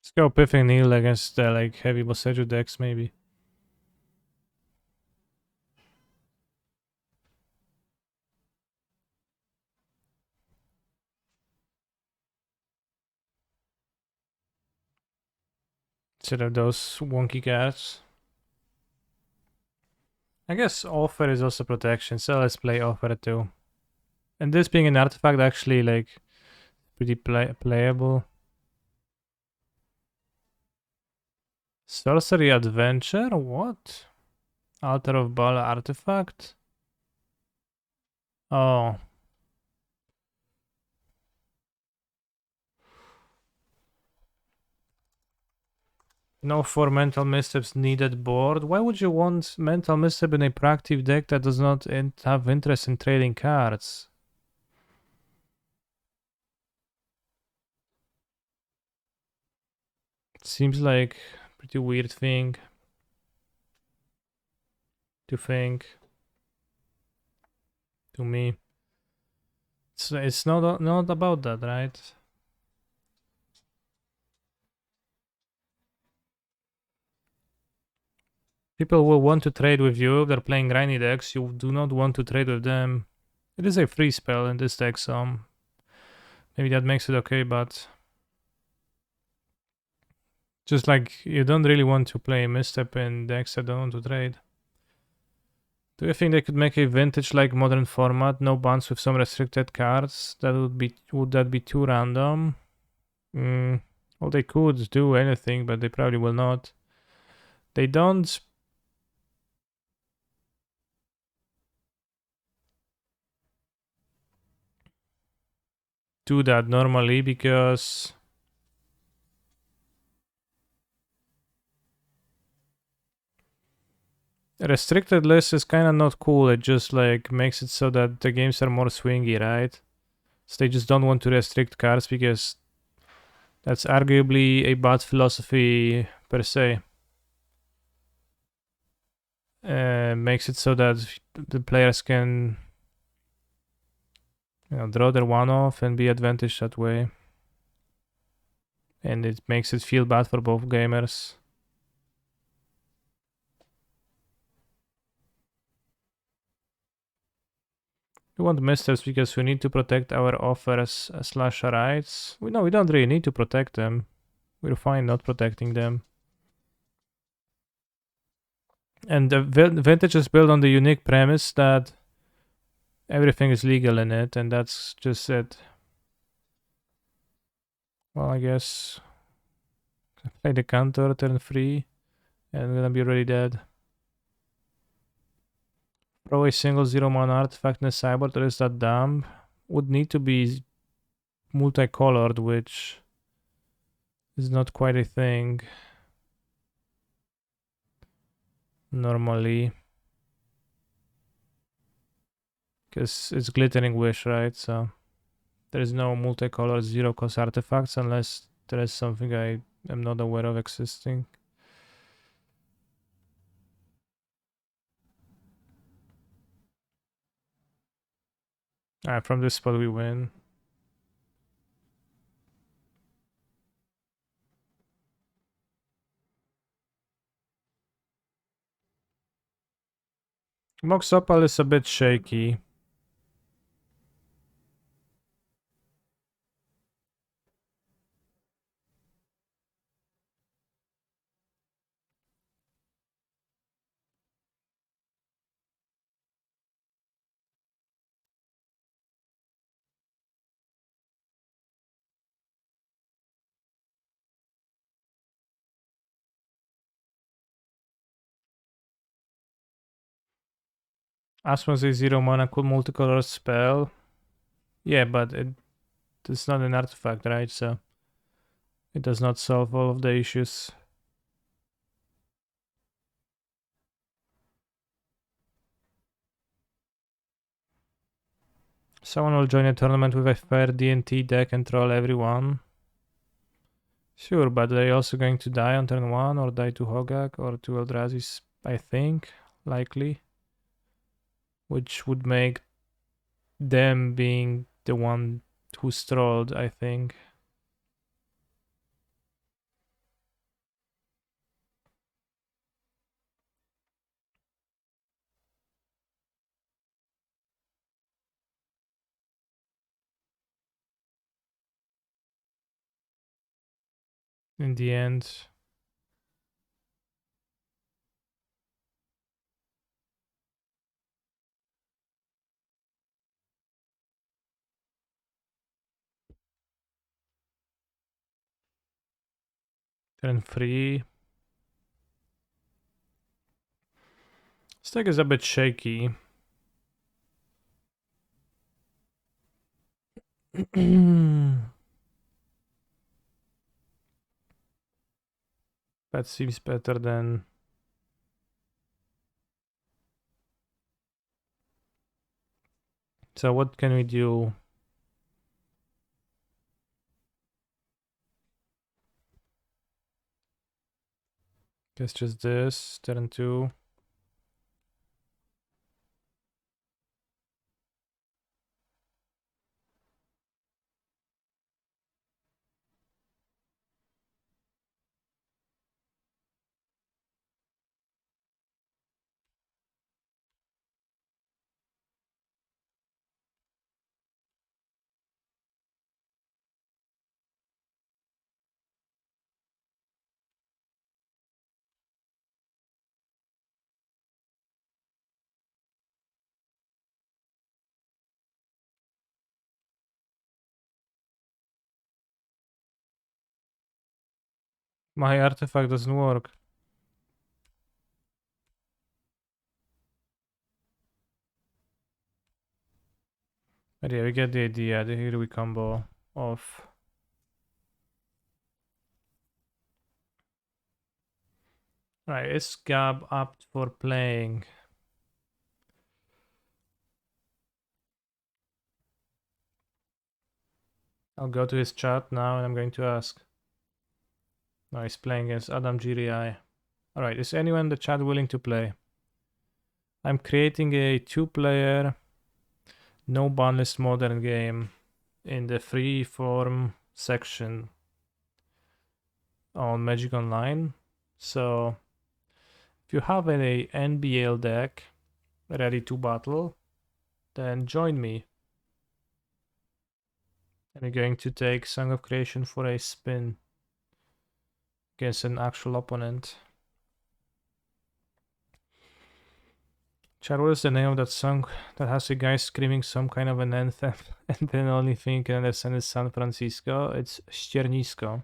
Let's go Piffing Neil against like heavy Boseju decks maybe. Instead of those wonky cards. I guess Offer is also protection, so let's play Offer too. And this being an artifact actually like pretty playable. Sorcery Adventure? What? Altar of Baal artifact? Oh. No 4 mental missteps needed board. Why would you want mental misstep in a proactive deck that does not have interest in trading cards? Seems like a pretty weird thing to think to me. It's not about that, right? People will want to trade with you if they're playing Rainy decks. You do not want to trade with them. It is a free spell in this deck, so maybe that makes it okay, but just like you don't really want to play misstep in decks that don't want to trade. Do you think they could make a vintage like modern format, no bans with some restricted cards? Would that be too random? Well, they could do anything, but they probably will not. They don't do that normally because a restricted list is kind of not cool. It just like makes it so that the games are more swingy, right? So they just don't want to restrict cards because that's arguably a bad philosophy per se. Makes it so that the players can draw their one off and be advantaged that way. And it makes it feel bad for both gamers. We want missteps because we need to protect our offers slash rights. We don't really need to protect them. We're fine not protecting them. And the vintage is built on the unique premise that everything is legal in it, and that's just it. Well, I guess play the counter, turn 3, and I'm gonna be really dead. Throw a single 0-mana artifact in the sideboard, or is that dumb? Would need to be multicolored, which is not quite a thing normally. Because it's Glittering Wish, right? So there is no multicolored 0-cost artifacts unless there is something I am not aware of existing. From this spot we win. Mox Opal is a bit shaky. Asmon's a 0-mana cool multicolor spell. Yeah, but it's not an artifact, right? So it does not solve all of the issues. Someone will join a tournament with a fair D&T deck and troll everyone. Sure, but they're also going to die on turn 1 or die to Hogak or to Eldrazi's, I think, likely. Which would make them being the one who's trolled, I think. in the end. Turn 3. This deck is a bit shaky. That seems better than... So what can we do? Guess just this, turn 2. My artifact doesn't work. But yeah, we get the idea. Here we combo off. Right, is Gab up for playing? I'll go to his chat now and I'm going to ask. No, he's playing against Adam GRI. Alright, is anyone in the chat willing to play? I'm creating a 2-player No Banlist Modern game in the free form section on Magic Online. So if you have an NBL deck ready to battle, then join me. And we're going to take Song of Creation for a spin against an actual opponent. Chad, what is the name of that song that has a guy screaming some kind of an anthem and then the only thing you can understand is San Francisco? It's Ściernisko.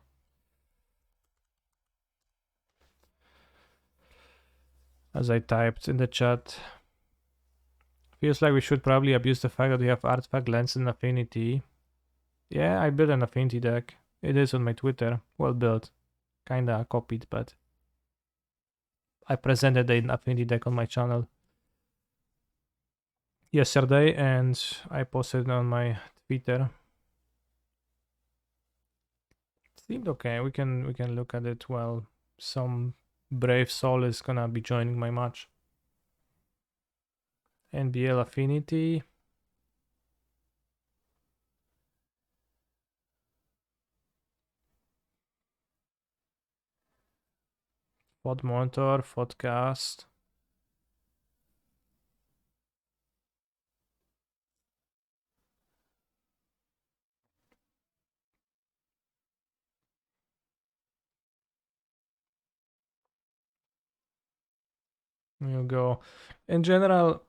As I typed in the chat. Feels like we should probably abuse the fact that we have Artifact Lens and Affinity. Yeah, I built an Affinity deck. It is on my Twitter. Well built. Kinda copied, but I presented an Affinity deck on my channel yesterday and I posted it on my Twitter. It seemed okay. We can look at it while some brave soul is gonna be joining my match. NBL Affinity. Fod Monitor, Fodcast. You go. In general,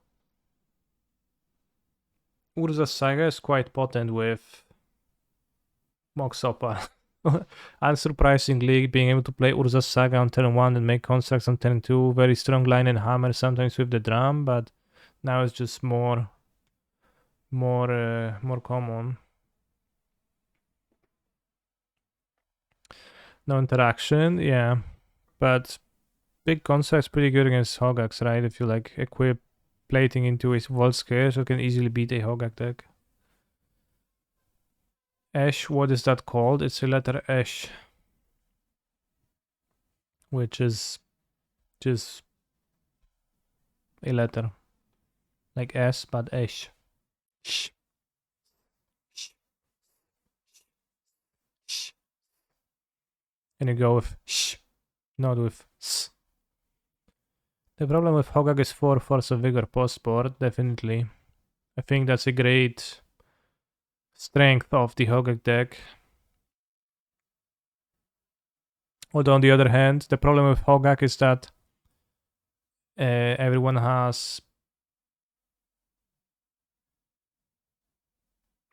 Urza Saga is quite potent with Moxopa. Unsurprisingly, being able to play Urza Saga on turn 1 and make constructs on turn 2, very strong line and hammer, sometimes with the drum, but now it's just more common. No interaction, yeah, but big construct's pretty good against Hogax, right? If you like equip plating into his Vault Scare, so it can easily beat a Hogak deck. Ash, what is that called? It's a letter Ash, which is just a letter like S, but Ash. Shh. Shh. Shh. And you go with sh, not with s. The problem with Hogak is 4 Force of Vigor post-board, definitely. I think that's a great strength of the Hogak deck. Although on the other hand, the problem with Hogak is that everyone has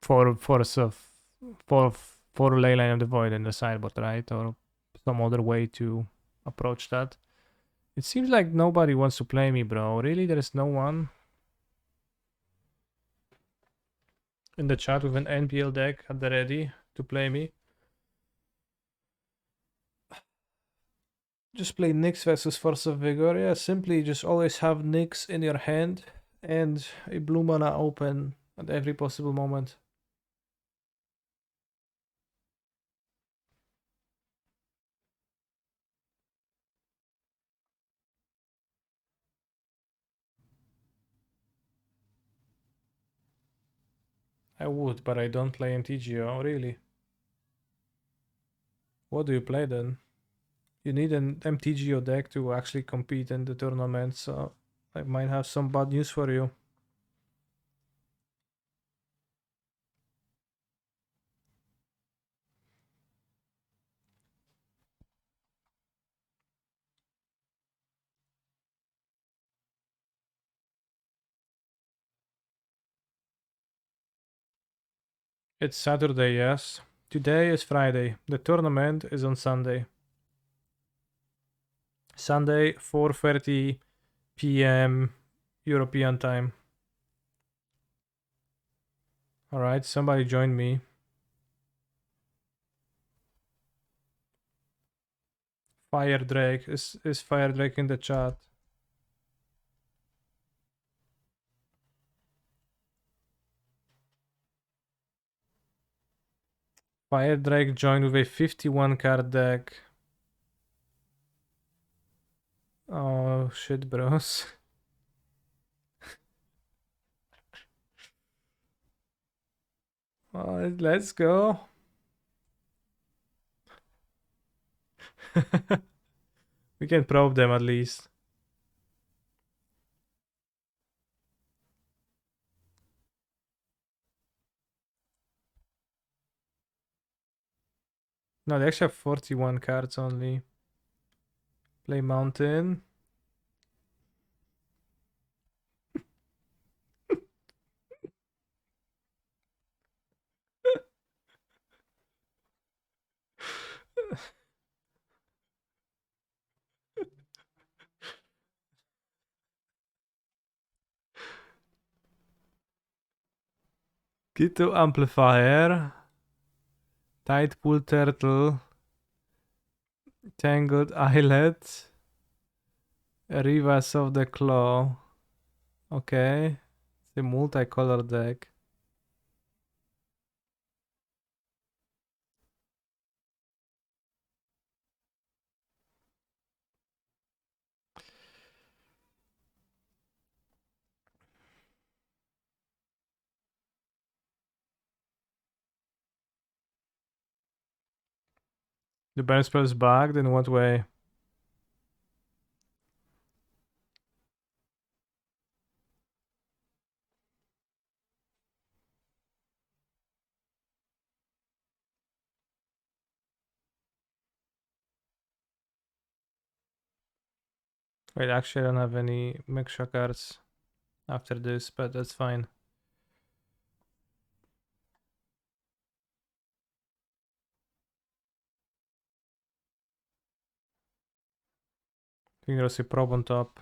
four Leyline of the Void in the sideboard, right? Or some other way to approach that. It seems like nobody wants to play me, bro. Really? There is no one in the chat with an NPL deck at the ready to play me? Just play Nyx versus Force of Vigor. Yeah, simply just always have Nyx in your hand and a blue mana open at every possible moment. I would, but I don't play MTGO, really. What do you play then? You need an MTGO deck to actually compete in the tournament, so I might have some bad news for you. It's Saturday, yes. Today is Friday. The tournament is on Sunday. Sunday, 4:30 p.m. European time. Alright, somebody join me. Fire Drake. Is Fire Drake in the chat? Fire Drake joined with a 51 card deck. Oh shit, bros. Let's go. We can probe them at least. No, they actually have 41 cards only. Play Mountain. Keto Amplifier. Tide Pool Turtle. Tangled Eyelet. Rivas of the Claw. Okay. It's a multicolor deck. The burn spell is bugged? In what way? Wait, actually I don't have any Meksha cards after this, but that's fine. I think there's a probe on top.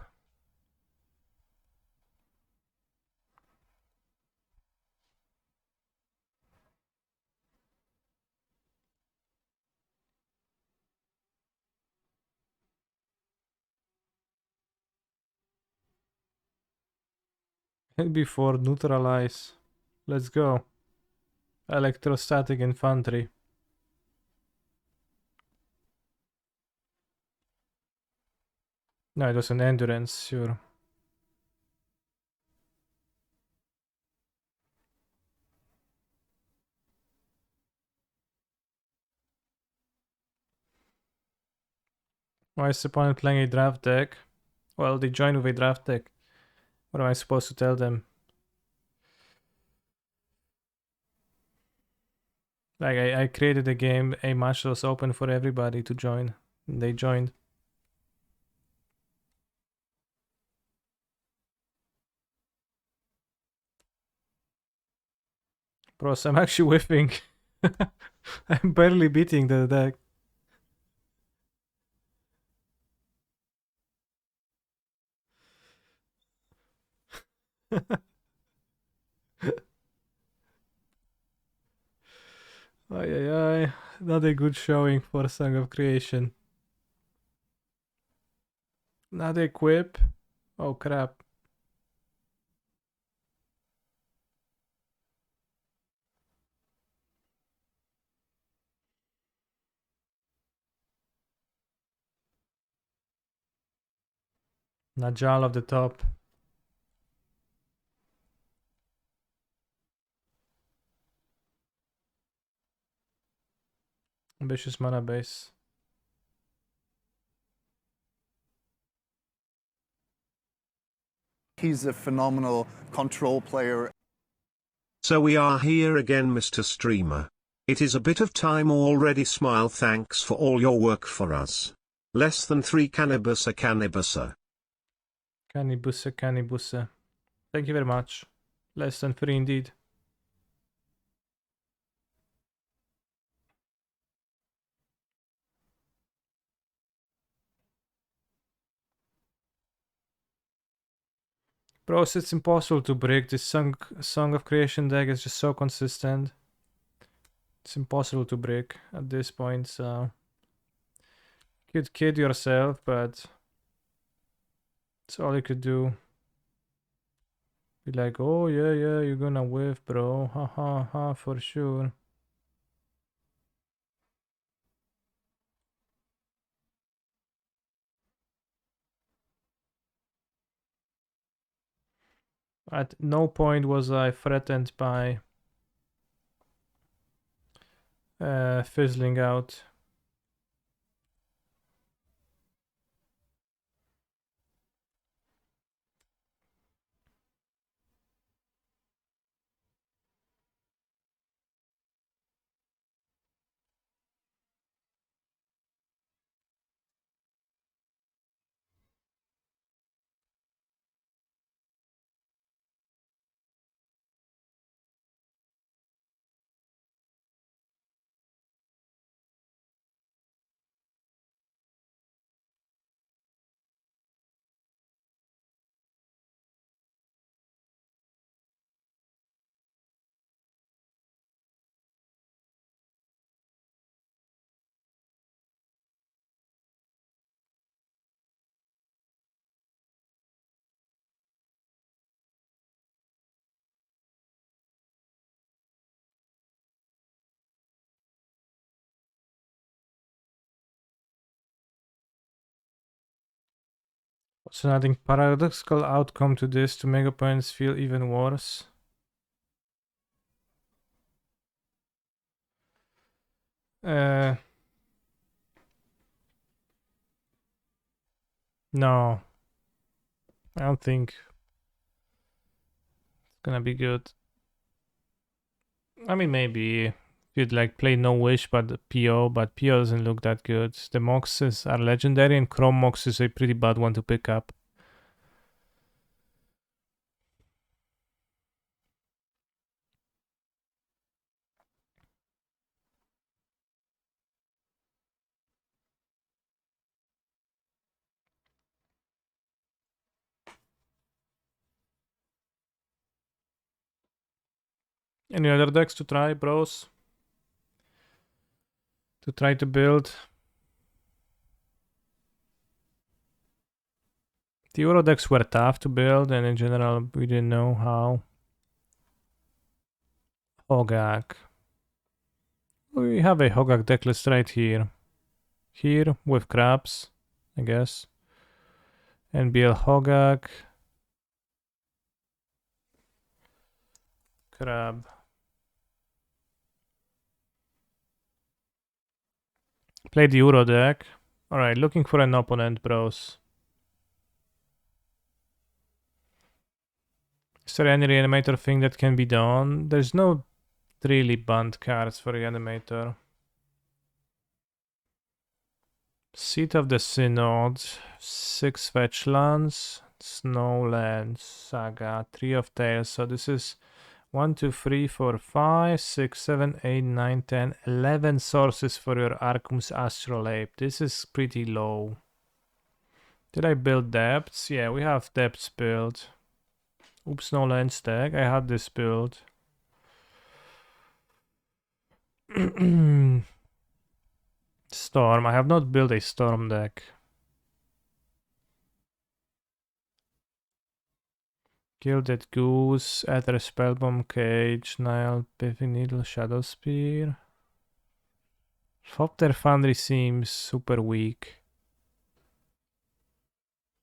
Hit before neutralize. Let's go. Electrostatic infantry. No, it was an endurance, sure. Why is the opponent playing a draft deck? Well, they join with a draft deck. What am I supposed to tell them? Like, I created a game, a match was open for everybody to join. They joined. Bros, I'm actually whiffing. I'm barely beating the deck. Ay, ay, ay. Not a good showing for Song of Creation. Not equip. Oh crap. Najal of the top. Ambitious mana base. He's a phenomenal control player. So we are here again, Mr. Streamer. It is a bit of time already. Smile, thanks for all your work for us. Less than 3 cannibusa cannibusa. Cannibusa, cannibusa. Thank you very much. Less than 3 indeed. Bros, it's impossible to break. This Song of Creation deck is just so consistent. It's impossible to break at this point, so you could kid yourself, but that's all you could do. Be like, oh yeah, you're gonna whiff, bro. Ha ha ha, for sure. At no point was I threatened by fizzling out. So adding paradoxical outcome to this to make opponents feel even worse. No. I don't think it's gonna be good. I mean, maybe if you'd like play No Wish but PO, but PO doesn't look that good. The Moxes are legendary and Chrome Mox is a pretty bad one to pick up. Any other decks to try, bros? To try to build? The Euro decks were tough to build, and in general, we didn't know how. Hogak. We have a Hogak deck list right here. Here, with crabs, I guess. NBL Hogak. Crab. Play the Euro deck. Alright, looking for an opponent, bros. Is there any reanimator thing that can be done? There's no really banned cards for reanimator. Seat of the Synod, 6 fetch lands, Snowlands, Saga, 3 of Tails. So this is 1, 2, 3, 4, 5, 6, 7, 8, 9, 10, 11 sources for your Arcum's Astrolabe. This is pretty low. Did I build depths? Yeah, we have depths built. Oops, no land stack. I had this built. Storm. I have not built a storm deck. Gilded Goose, Ether Spellbomb Cage, Nile, Piffing Needle, Shadow Spear. Fopter Foundry seems super weak.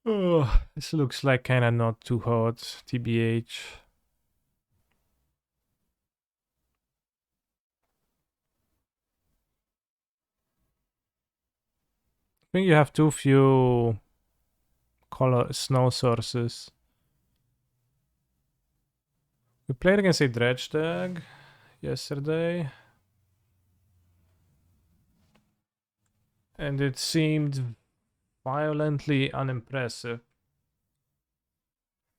Oh, this looks like kinda not too hot, TBH. I think you have too few color snow sources. We played against a dredge deck yesterday. And it seemed violently unimpressive.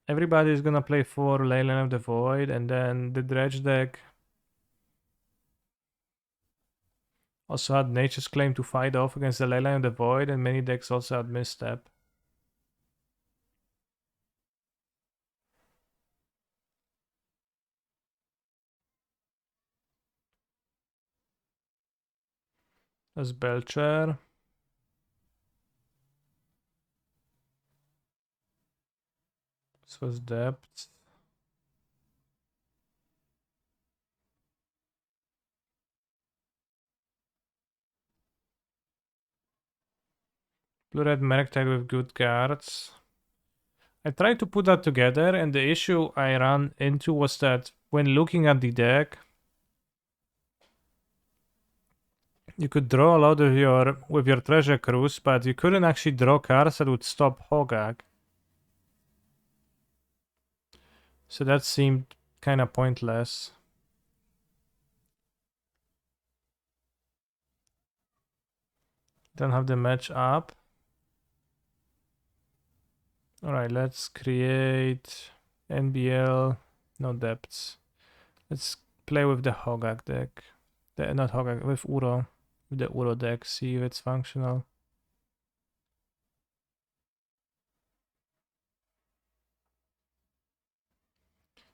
Everybody's gonna play 4 Leyline of the Void, and then the dredge deck also had Nature's Claim to fight off against the Leyline of the Void, and many decks also had Misstep. That's Belcher. This was Depth. Blue-red Merktide with good cards. I tried to put that together, and the issue I ran into was that when looking at the deck, you could draw a lot of with your Treasure Cruise, but you couldn't actually draw cards that would stop Hogak. So that seemed kind of pointless. Don't have the match up. Alright, let's create NBL, no depths. Let's play with the Hogak deck. Not Hogak, with Uro. With the Uro deck, see if it's functional.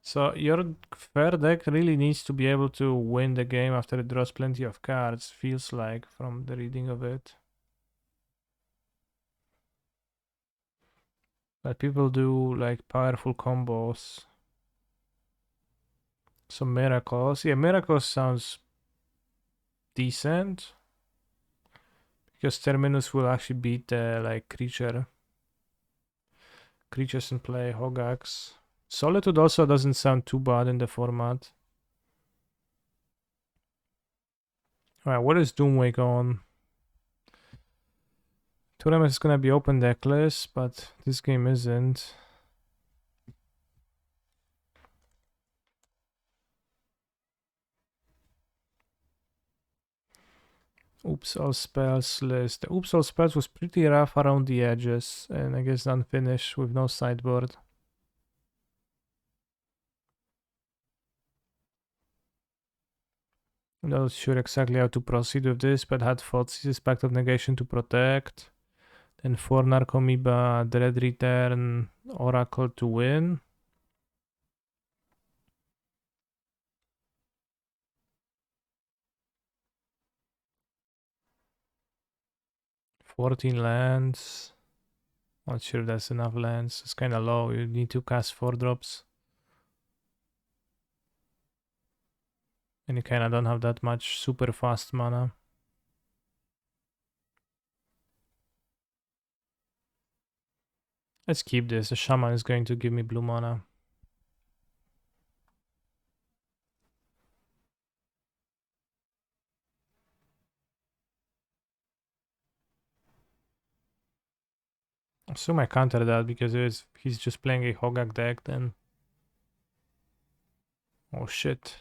So your fair deck really needs to be able to win the game after it draws plenty of cards, feels like, from the reading of it. But people do like powerful combos. Some miracles. Yeah, miracles sounds decent. Because Terminus will actually beat the like creatures in play, Hogax. Solitude also doesn't sound too bad in the format. Alright, what is Doomwake on? Tournament is gonna be open deckless, but this game isn't. Oops All Spells list. The Oops All Spells was pretty rough around the edges, and I guess unfinished with no sideboard. I'm not sure exactly how to proceed with this, but had Thoughtseize, Pact of Negation to protect. Then 4 Narcomoeba, Dread Return, Oracle to win. $14 lands. Not sure if that's enough lands. It's kind of low. You need to cast 4 drops. And you kind of don't have that much super fast mana. Let's keep this. The Shaman is going to give me blue mana. Assume I counter that because he's just playing a Hogak deck then. Oh shit.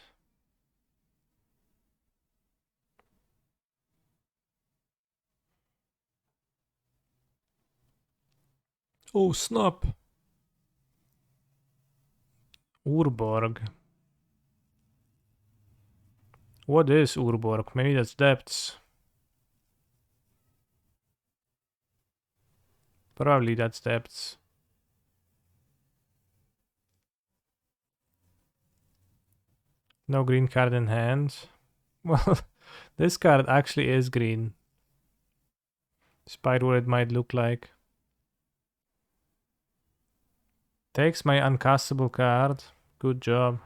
Oh snap! Urborg. What is Urborg? Maybe that's depths. Probably that's depths. No green card in hand. Well, this card actually is green. Despite what it might look like. Takes my uncastable card. Good job.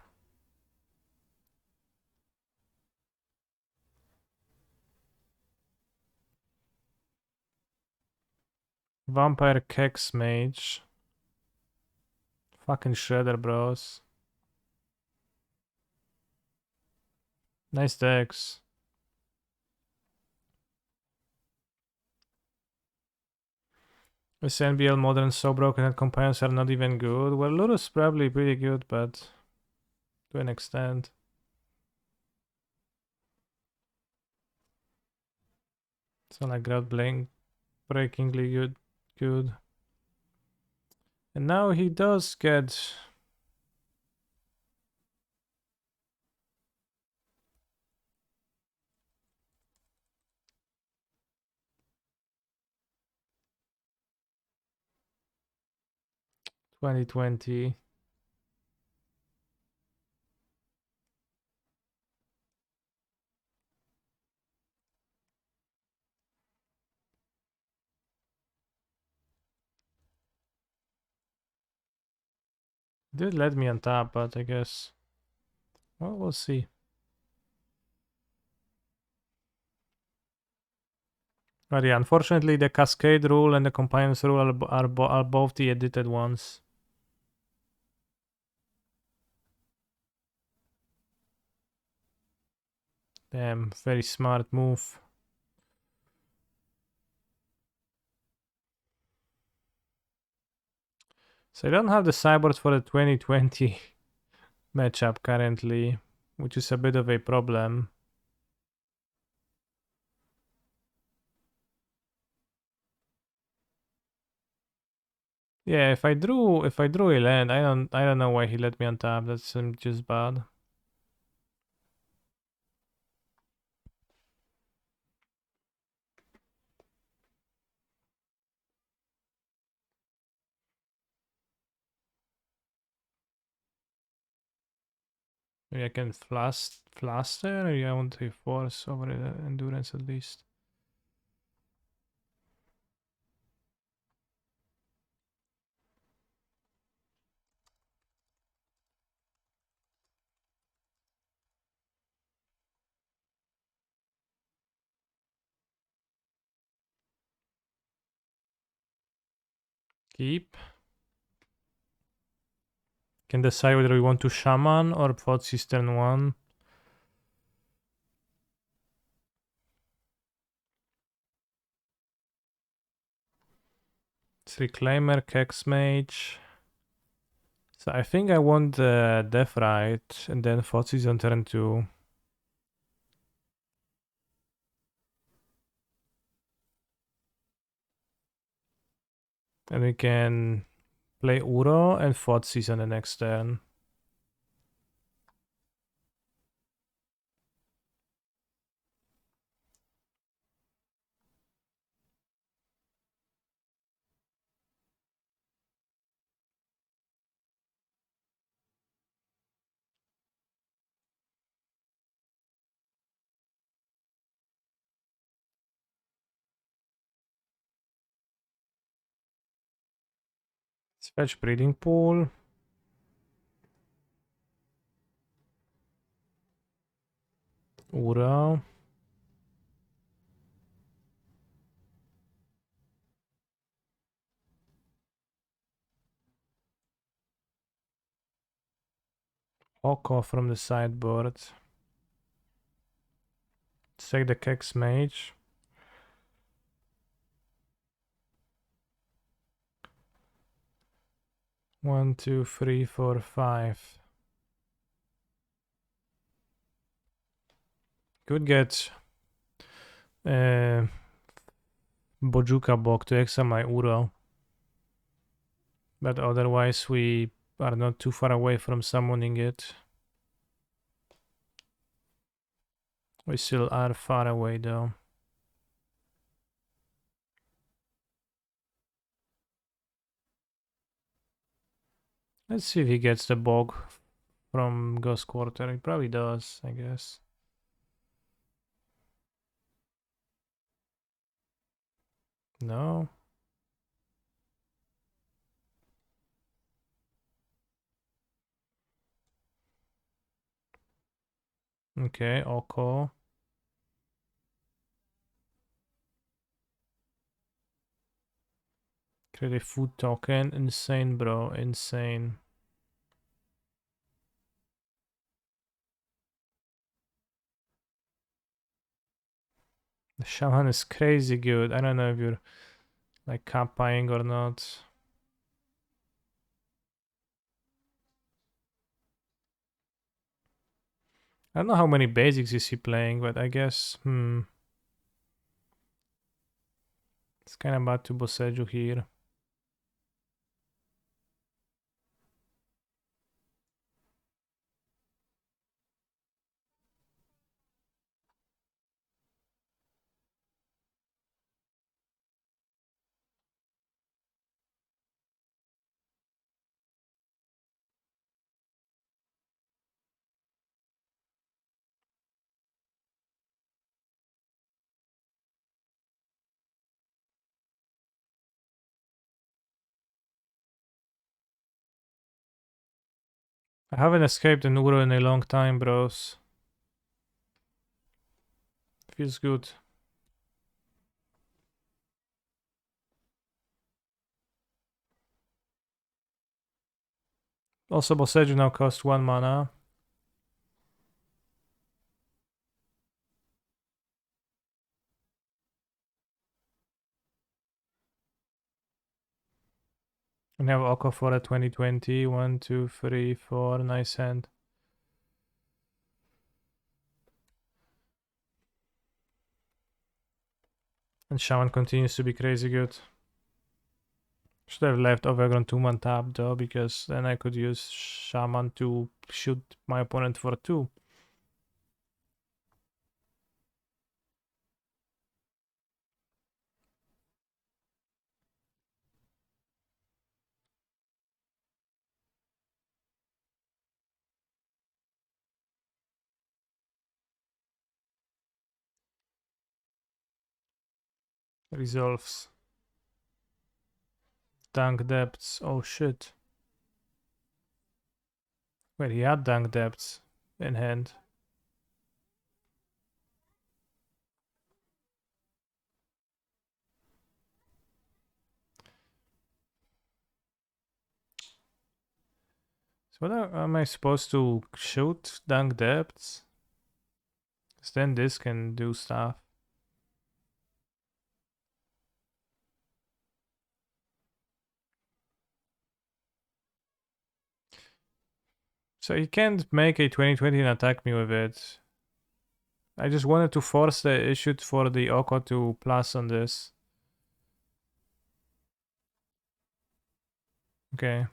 Vampire Kex Mage. Fucking shredder, bros. Nice decks. This NBL Modern so broken that companions are not even good. Well, Ludo's probably pretty good, but to an extent. It's not like breakingly good. And now he does get... $2020. Did let me on top, but I guess... Well, we'll see. But yeah, unfortunately the Cascade rule and the Companions rule are both the edited ones. Damn, very smart move. So I don't have the sideboard for the 2020 matchup currently, which is a bit of a problem. Yeah, if I drew a land, I don't know why he let me on top. That's just bad. Maybe I can flaster, or I want to force over the endurance at least. Keep. Can decide whether we want to Shaman or Thoughtseize turn 1. It's Reclaimer, Kex Mage. So I think I want the Death Right and then Thoughtseize on turn 2. And we can play Uro and Thoughtseize on the next turn. Let's fetch Breeding Pool. Uro. Oko from the sideboard. Let's take the Kex Mage. One, two, three, four, five. Could get Bojuka Bok to exile my Uro. But otherwise we are not too far away from summoning it. We still are far away though. Let's see if he gets the bog from Ghost Quarter. He probably does, I guess. No. Okay, Oko. Create a food token. Insane, bro. Insane. The shaman is crazy good. I don't know if you're like kappaing or not. I don't know how many basics is he playing, but I guess, it's kind of bad to Boseju here. I haven't escaped an Uro in a long time, bros. Feels good. Also, Boseju now costs 1 mana. And have Oko for a 2020. 1, 2, 3, 4. Nice hand. And Shaman continues to be crazy good. Should have left Overgrown 2-man tap though, because then I could use Shaman to shoot my opponent for 2. Resolves. Dunk Depths. Oh shit. Wait, he had Dunk Depths in hand. So what am I supposed to shoot? Dunk Depths? Because then this can do stuff. So he can't make a 2020 and attack me with it. I just wanted to force the issue for the Oko to plus on this. Okay.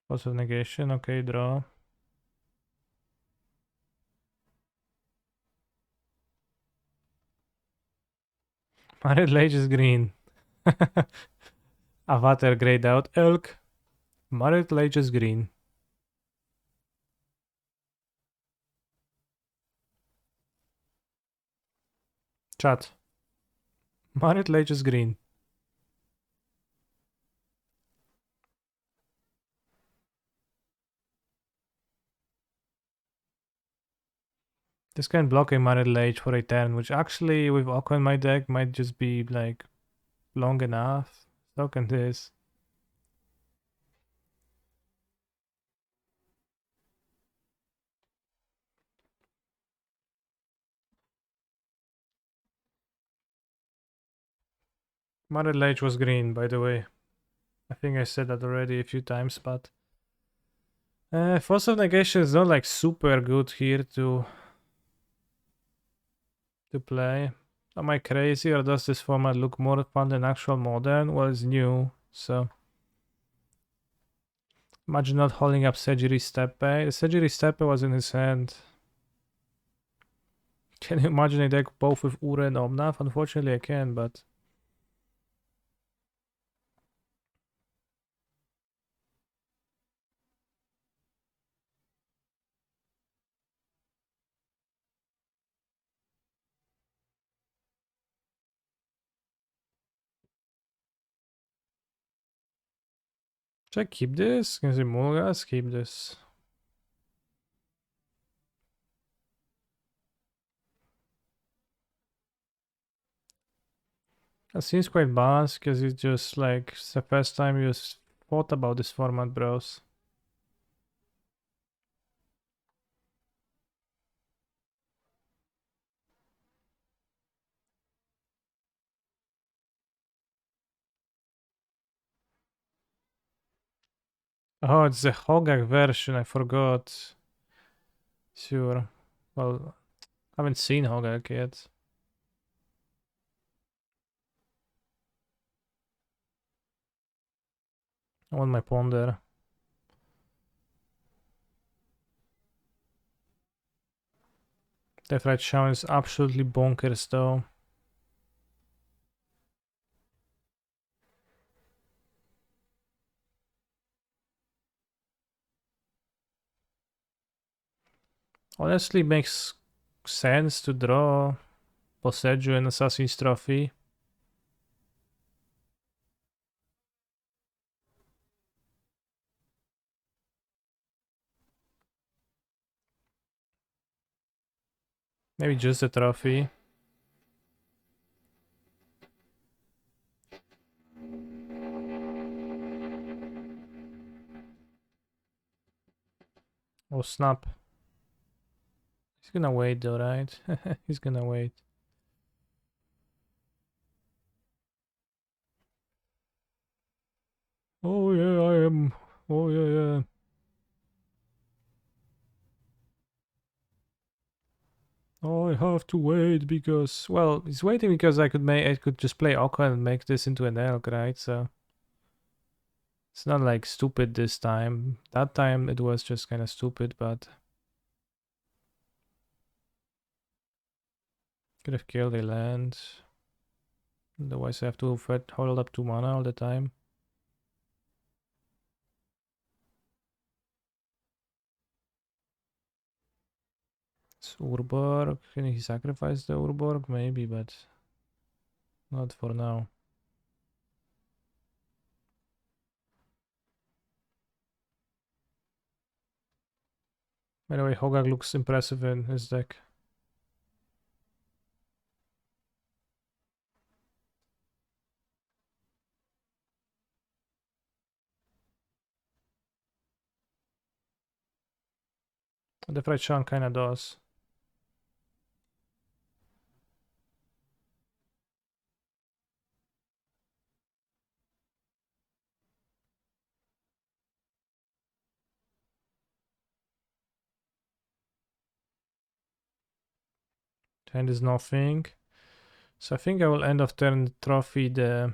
Also negation. Okay, draw. Marit Lage is green. Avatar grayed out. Elk. Marit Lage is green. Chat. Marit Lage is green. This can block a Marit Lage for a turn, which actually with Oko in my deck might just be like long enough. So can this. Married Lage was green, by the way. I think I said that already a few times, but Force of Negation is not like super good here to play. Am I crazy, or does this format look more fun than actual Modern? Well, it's new, so imagine not holding up Sejiri Steppe. The Sejiri Steppe was in his hand. Can you imagine a deck both with Ure and Omnath? Unfortunately, I can, but should I keep this? Can I say Mulgas? Keep this. That seems quite balanced because it's just like it's the first time you thought about this format, bros. Oh, it's the Hogak version, I forgot. Sure. Well, I haven't seen Hogak yet. I want my Ponder. That right Shaman is absolutely bonkers though. Honestly, makes sense to draw Poseidon and Assassin's Trophy. Maybe just a trophy. Oh snap. He's gonna wait though, right? He's gonna wait. Oh yeah, I am. Oh yeah. Oh, I have to wait because, well, he's waiting because I could just play Aqua and make this into an elk, right? So it's not like stupid this time. That time it was just kind of stupid, but could have killed a land. Otherwise, I have to hold up 2 mana all the time. It's Urborg. Can he sacrifice the Urborg? Maybe, but not for now. By the way, Hogak looks impressive in his deck. The Fright Shan kinda does. Hand is nothing. So I think I will end of turn trophy the...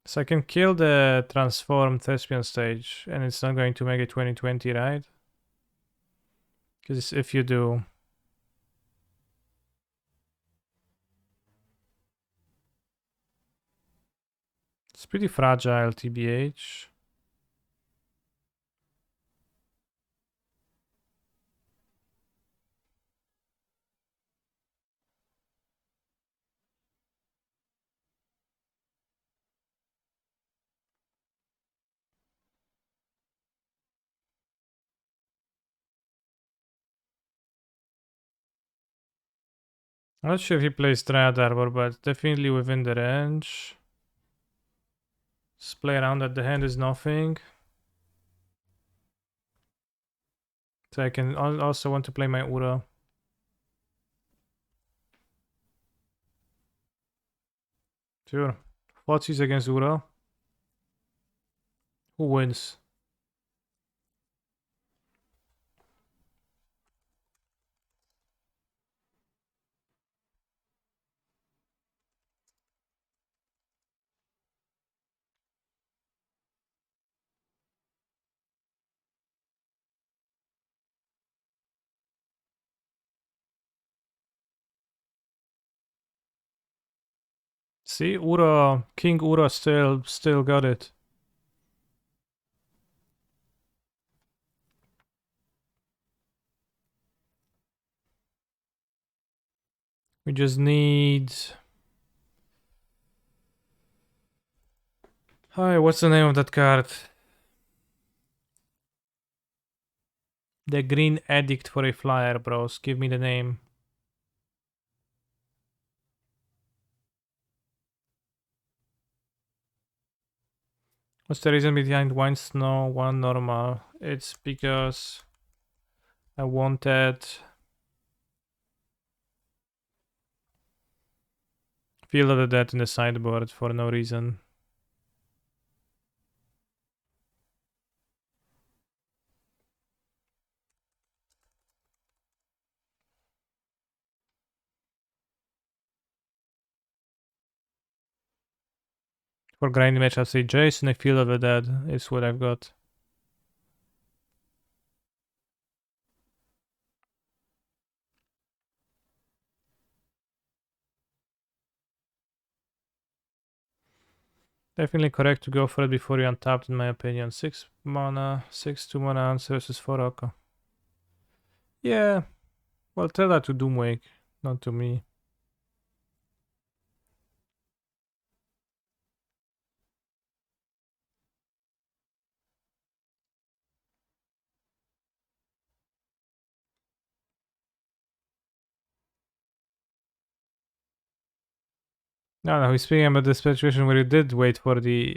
So I can kill the transform thespian stage and it's not going to make it 2020, right? Because if you do... It's pretty fragile, TBH. I'm not sure if he plays Triad Arbor, but definitely within the range. Just play around that the hand is nothing. So I can also want to play my Ura. Sure. Fotsis against Ura. Who wins? See, Ura, King Ura still got it. We just need... Hi, what's the name of that card? The Green Edict for a flyer, bros. Give me the name. What's the reason behind one snow, one normal? It's because I wanted Field of the Dead in the sideboard for no reason. For grinding match, I'll say Jason, a Field of the Dead is what I've got. Definitely correct to go for it before you untapped, in my opinion. 6 mana, 6 2-mana answer versus 4 Oko. Yeah, well, tell that to Doomwake, not to me. No, he's speaking about the situation where you did wait for the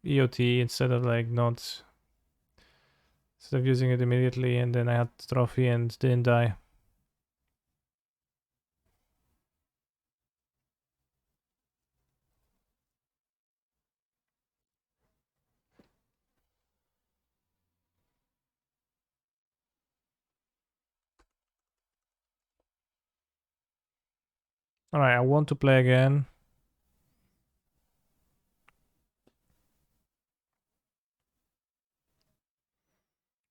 EOT instead of like not. Instead of using it immediately, and then I had the trophy and didn't die. Alright, I want to play again.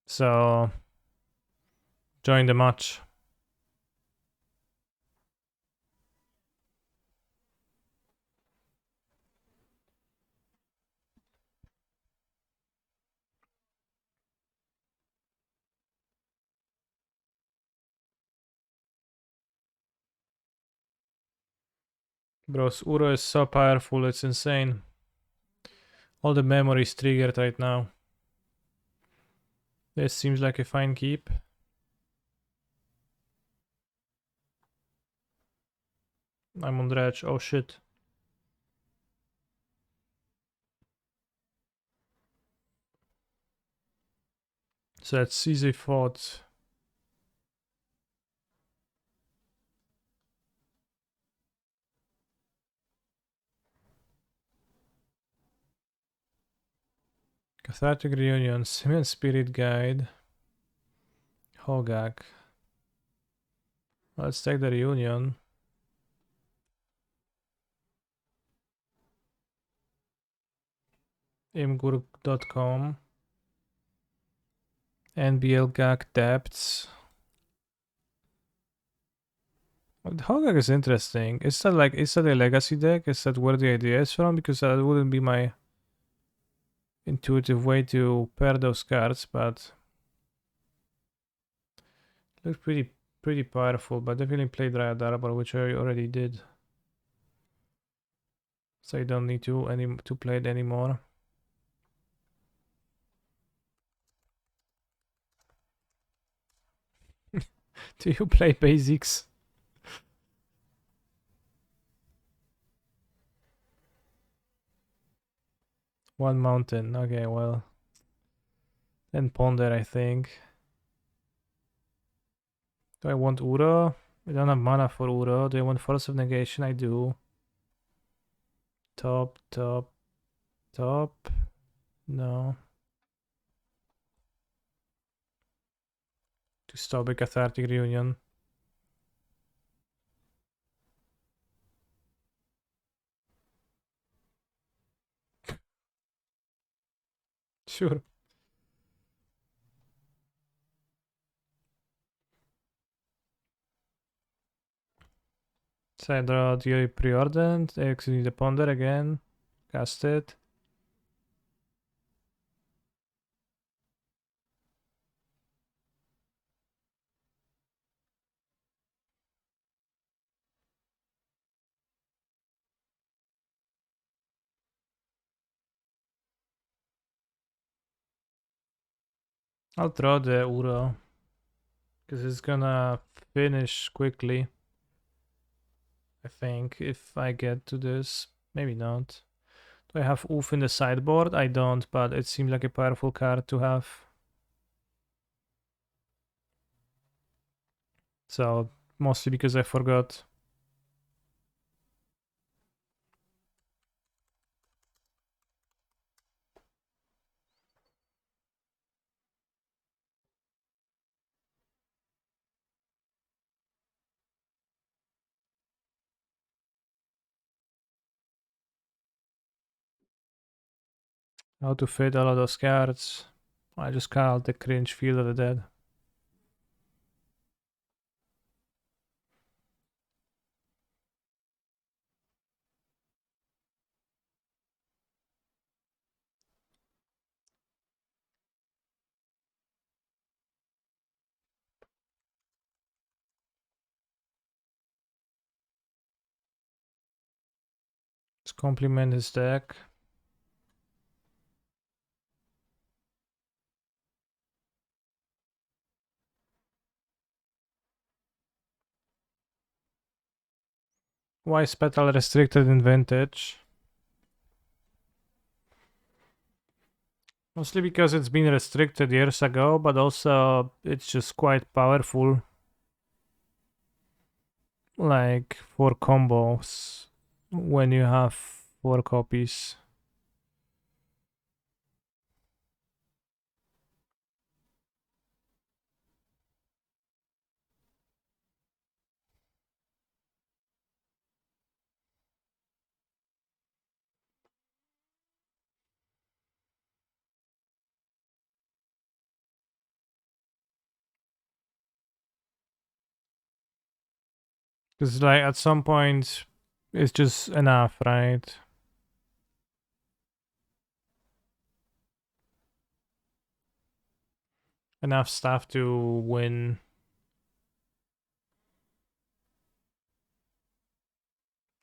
So, join the match. Bros, Uro is so powerful, it's insane. All the memories triggered right now. This seems like a fine keep. I'm on dredge, oh shit. So that's easy fought. Cathartic Reunion, Simian Spirit Guide, Hogak. Let's take the reunion. Imgur.com. NBL Gag Depths. Hogak is interesting. Is that a legacy deck? Is that where the idea is from? Because that wouldn't be my intuitive way to pair those cards, but looks pretty powerful. But definitely play Dryad Arbor, which I already did, so I don't need to play it anymore. Do you play basics? One mountain. Okay, well, then Ponder, I think. Do I want Uro? I don't have mana for Uro. Do I want Force of Negation? I do. Top, top, top. No. To stop a Cathartic Reunion. Sure. So I draw the Preordained, exit the Ponder again, cast it. I'll draw the Uro, because it's gonna finish quickly. I think, if I get to this. Maybe not. Do I have Oof in the sideboard? I don't, but it seems like a powerful card to have. So, mostly because I forgot. How to fit all of those cards. I just called the cringe Field of the Dead. Let's complement his deck. Why is Petal restricted in Vintage? Mostly because it's been restricted years ago, but also it's just quite powerful. Like for combos when you have 4 copies. Because like at some point it's just enough, right? Enough stuff to win.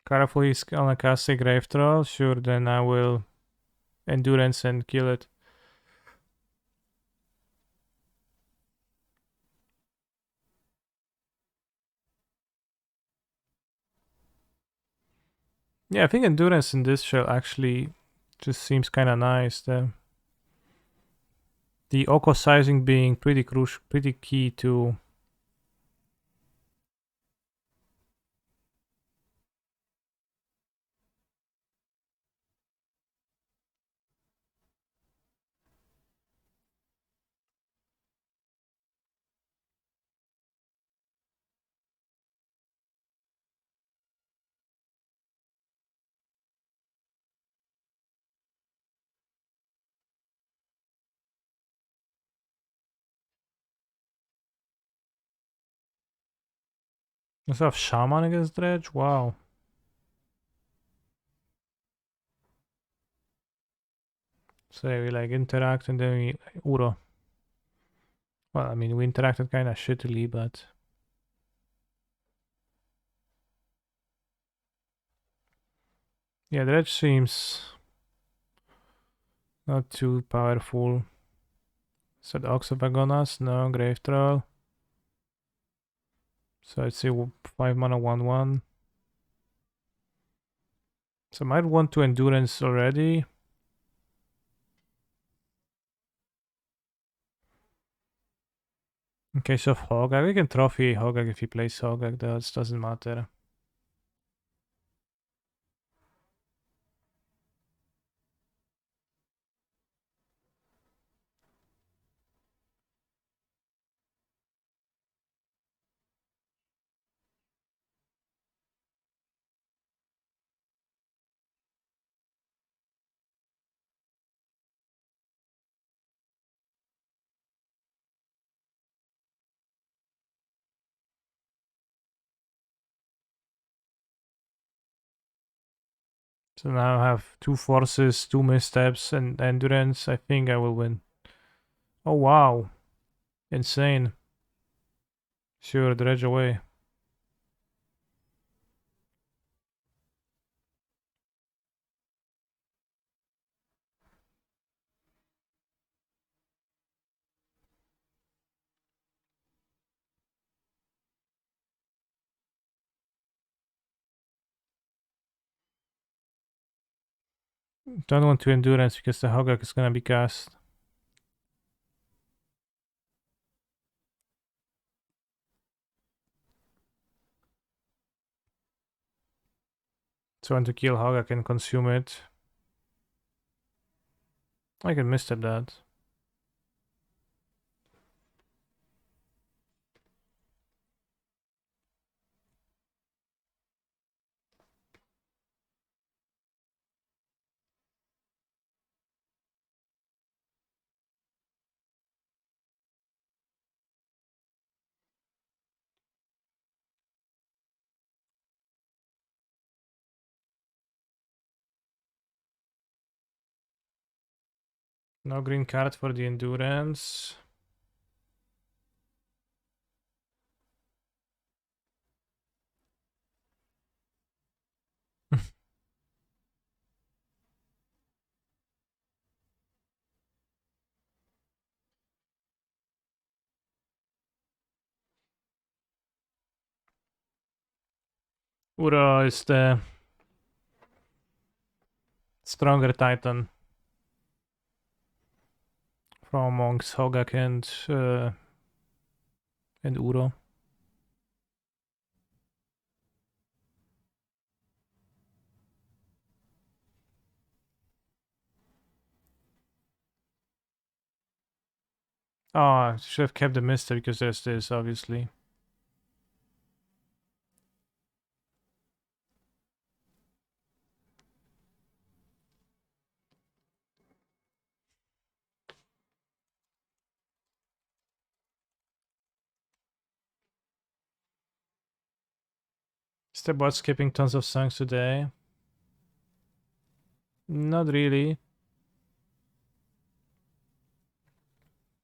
Careful, he's gonna cast a Grave Troll. Sure, then I will Endurance and kill it. Yeah, I think Endurance in this shell actually just seems kind of nice. The Oko sizing being pretty crucial, pretty key to. Does have Shaman against Dredge? Wow. So we like interact and then we Uro. Well, I mean, we interacted kind of shittily, but. Yeah, Dredge seems not too powerful. Said Oxovagonas, no, Grave Troll. So I'd say 5 mana 1/1. So I might want to Endurance already. In case of Hogak, we can trophy Hogak if he plays Hogak, that doesn't matter. So now I have 2 forces, 2 missteps, and endurance. I think I will win. Oh wow. Insane. Sure, dredge away. Don't want to endurance because the Hogak is gonna be cast. So I want to kill Hogak and consume it. I can misstep that. No green card for the endurance. Ura is the stronger titan from amongst Hogak and Uro. Oh, I should have kept the mister because there's this, obviously. Is the bot skipping tons of songs today? Not really.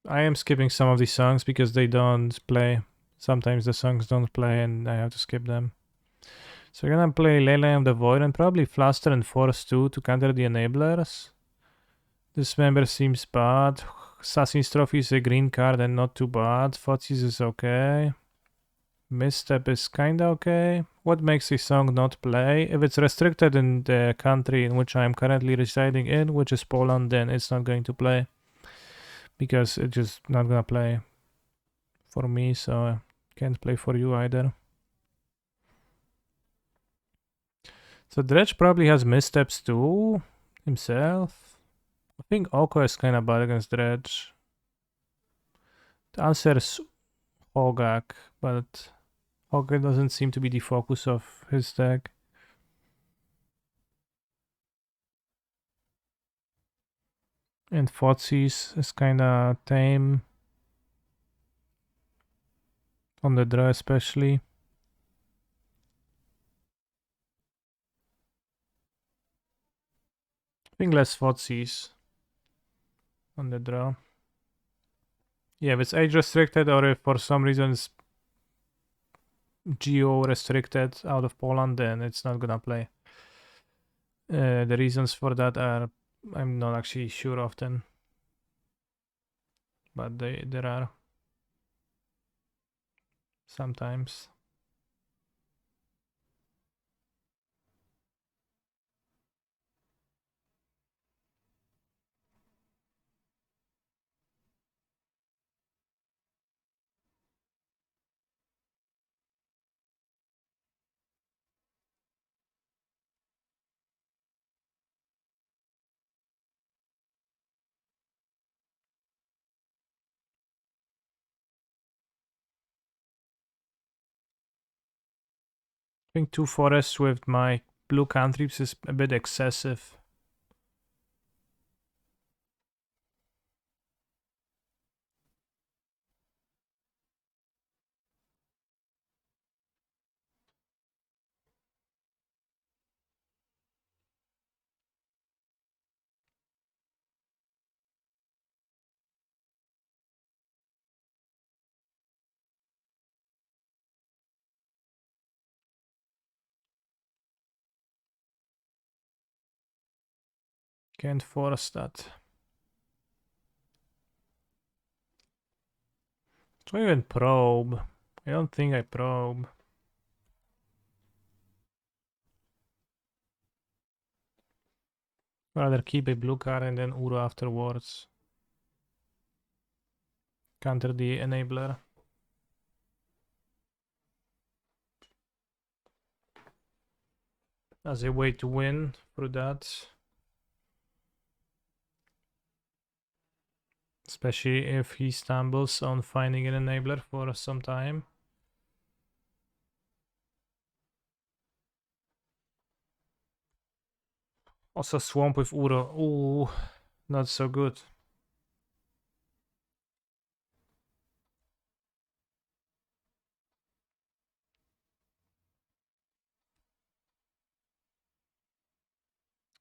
I am skipping some of these songs because they don't play. Sometimes the songs don't play and I have to skip them. So we're gonna play Lele of the Void and probably Fluster and Force too to counter the enablers. This member seems bad. Assassin's Trophy is a green card and not too bad. Fotsis is okay. Misstep is kinda okay. What makes a song not play? If it's restricted in the country in which I am currently residing in, which is Poland, then it's not going to play. Because it's just not gonna play for me, so I can't play for you either. So Dredge probably has missteps too, himself. I think Oko is kinda bad against Dredge. The answer is Hogak, but Hogak doesn't seem to be the focus of his deck. And Fotsis is kinda tame. On the draw especially. I think less Fotsis on the draw. Yeah, if it's age restricted or if for some reason it's geo restricted out of Poland, then it's not gonna play. The reasons for that are I'm not actually sure of them, but there are sometimes. think 2 forests with my blue cantrips is a bit excessive. Can't force that. Do I even probe? I don't think I probe. Rather keep a blue card and then Uro afterwards. Counter the enabler. As a way to win through that. Especially if he stumbles on finding an enabler for some time. Also swamp with Uro. Ooh, not so good.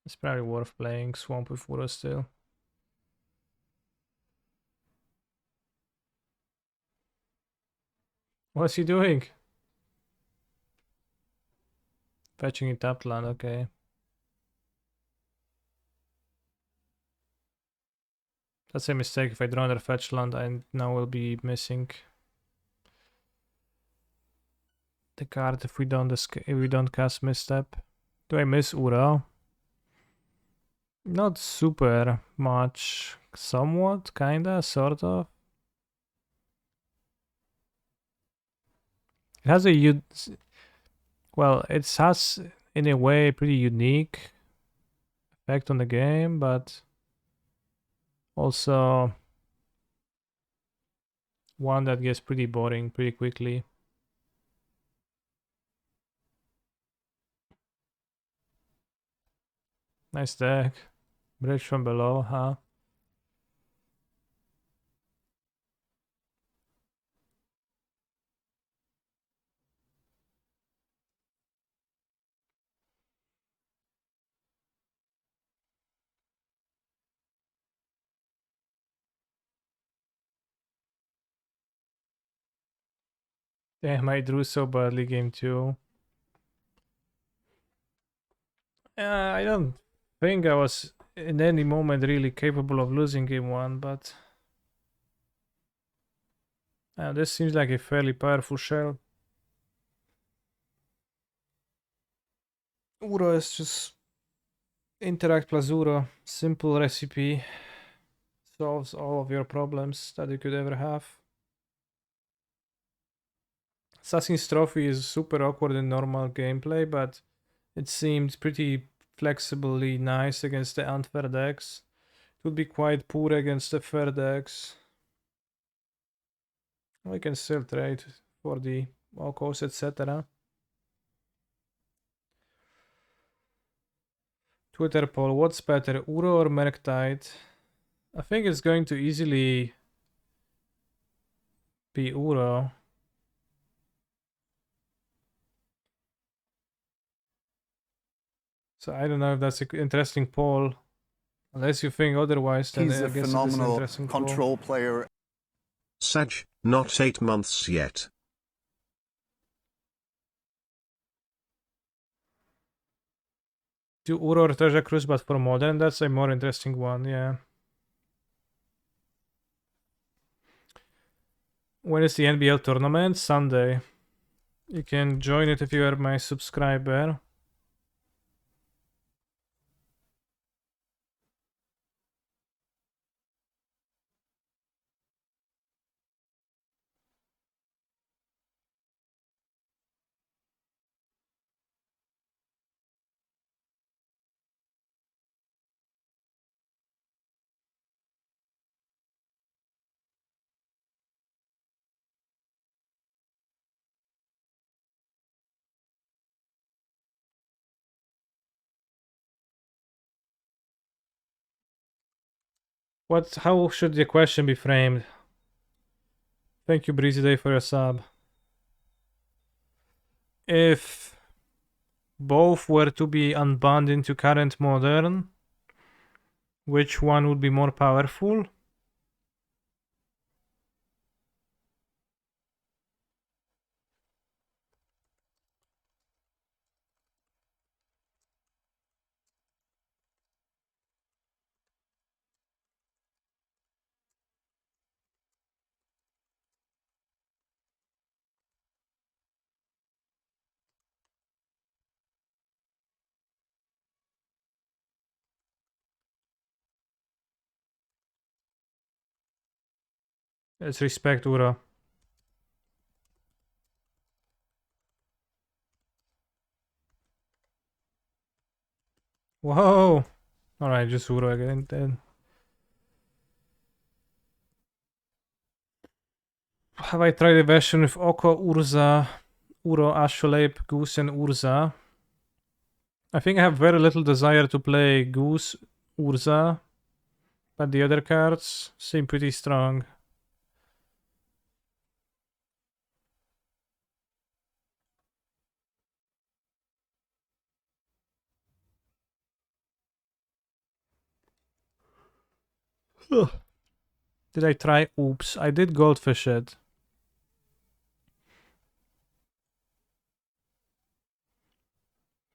It's probably worth playing swamp with Uro still. What's he doing? Fetching it up land, okay. That's a mistake. If I draw another fetch land, I now will be missing the card if we don't cast misstep. Do I miss Uro? Not super much. Somewhat, kinda, sort of. It has a well, it has in a way pretty unique effect on the game, but also one that gets pretty boring pretty quickly. Nice deck. Bridge from below, huh? Damn, I drew so badly game 2. I don't think I was in any moment really capable of losing game 1, but this seems like a fairly powerful shell. Uro is just interact plus Uro. Simple recipe. Solves all of your problems that you could ever have. Assassin's Trophy is super awkward in normal gameplay, but it seems pretty flexibly nice against the unfair decks. It would be quite poor against the fair decks. We can still trade for the Okos, etc. Twitter poll, what's better, Uro or Merktide? I think it's going to easily be Uro. So I don't know if that's an interesting poll. Unless you think otherwise, then He's I a guess it is an phenomenal interesting poll. control player. Sag, not 8 months yet. Do Uro or Treasure Cruise, but for modern, that's a more interesting one, yeah. When is the NBL tournament? Sunday. You can join it if you are my subscriber. How should the question be framed? Thank you, Breezy Day, for your sub. If both were to be unbound into current modern, which one would be more powerful? Let's respect Ura. Whoa! Alright, just Ura again then. Have I tried a version with Oko, Urza, Uro, Asholape, Goose, and Urza? I think I have very little desire to play Goose, Urza, but the other cards seem pretty strong. Did I try? Oops, I did Goldfish it.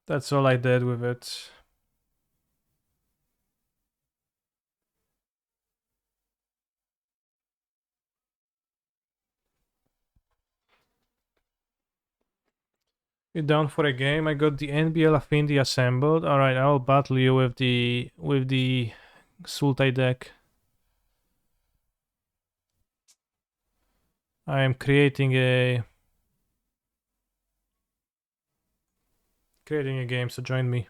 That's all I did with it. You down for a game? I got the NBL Affinity assembled. Alright, I'll battle you with the Sultai deck. I am creating a game, so join me.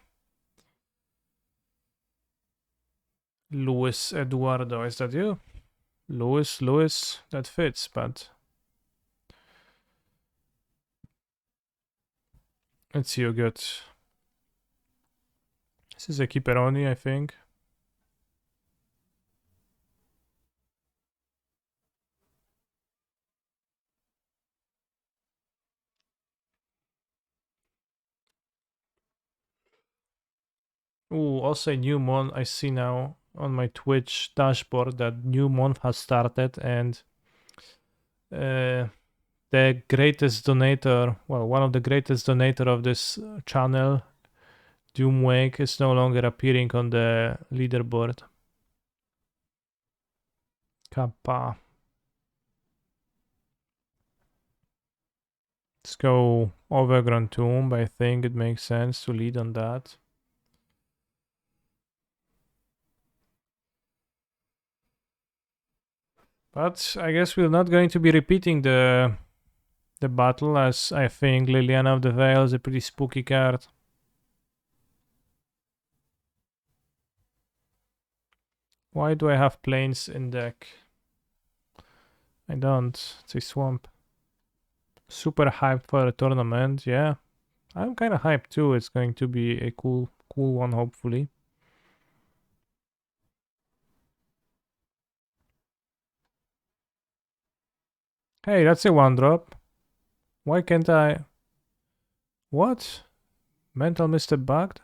Luis Eduardo, is that you? Luis, that fits, but let's see you get. This is a Kiperoni, I think. Ooh, also a new month. I see now on my Twitch dashboard that new month has started, and the greatest donator, well, one of the greatest donator of this channel, Doomwake, is no longer appearing on the leaderboard. Kappa. Let's go Overgrown Tomb. I think it makes sense to lead on that. But I guess we're not going to be repeating the battle, as I think Liliana of the Veil is a pretty spooky card. Why do I have planes in deck? I don't. It's a swamp. Super hyped for a tournament, yeah. I'm kind of hyped too. It's going to be a cool one, hopefully. Hey, that's a 1-drop. Why can't I... What? Mental Mr. Bugged?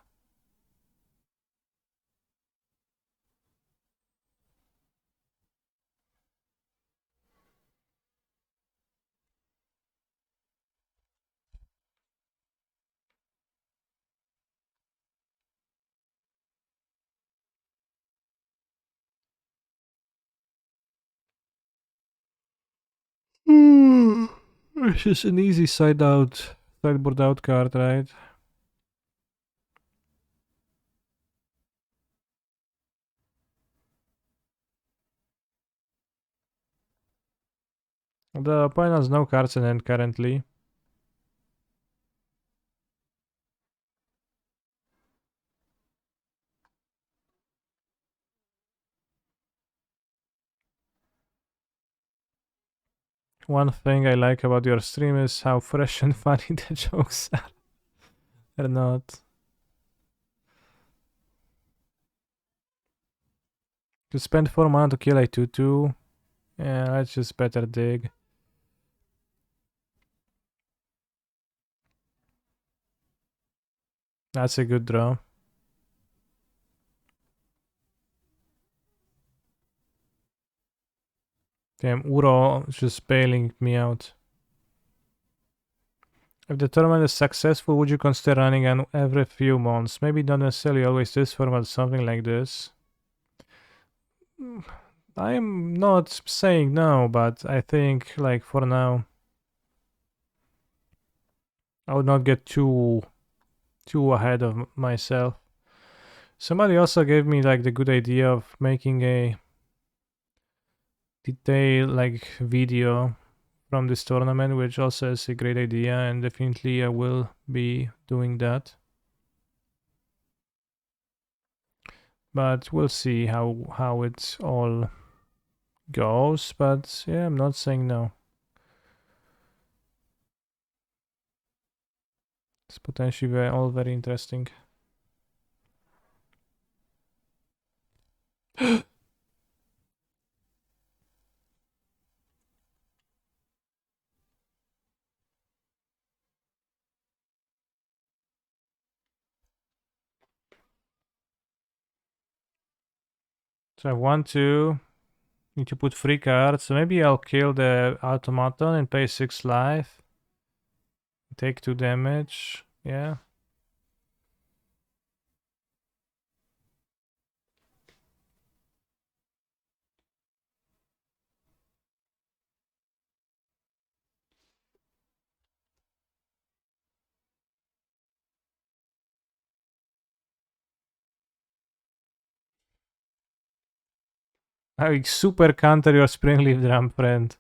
It's just an easy sideboard out card, right? The opponent has no cards in hand currently. One thing I like about your stream is how fresh and funny the jokes are. They're not. To spend 4 mana to kill a 2/2. Yeah, let's just better dig. That's a good draw. Damn, Uro is just bailing me out. If the tournament is successful, would you consider running an every few months? Maybe not necessarily always this format, something like this. I am not saying no, but I think, like, for now, I would not get too ahead of myself. Somebody also gave me, like, the good idea of making a detailed, like, video from this tournament, which also is a great idea, and definitely I will be doing that. But we'll see how it all goes. But yeah, I'm not saying no. It's potentially all very interesting. So I want to need to put 3 cards. So maybe I'll kill the automaton and pay 6 life. Take 2 damage. Yeah. I super counter your Springleaf Drum, friend.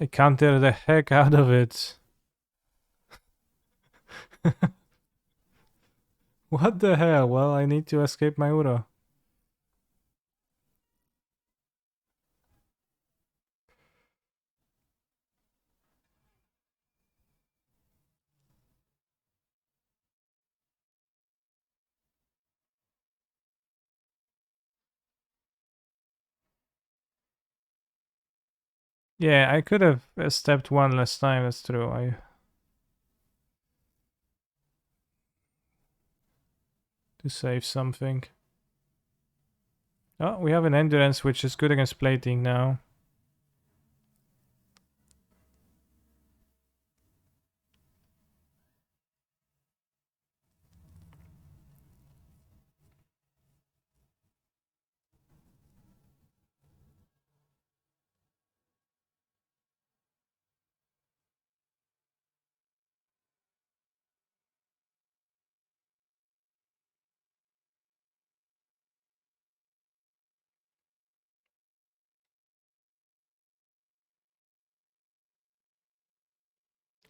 I counter the heck out of it. What the hell? Well, I need to escape my Uro. Yeah, I could have stepped one last time, that's true. To save something. Oh, we have an endurance, which is good against plating now.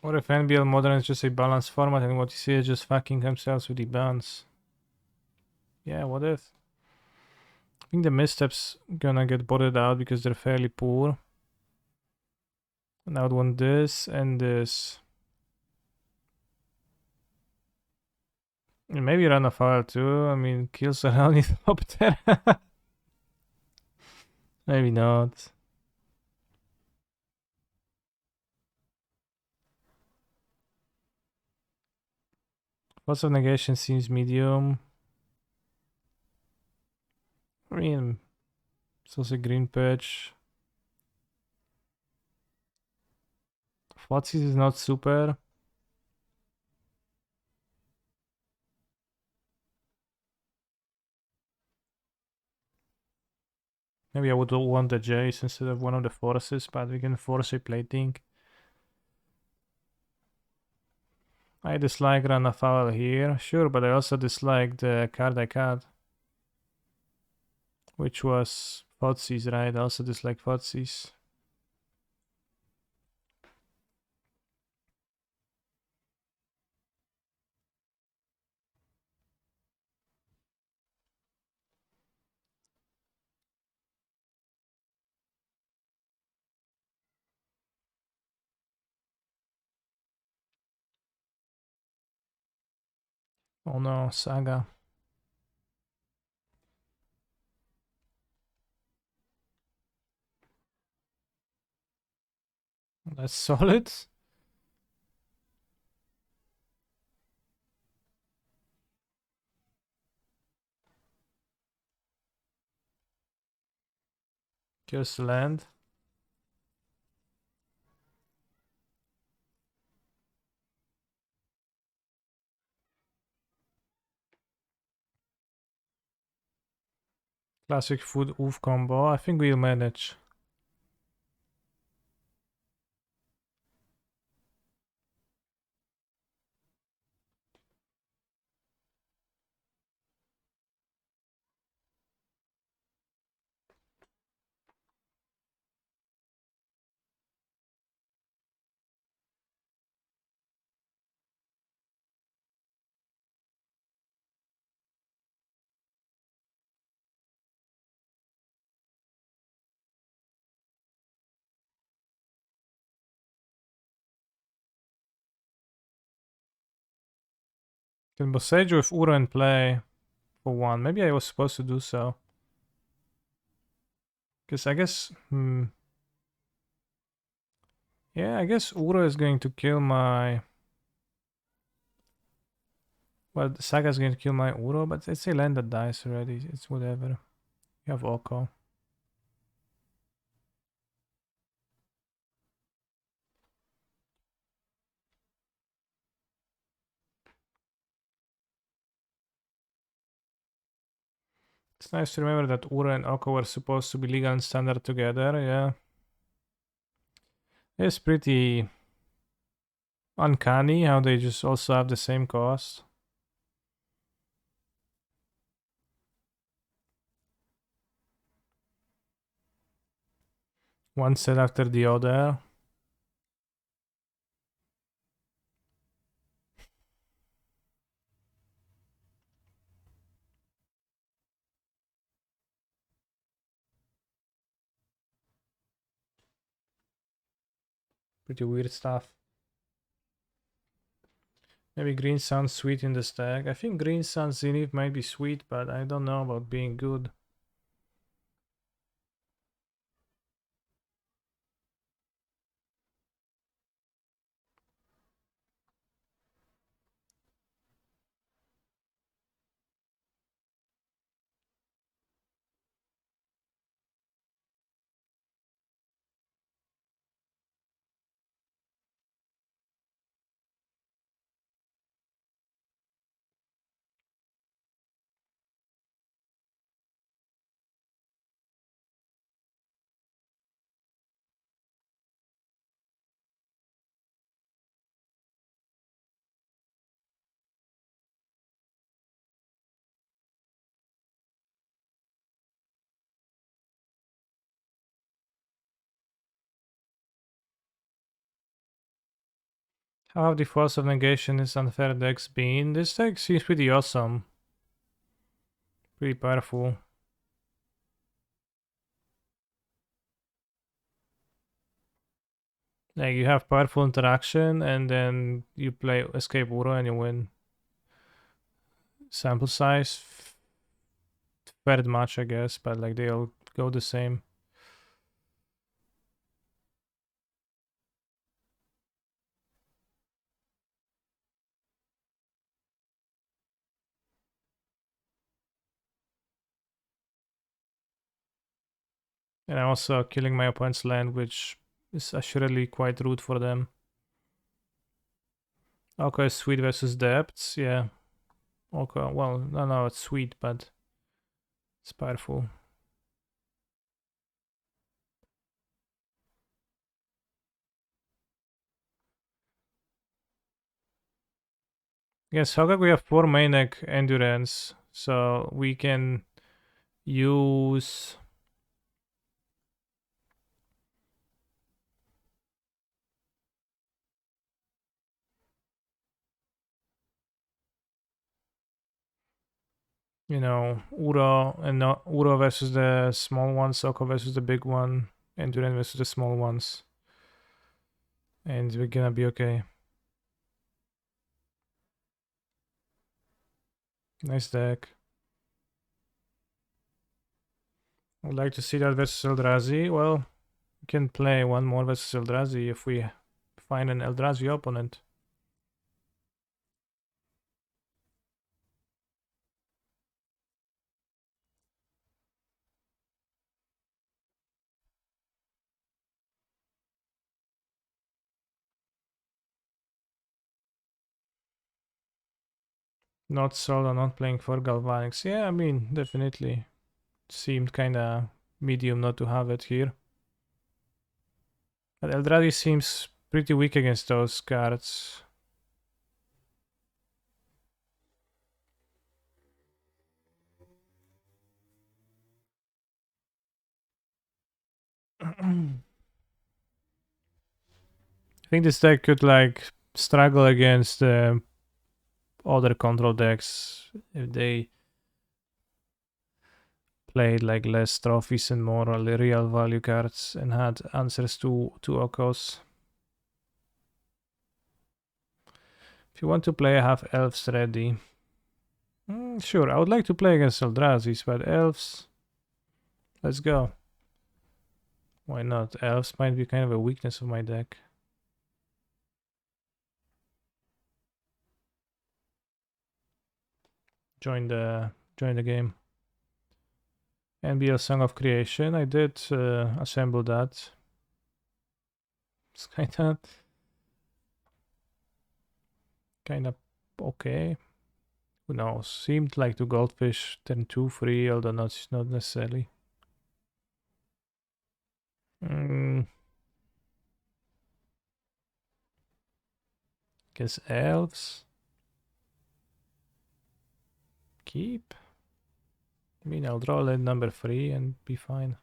What if NBL Modern is just a balanced format and what you see is just fucking themselves with the bans? Yeah, what if? I think the missteps gonna get botted out because they're fairly poor. And I would want this and this. And maybe run a file too. I mean, kills are only top 10. Maybe not. Lots of negation seems medium. I mean, it's also green patch. Flatsies is not super. Maybe I would want the Jace instead of one of the forces, but we can force a plating. I dislike run a foul here, sure, but I also dislike the card I cut. Which was Fotsies, right? I also dislike Fotsies. Oh no, Saga. That's solid. Kills the land. Classic food oof combo. I think we'll manage. Can Boseiju with Uro in play for one? Maybe I was supposed to do so. Because I guess... Yeah, I guess Uro is going to kill my... Well, Saga's going to kill my Uro, but it's a land that dies already. It's whatever. You have Oko. It's nice to remember that Uro and Oko were supposed to be legal and standard together, yeah. It's pretty uncanny how they just also have the same cost. One set after the other. Pretty weird stuff. Maybe green sounds sweet in the stack. I think green sounds Zenith might be sweet, but I don't know about being good. How have the force of negation is unfair decks been? This deck seems pretty awesome. Pretty powerful. Like you have powerful interaction and then you play Escape Uro and you win. Sample size varied much, I guess, but like they'll go the same. And I'm also killing my opponent's land, which is assuredly quite rude for them. Okay, sweet versus depths, yeah. Okay, well, no, it's sweet, but it's powerful. Yes, Hogak we have 4 Mainek endurance, so we can use... You know, Uro and Uro versus the small ones, Oko versus the big one, Endurance versus the small ones. And we're gonna be okay. Nice deck. I'd like to see that versus Eldrazi. Well, We can play one more versus Eldrazi if we find an Eldrazi opponent. Not solo, not playing for Galvanics. Yeah, I mean, definitely seemed kinda medium not to have it here. But Eldrazi seems pretty weak against those cards. I think this deck could like struggle against other control decks if they played like less trophies and more real value cards and had answers to Okos. If you want to play, I have elves ready. Sure, I would like to play against Eldrazi's, but elves, let's go. Why not? Elves might be kind of a weakness of my deck. Join the game. NBL Song of Creation. I did assemble that. It's kinda okay. Who knows? Seemed like to Goldfish turn 2-3, although not necessarily. Guess elves. Keep. I mean, I'll draw land number 3 and be fine.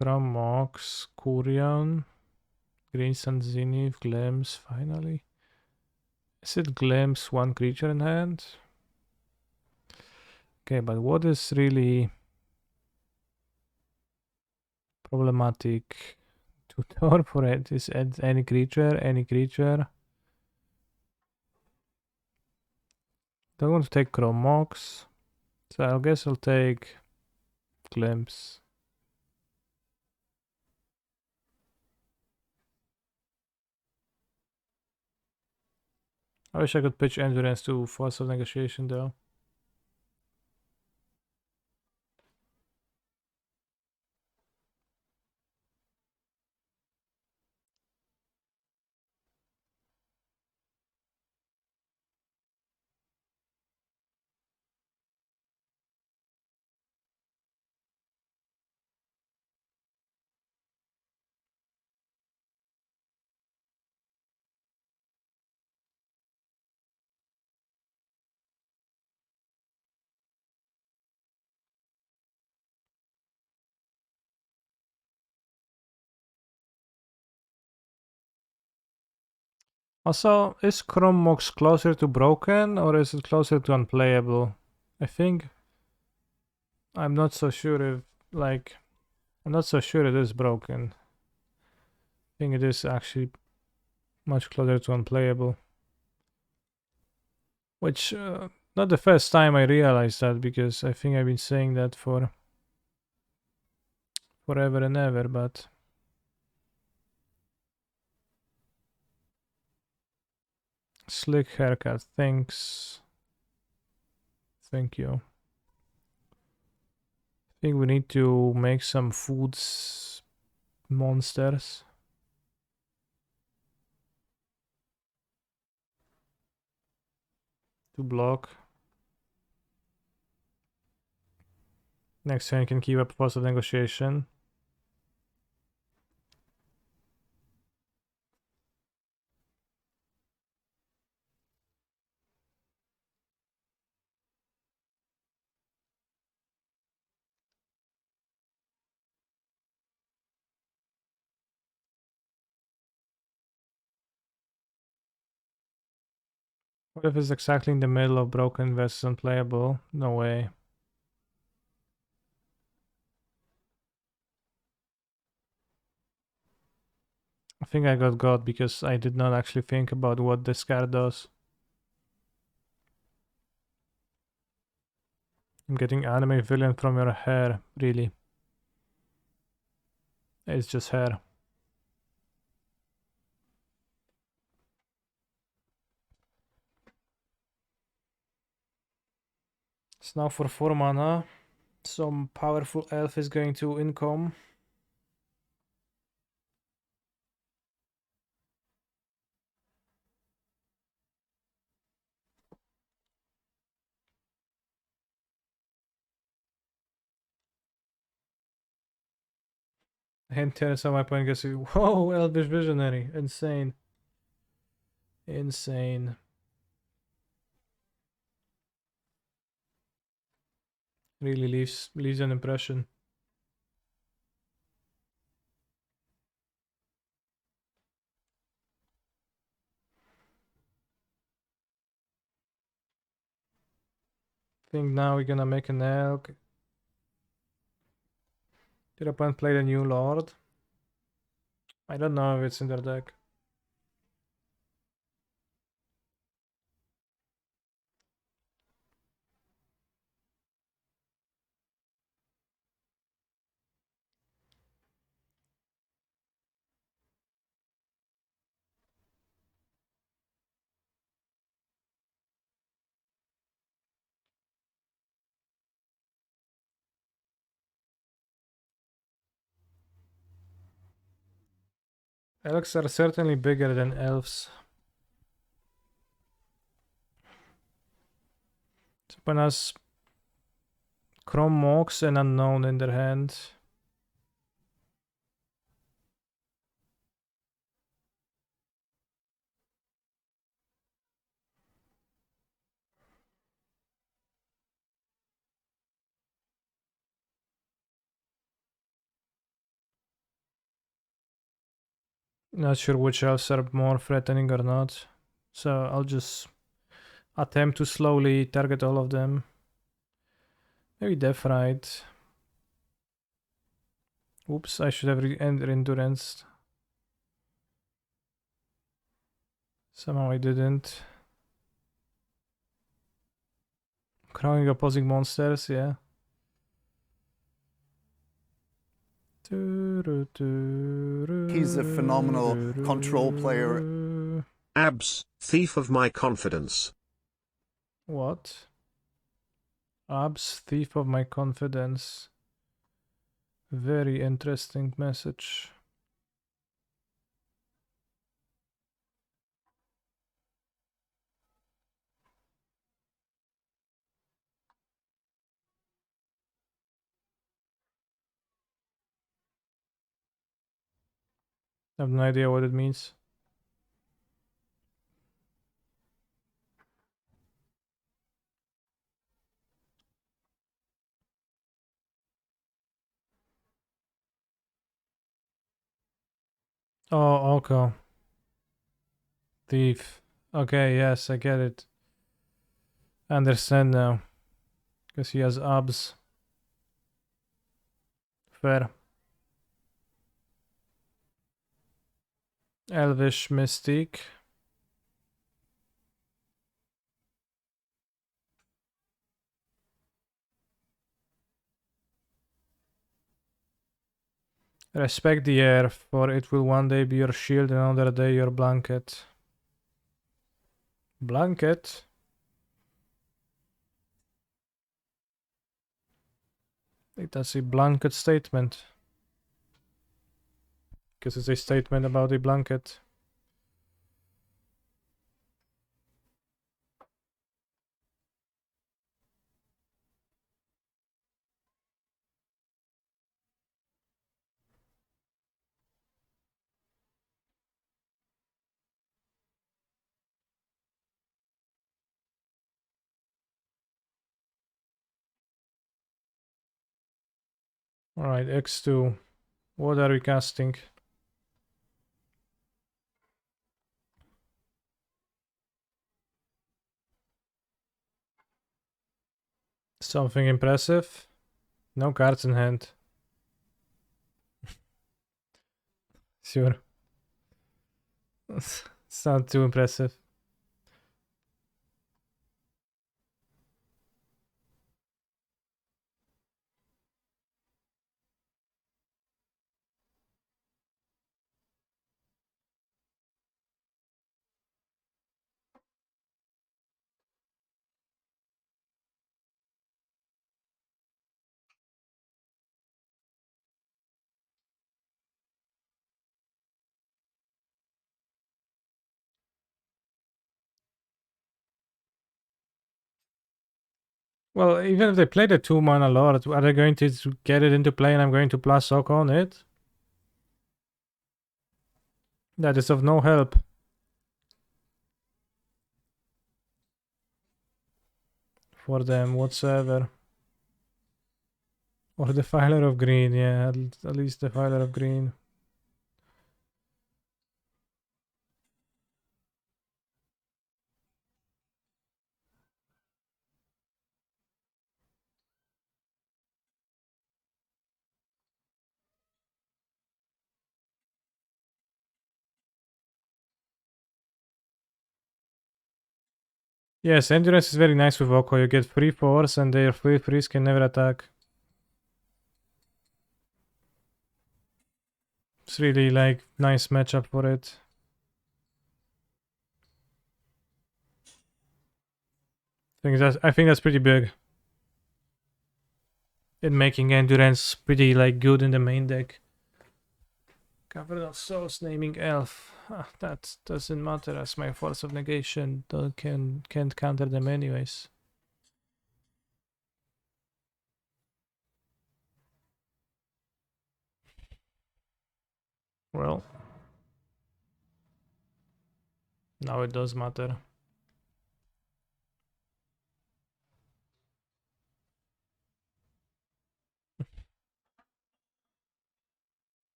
Mox, Kurion, Green Sun Zenith, Glimpse, finally. Is it Glimpse, one creature in hand? Okay, but what is really problematic to torp for it is add any creature. Don't want to take Mox, so I guess I'll take Glimpse. I wish I could pitch Endurance to Force of Negotiation though. Also, is Chrome Mox closer to broken or is it closer to unplayable? I think I'm not so sure if I'm not so sure it is broken. I think it is actually much closer to unplayable. Which not the first time I realized that, because I think I've been saying that for forever and ever, but Slick Haircut, thanks. Thank you. I think we need to make some foods monsters. To block. Next turn can keep up positive negotiation. What if it's exactly in the middle of broken versus unplayable? No way. I think I got God because I did not actually think about what this card does. I'm getting anime villain from your hair, really. It's just hair. It's now for 4 mana. Some powerful elf is going to income. Hint here, so my point gets you. Whoa, Elvish Visionary. Insane. Insane. Really leaves an impression. Think now we're gonna make an elk. Did opponent play the new lord? I don't know if it's in their deck. Elves are certainly bigger than elves. Opponent has Chrome Mox and Unknown in their hand. Not sure which elves are more threatening or not. So I'll just attempt to slowly target all of them. Maybe Death Ride. Oops, I should have entered Endurance. Somehow I didn't. Crowing opposing monsters, yeah. He's a phenomenal control player. Abs, thief of my confidence. What? Abs, thief of my confidence. Very interesting message. I have no idea what it means. Oh, okay. Thief. Okay, yes, I get it. I understand now. Because he has abs. Fair. Elvish Mystique. Respect the air, for it will one day be your shield, another day your blanket. Blanket? That's a blanket statement. Because it's a statement about a blanket. Alright, X2. What are we casting? Something impressive? No cards in hand. Sure. It's not too impressive. Well, even if they play the 2-mana Lord, are they going to get it into play and I'm going to plus Ock on it? That is of no help. For them whatsoever. Or the Filer of Green, yeah, at least the Filer of Green. Yes, Endurance is very nice with Oko. You get free force and their free freeze can never attack. It's really like nice matchup for it. I think that's pretty big. In making Endurance pretty like good in the main deck. Cavern of Souls naming Elf. That doesn't matter as my Force of Negation can't counter them anyways. Well, now it does matter.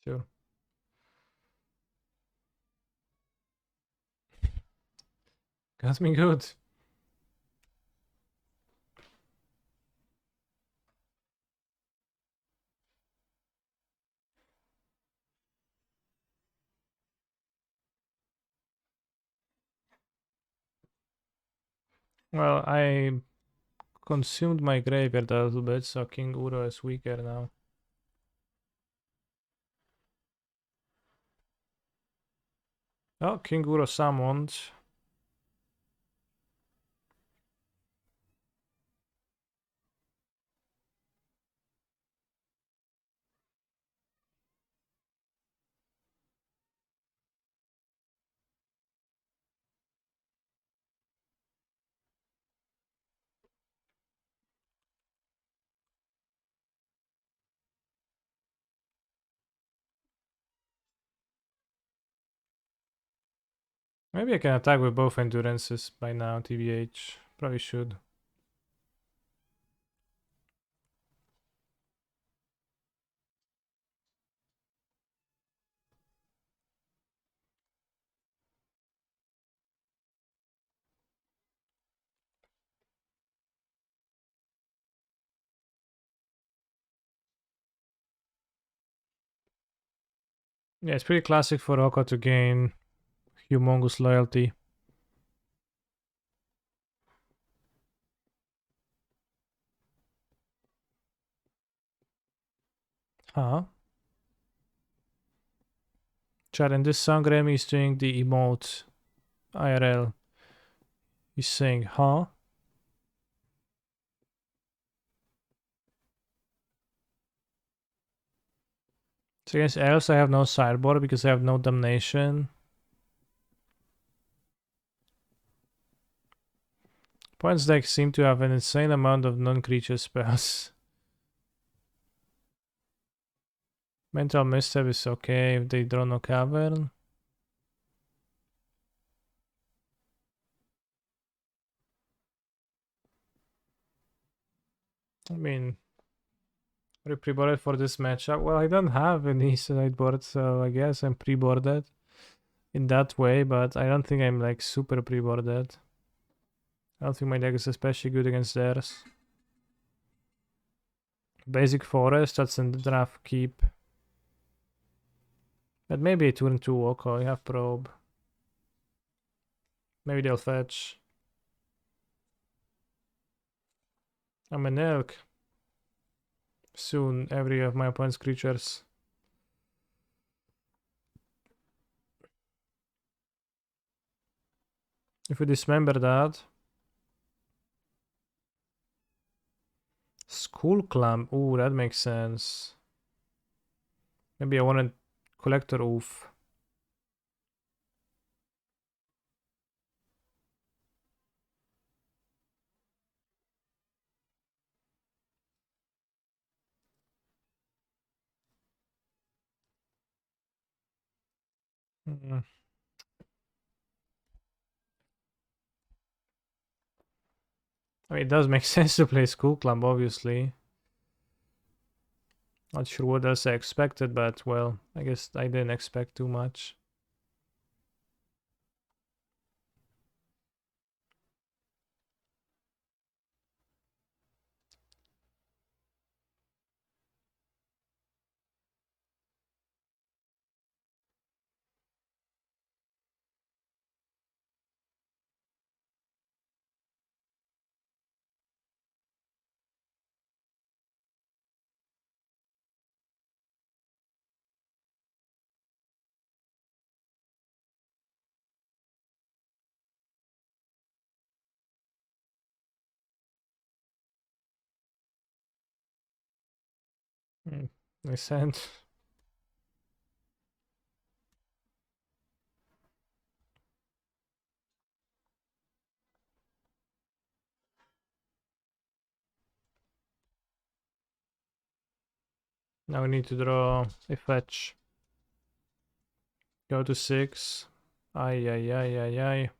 Sure. Got me good. Well, I consumed my graveyard a little bit, so King Uro is weaker now. Oh, King Uro summoned. Maybe I can attack with both Endurances by now, TBH. Probably should. Yeah, it's pretty classic for Oko to gain humongous loyalty. Huh? Chat, in this song Remy is doing the emote IRL. He's saying, huh? So against elves I have no sideboard because I have no damnation. Points deck seem to have an insane amount of non-creature spells. Mental Misstep is okay if they draw no Cavern. I mean, are you pre-boarded for this matchup? Well, I don't have any sideboard, so I guess I'm pre-boarded in that way, but I don't think I'm like super pre-boarded. I don't think my deck is especially good against theirs. Basic forest, that's in the draft keep. But maybe a turn 2 okay, have probe. Maybe they'll fetch. I'm an elk. Soon every of my opponent's creatures. If we dismember that. Skull clamp. Ooh, that makes sense. Maybe I want a collector oof. Mm. I mean, it does make sense to play Skull Clamp, obviously. Not sure what else I expected, but well, I guess I didn't expect too much. Makes sense. Now we need to draw a fetch. Go to 6. Ay, ay, ay, ay, ay.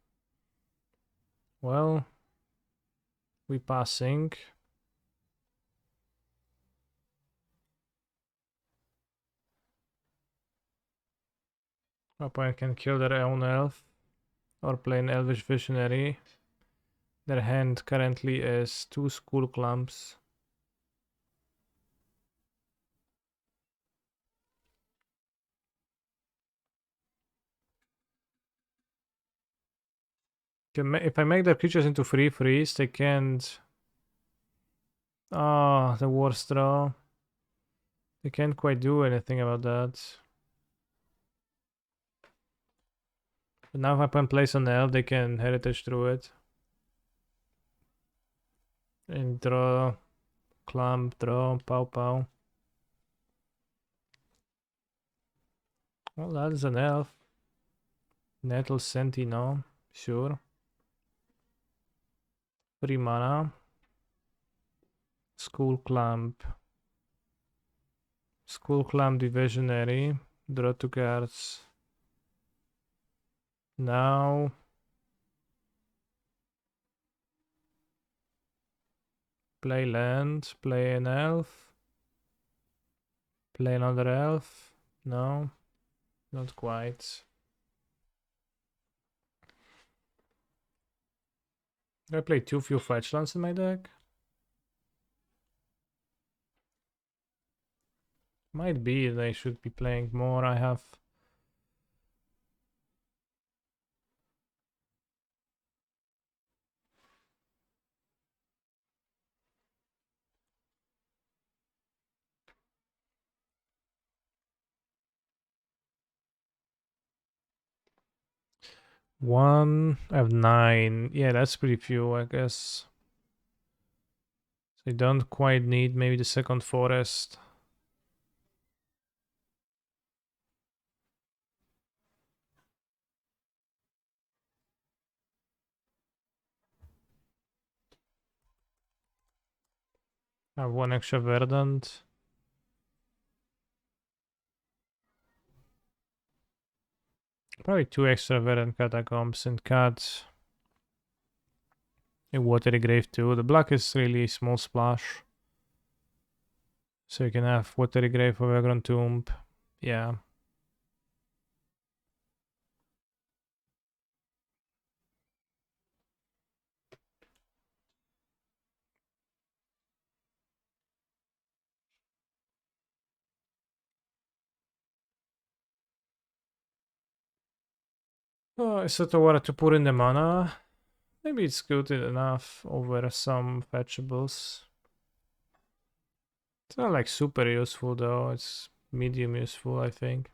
Well, we passing. My opponent can kill their own elf or play an Elvish Visionary. Their hand currently is 2 Skull Clamps. If I make their creatures into 3/3s, they can't. Ah, the worst draw. They can't quite do anything about that. But now if my opponent plays on the elf, they can heritage through it. And draw, clamp, draw, pow pow. Well, that is an elf. Nettle Sentinel, sure. 3 mana. Skull Clamp. Skull Clamp Divisionary. Draw 2 cards. Now. Play land. Play an elf. Play another elf. No. Not quite. I play too few fetch lands in my deck. Might be they should be playing more. I have one. I have 9. Yeah, that's pretty few, I guess. So I don't quite need maybe the second forest. I have 1 extra verdant. Probably 2 extra verdant catacombs and cut a watery grave too. The black is really small splash. So you can have watery grave or vagrant tomb. Yeah. Oh, is it water to put in the mana? Maybe it's good enough over some fetchables. It's not like super useful though, it's medium useful, I think.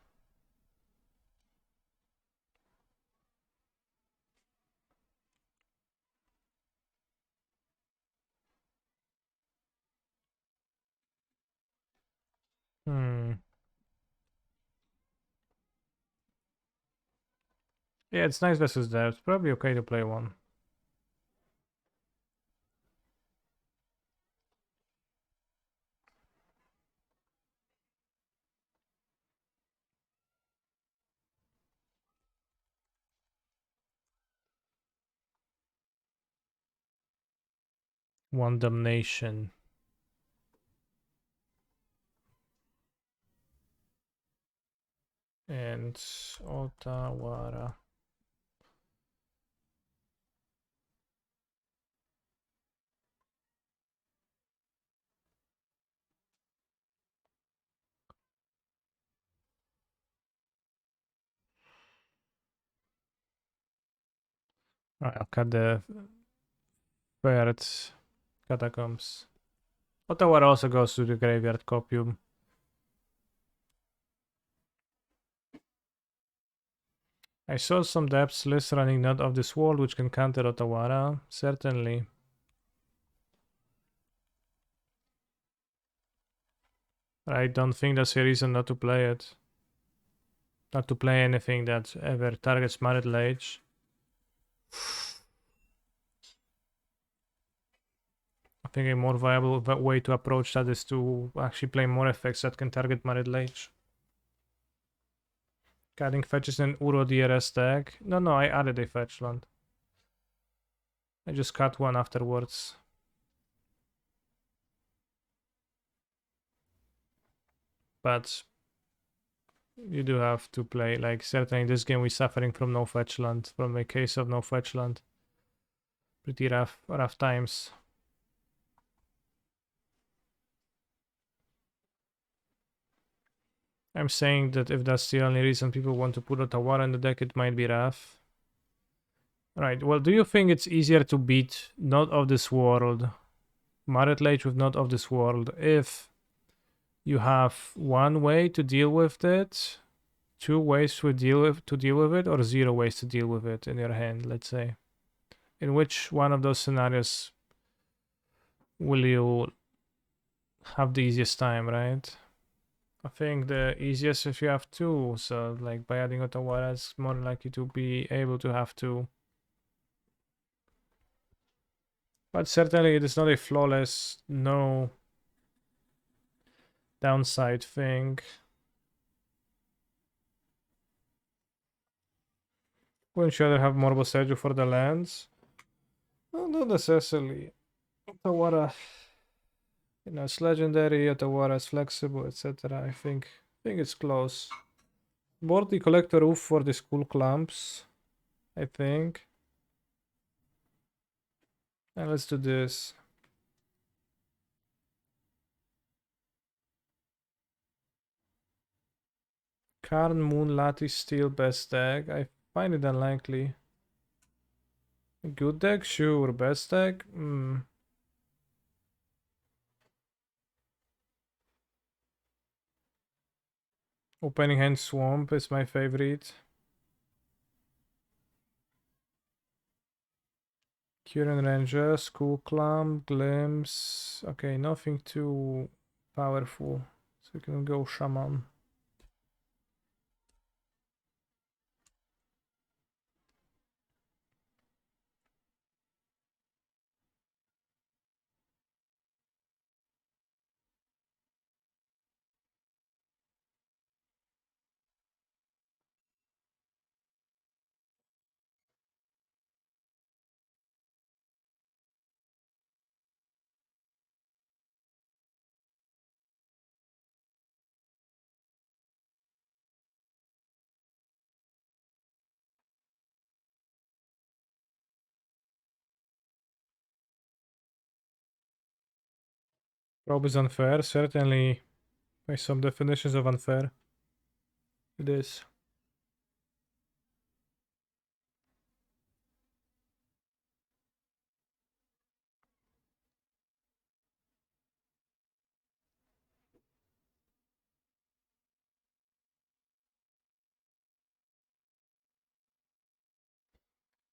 Yeah, it's nice versus that. It's probably okay to play one. One damnation. And Otawara. Alright, I'll cut the third catacombs. Otawara also goes to the graveyard copium. I saw some depths list running Not of this World, which can counter Otawara. Certainly. I don't think that's a reason not to play it. Not to play anything that ever targets Marit Lage. I think a more viable way to approach that is to actually play more effects that can target Marit Lage. Cutting fetches in Uro DRS deck. No, I added a fetch land. I just cut one afterwards. But you do have to play, like, certainly in this game we're suffering from no fetch land, from a case of no fetch land. Pretty rough times. I'm saying that if that's the only reason people want to put Otawara in the deck, it might be rough. Right, well, do you think it's easier to beat Not of this World, Marit Lage with Not of this World, if you have one way to deal with it, two ways to deal with it, or zero ways to deal with it in your hand, let's say? In which one of those scenarios will you have the easiest time, right? I think the easiest if you have two, so like by adding Otawara, it's more likely to be able to have two. But certainly it is not a flawless, no downside thing. Wouldn't you rather have Morbo Sergio for the lands? Well, not necessarily. Otawara, you know, it's legendary, Otawara is flexible, etc. I think it's close. Board the collector roof for the school clamps, I think. And let's do this. Karn, Moon, Lattice, Steel, best deck. I find it unlikely. Good deck? Sure. Best deck? Opening Hand Swamp is my favorite. Kieran Ranger, School Clamp, Glimpse. Okay, nothing too powerful. So we can go Shaman. Probe is unfair, certainly by some definitions of unfair. It is.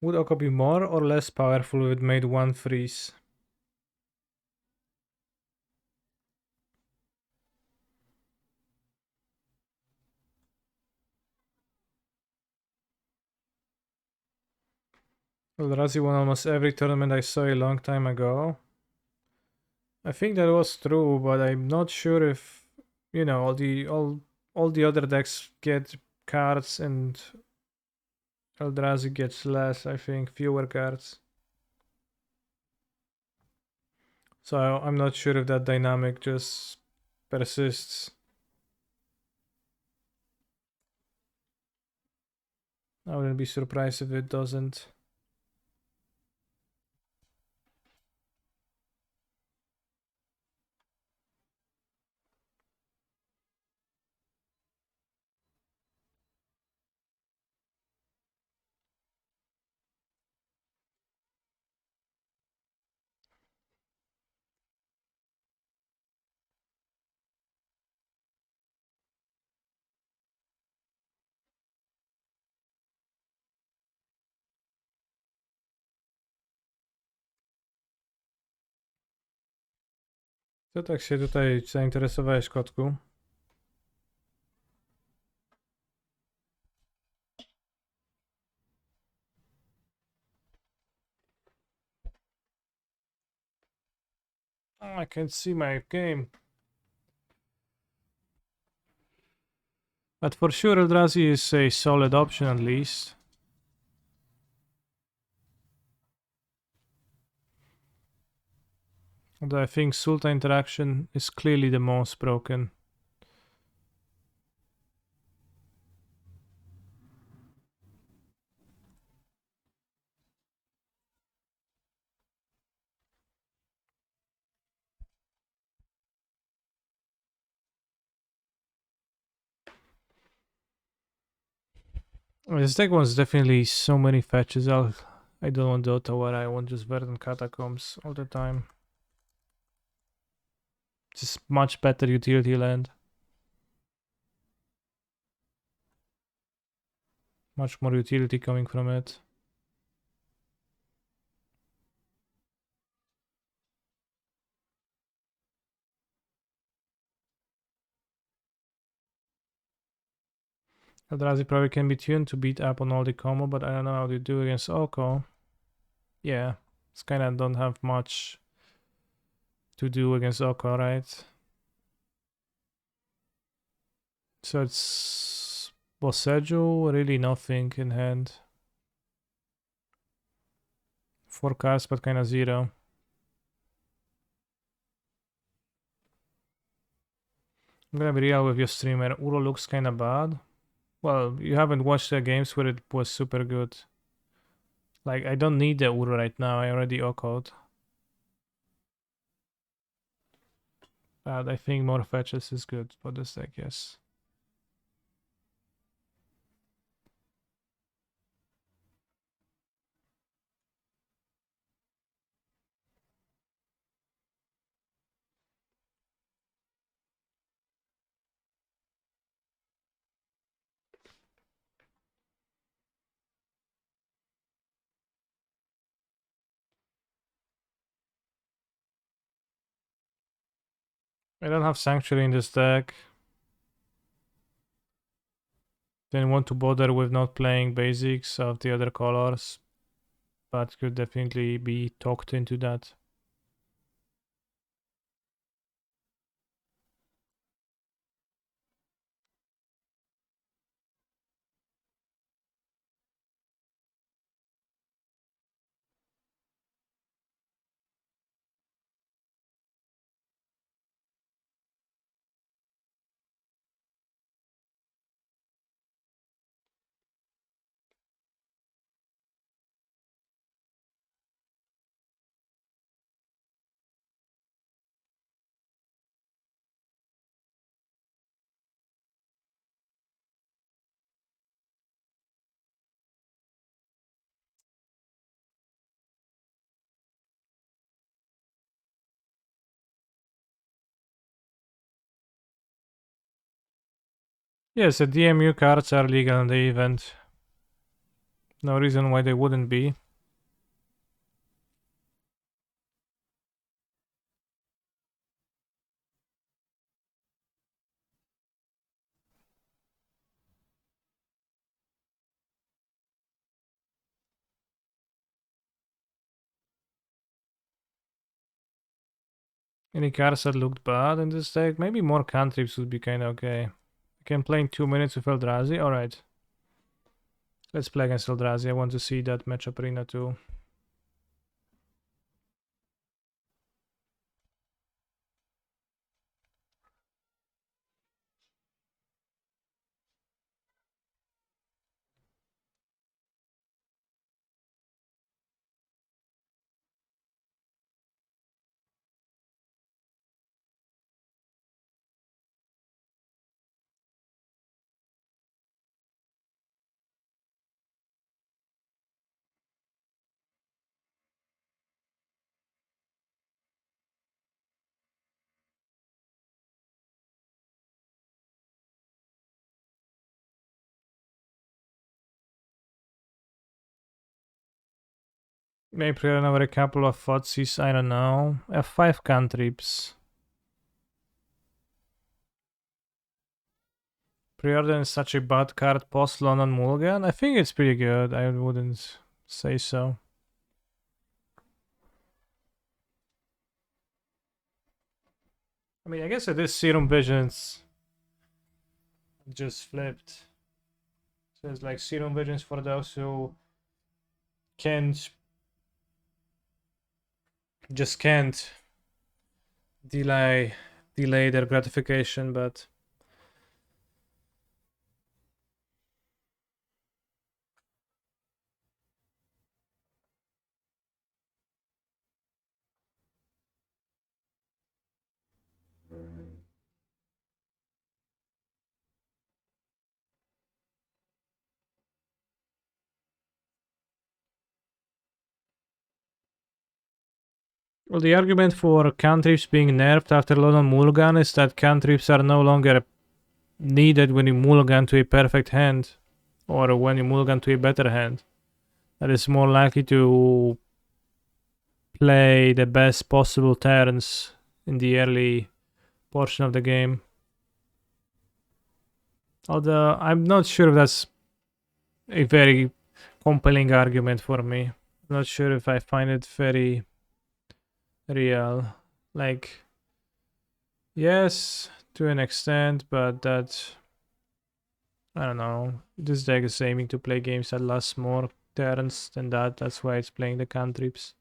Would Oko be more or less powerful if it made one freeze? Eldrazi won almost every tournament I saw a long time ago. I think that was true, but I'm not sure if, you know, all the other decks get cards and Eldrazi gets less, I think, fewer cards. So I'm not sure if that dynamic just persists. I wouldn't be surprised if it doesn't. Co tak się tutaj zainteresowałeś, kotku? Oh, I can't see my game. But for sure Eldrazi is a solid option at least. Although I think Sulta interaction is clearly the most broken. This deck wants definitely so many fetches. I don't want Dota where I want just Verdant Catacombs all the time. Just much better utility land. Much more utility coming from it. Eldrazi probably can be tuned to beat up on all the combo, but I don't know how to do against Oko. Yeah, it's kinda don't have much to do against Oko, right? So it's Boseju, really nothing in hand. 4 cards, but kinda zero. I'm gonna be real with your streamer. Uro looks kinda bad. Well, you haven't watched the games where it was super good. Like, I don't need the Uro right now, I already Oko'd. But I think more fetches is good for this deck, yes. I don't have Sanctuary in this deck. Didn't want to bother with not playing basics of the other colors, but could definitely be talked into that. Yes, the DMU cards are legal in the event. No reason why they wouldn't be. Any cards that looked bad in this deck? Maybe more cantrips would be kinda okay. I can play in 2 minutes with Eldrazi. Alright. Let's play against Eldrazi. I want to see that matchup arena too. Maybe another couple of footsies, I don't know. I have 5 cantrips. Preordain is such a bad card post London Mulligan. I think it's pretty good. I wouldn't say so. I mean, I guess it is Serum Visions. Just flipped. So it's like Serum Visions for those who can't delay their gratification, but well, the argument for cantrips being nerfed after London Mulligan is that cantrips are no longer needed when you mulligan to a perfect hand, or when you mulligan to a better hand. That is more likely to play the best possible turns in the early portion of the game. Although I'm not sure if that's a very compelling argument for me. I'm not sure if I find it very real. Like, yes, to an extent, but that, I don't know. This deck is aiming to play games that last more turns than that. That's why it's playing the cantrips.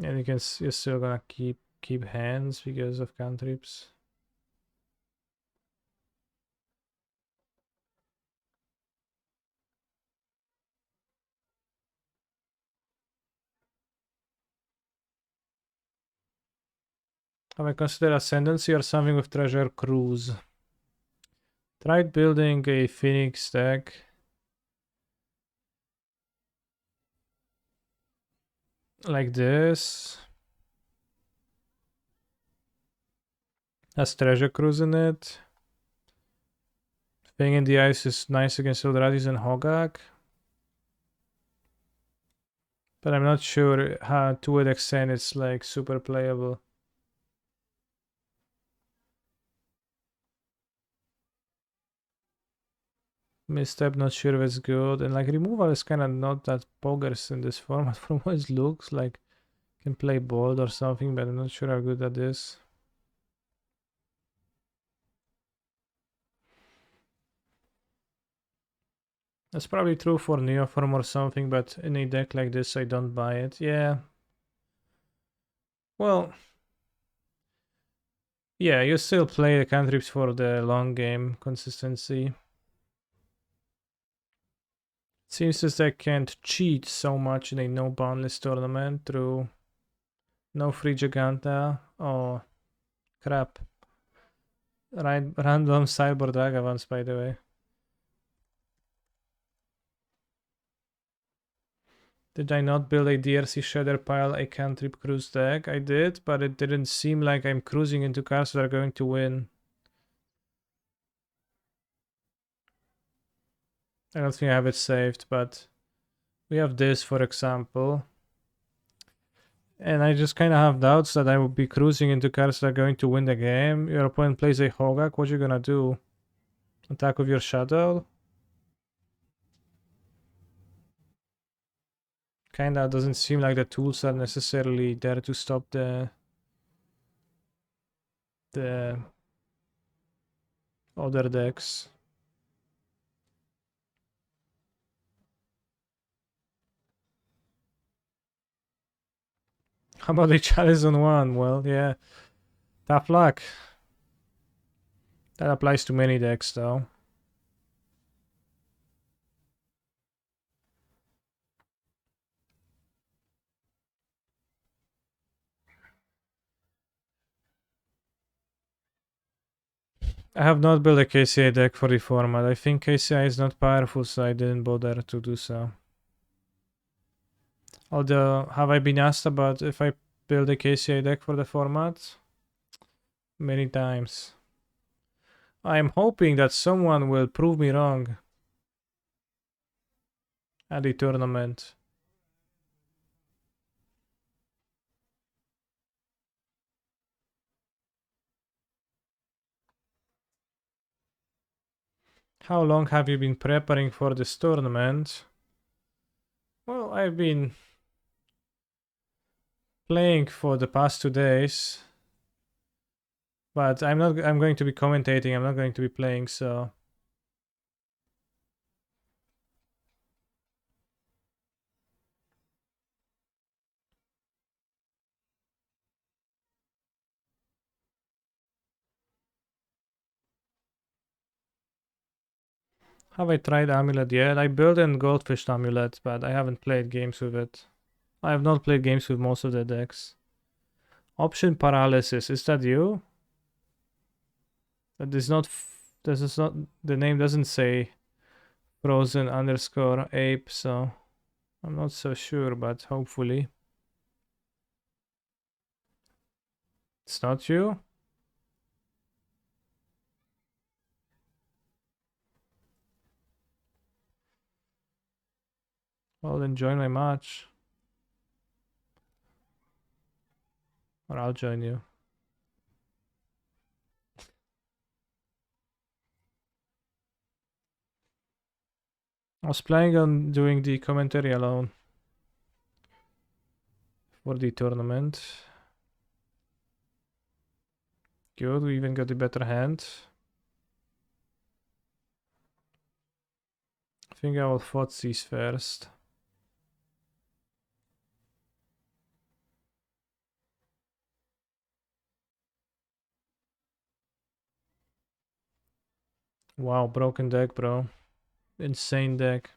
And you're still gonna keep hands because of cantrips. Have I considered Ascendancy or something with Treasure Cruise? Tried building a Phoenix deck. Like this. Has Treasure Cruise in it. Thing in the Ice is nice against Eldrazi and Hogak. But I'm not sure how to what extent it's like super playable. Misstep, not sure if it's good. And like removal is kind of not that poggers in this format from what it looks like. Can play bold or something, but I'm not sure how good that is. That's probably true for Neoform or something, but in a deck like this I don't buy it. Yeah. Well, yeah, you still play the cantrips for the long game consistency. Seems as they can't cheat so much in a no banlist tournament through no free Giganta. Oh, crap. Random sideboard Vagabonds, by the way. Did I not build a DRC Shredder pile, a cantrip cruise deck? I did, but it didn't seem like I'm cruising into cards that are going to win. I don't think I have it saved, but we have this, for example. And I just kind of have doubts that I will be cruising into cards that are going to win the game. Your opponent plays a Hogak. What you gonna do? Attack with your Shadow? Kinda doesn't seem like the tools are necessarily there to stop the other decks. How about the Chalice on 1? Well, yeah. Tough luck. That applies to many decks, though. I have not built a KCI deck for the format. I think KCI is not powerful, so I didn't bother to do so. Although, have I been asked about if I build a KCI deck for the format? Many times. I'm hoping that someone will prove me wrong at the tournament. How long have you been preparing for this tournament? Well, I've been playing for the past 2 days. But I'm going to be commentating, I'm not going to be playing, so have I tried Amulet yet? I built a Goldfish Amulet, but I haven't played games with it. I have not played games with most of the decks. Option Paralysis, is that you? That is not, this is not, the name doesn't say frozen underscore ape, so I'm not so sure, but hopefully. It's not you? Well, then join my match. Or I'll join you. I was planning on doing the commentary alone for the tournament. Good, we even got a better hand. I think I will Fotsies first. Wow, broken deck, bro. Insane deck.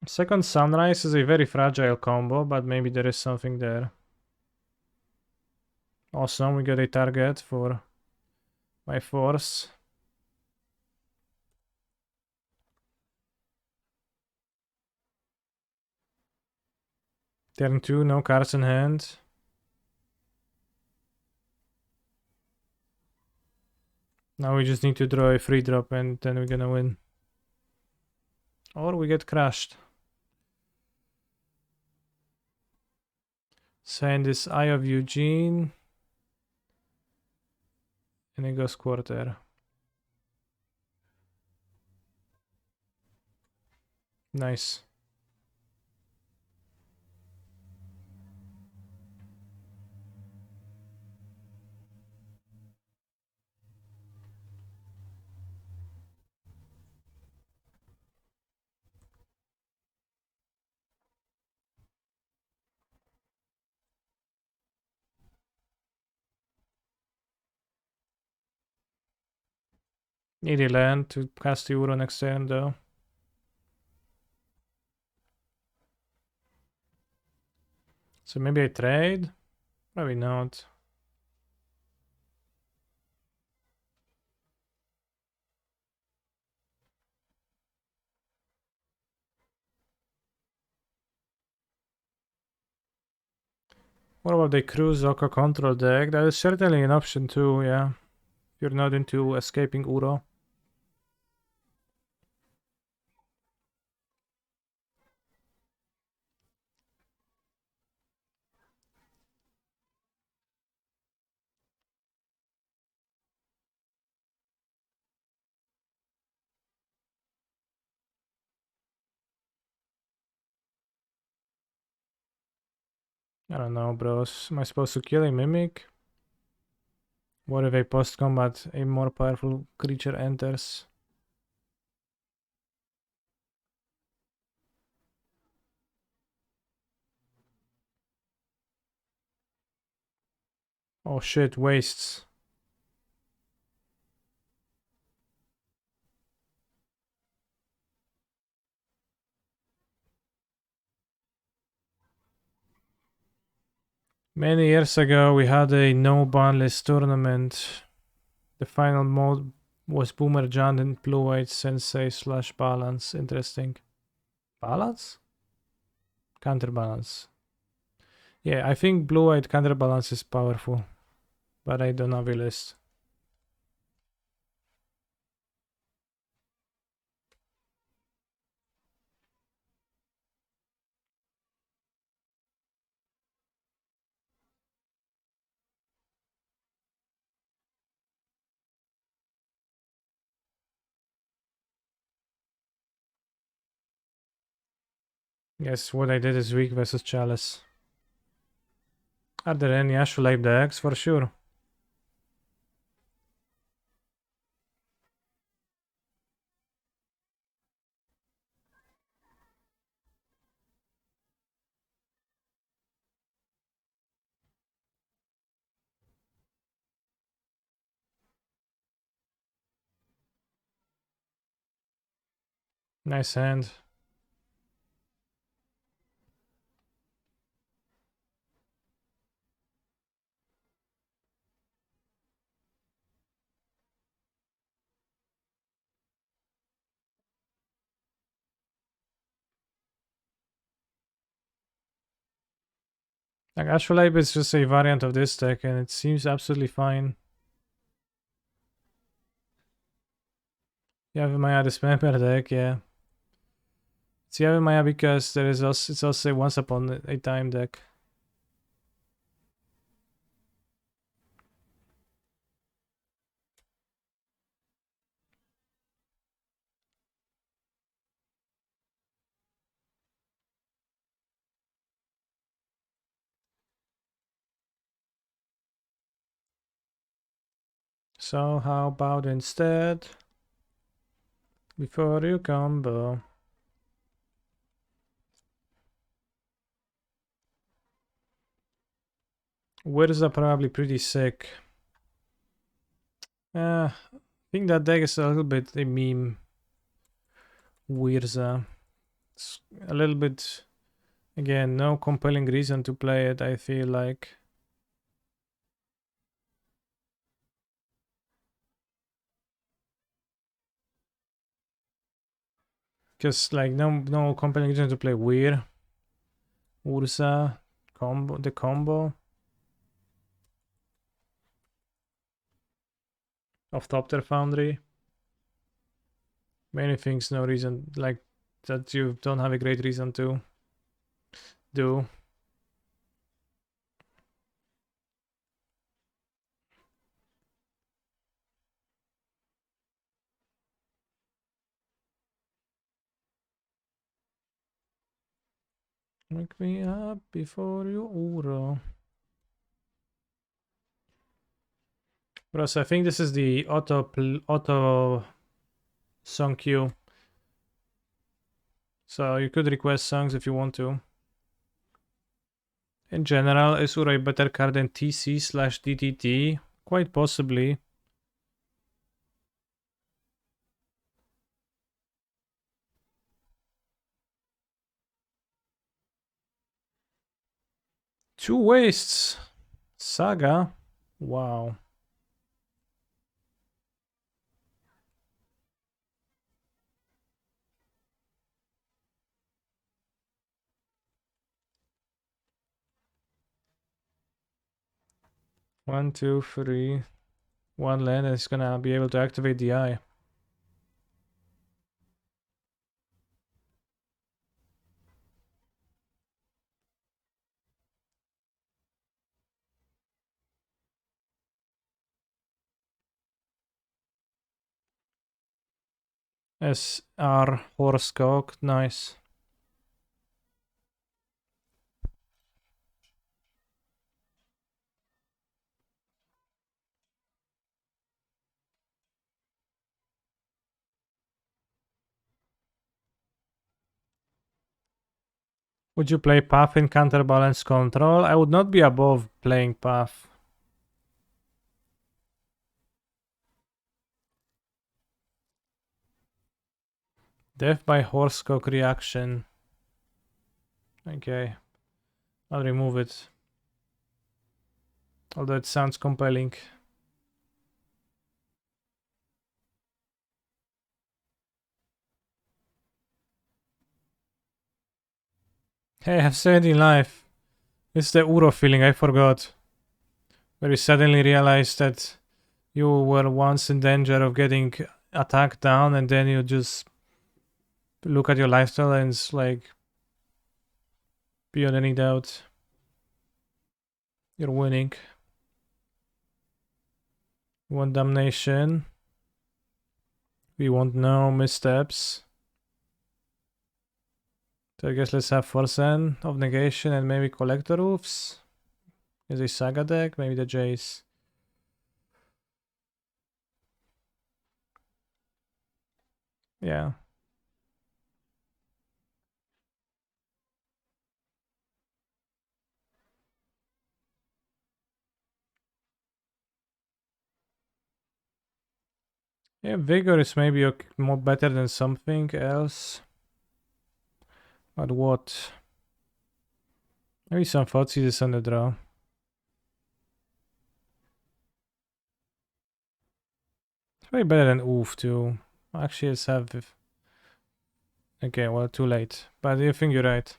Second Sunrise is a very fragile combo, but maybe there is something there. Awesome, we got a target for my force. Turn 2, no cards in hand. Now we just need to draw a free drop and then we're gonna win. Or we get crushed. Send this Eye of Eugene. And it goes quarter. Nice. Need a land to cast the Uro next turn though. So maybe I trade? Probably not. What about the Cruise Oko control deck? That is certainly an option too, yeah. If you're not into escaping Uro. I don't know, bros. Am I supposed to kill a Mimic? What if a post-combat, a more powerful creature enters? Oh shit, wastes. Many years ago, we had a No Banlist tournament. The final mode was Boomer John and Blue White Sensei / Balance. Interesting. Balance? Counterbalance. Yeah, I think Blue White Counterbalance is powerful, but I don't have a list. Yes, what I did is weak versus Chalice. Are there any Ashulape decks? For sure. Nice hand. Like Ashulape is just a variant of this deck and it seems absolutely fine. You have Maya Dismember deck, yeah. It's Yave Maya because there is also it's also a once upon a time deck. So how about instead, before you combo, Wirza probably pretty sick. I think that deck is a little bit a meme. Wirza. It's a little bit, again, no compelling reason to play it, I feel like. Just like no compelling reason to play Ursa, the combo of Topter Foundry. Many things, no reason like that you don't have a great reason to do. Wake me up before you Uro. Bros, I think this is the auto song queue. So you could request songs if you want to. In general, is Uro a better card than TC/DTT? Quite possibly. Two wastes. Saga. Wow. 1, 2, 3. One land and it's gonna be able to activate the eye. SR Horsecock, nice. Would you play Path in Counterbalance Control? I would not be above playing Path. Death by Horsecock reaction. Okay. I'll remove it. Although it sounds compelling. Hey, I have 17 life. It's the Uro feeling, I forgot. Where you suddenly realize that you were once in danger of getting attacked down and then you just look at your lifestyle and it's like, beyond any doubt, you're winning. We want damnation. We want no missteps. So I guess let's have Forsen of Negation and maybe Collector Roofs. Is a Saga deck? Maybe the Jace. Yeah. Yeah, Vigor is maybe more better than something else. But what? Maybe some Thoughtseize on the draw. It's way better than Oof too. Actually, let's have... Okay, well, too late. But I think you're right.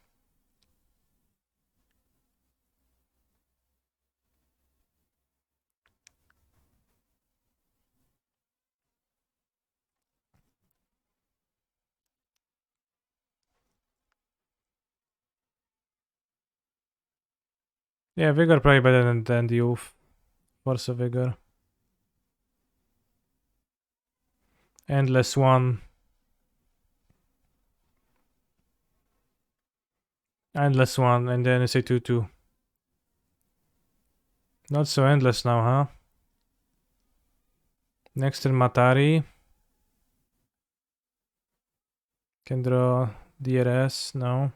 Yeah, Vigor probably better than the Oof. Force of Vigor. Endless one. Endless one, and then it's a 2-2. Not so endless now, huh? Next turn Matari. Can draw DRS, no.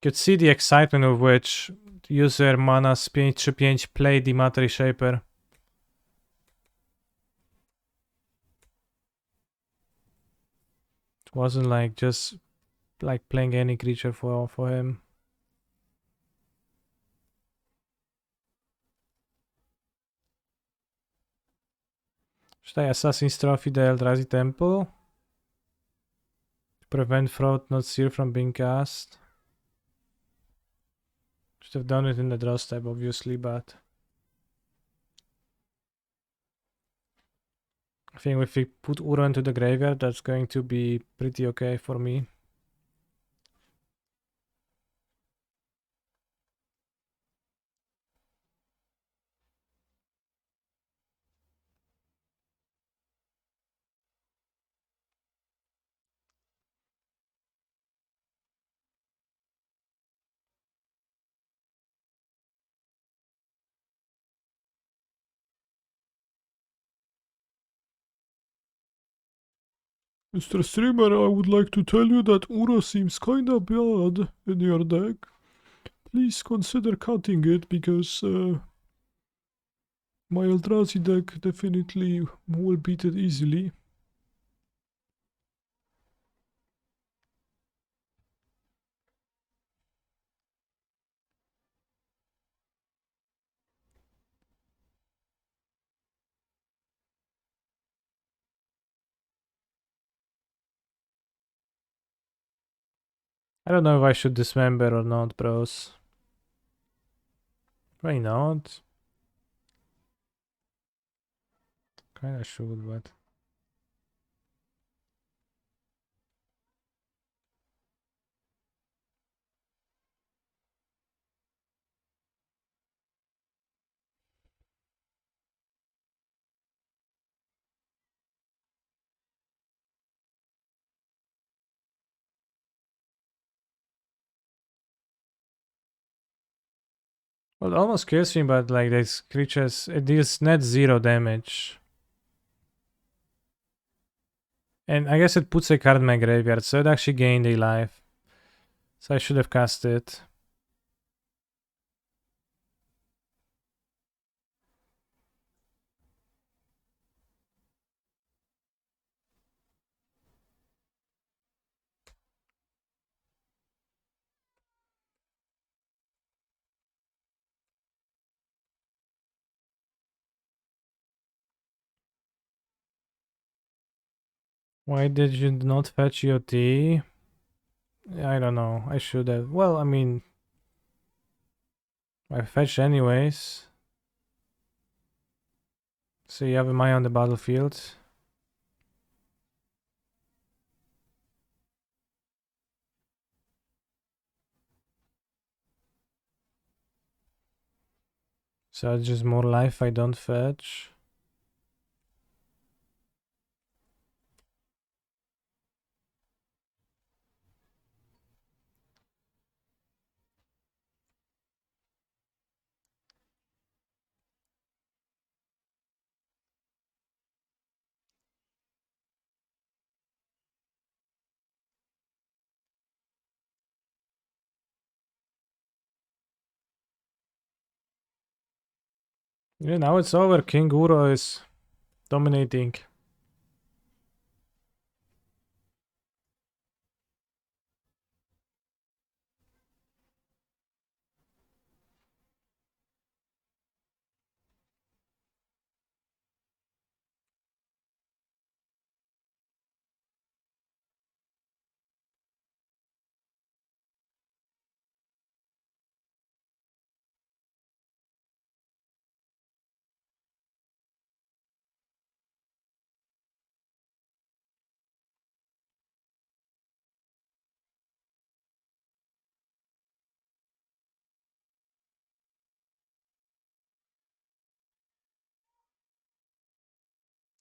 Could see the excitement with which user mana 5/5 play the Matari Shaper. It wasn't like just like playing any creature for him. Should I Assassin's Trophy the Eldrazi Temple? To prevent Fraud Not Seer from being cast. Should have done it in the draw step, obviously, but I think if we put Uro into the graveyard, that's going to be pretty okay for me. Mr. Streamer, I would like to tell you that Uro seems kinda bad in your deck. Please consider cutting it because my Eldrazi deck definitely will beat it easily. I don't know if I should dismember or not, bros. Why not? Kinda should, but... Well, it almost kills me, but like these creatures, it deals net 0 damage. And I guess it puts a card in my graveyard, so it actually gained a life. So I should have cast it. Why did you not fetch your tea? I don't know. I should have. Well, I mean, I fetched anyways. So you have a Maya on the battlefield. So it's just more life I don't fetch. Yeah, now it's over. King Uro is dominating.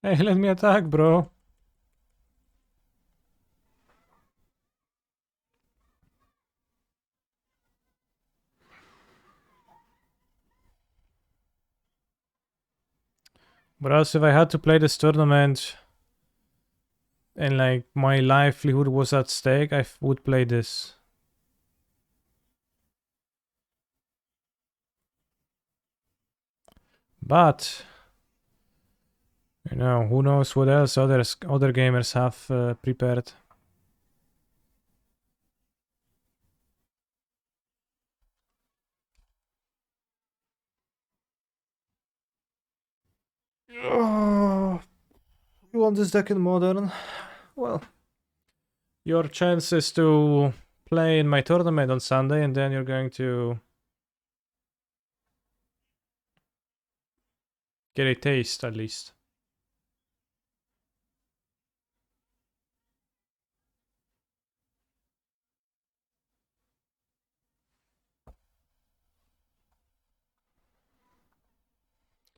Hey, let me attack, bro. But else, if I had to play this tournament and like my livelihood was at stake, I would play this. But you know, who knows what else other gamers have prepared. Oh, you want this deck in Modern? Well, your chance is to play in my tournament on Sunday, and then you're going to get a taste at least.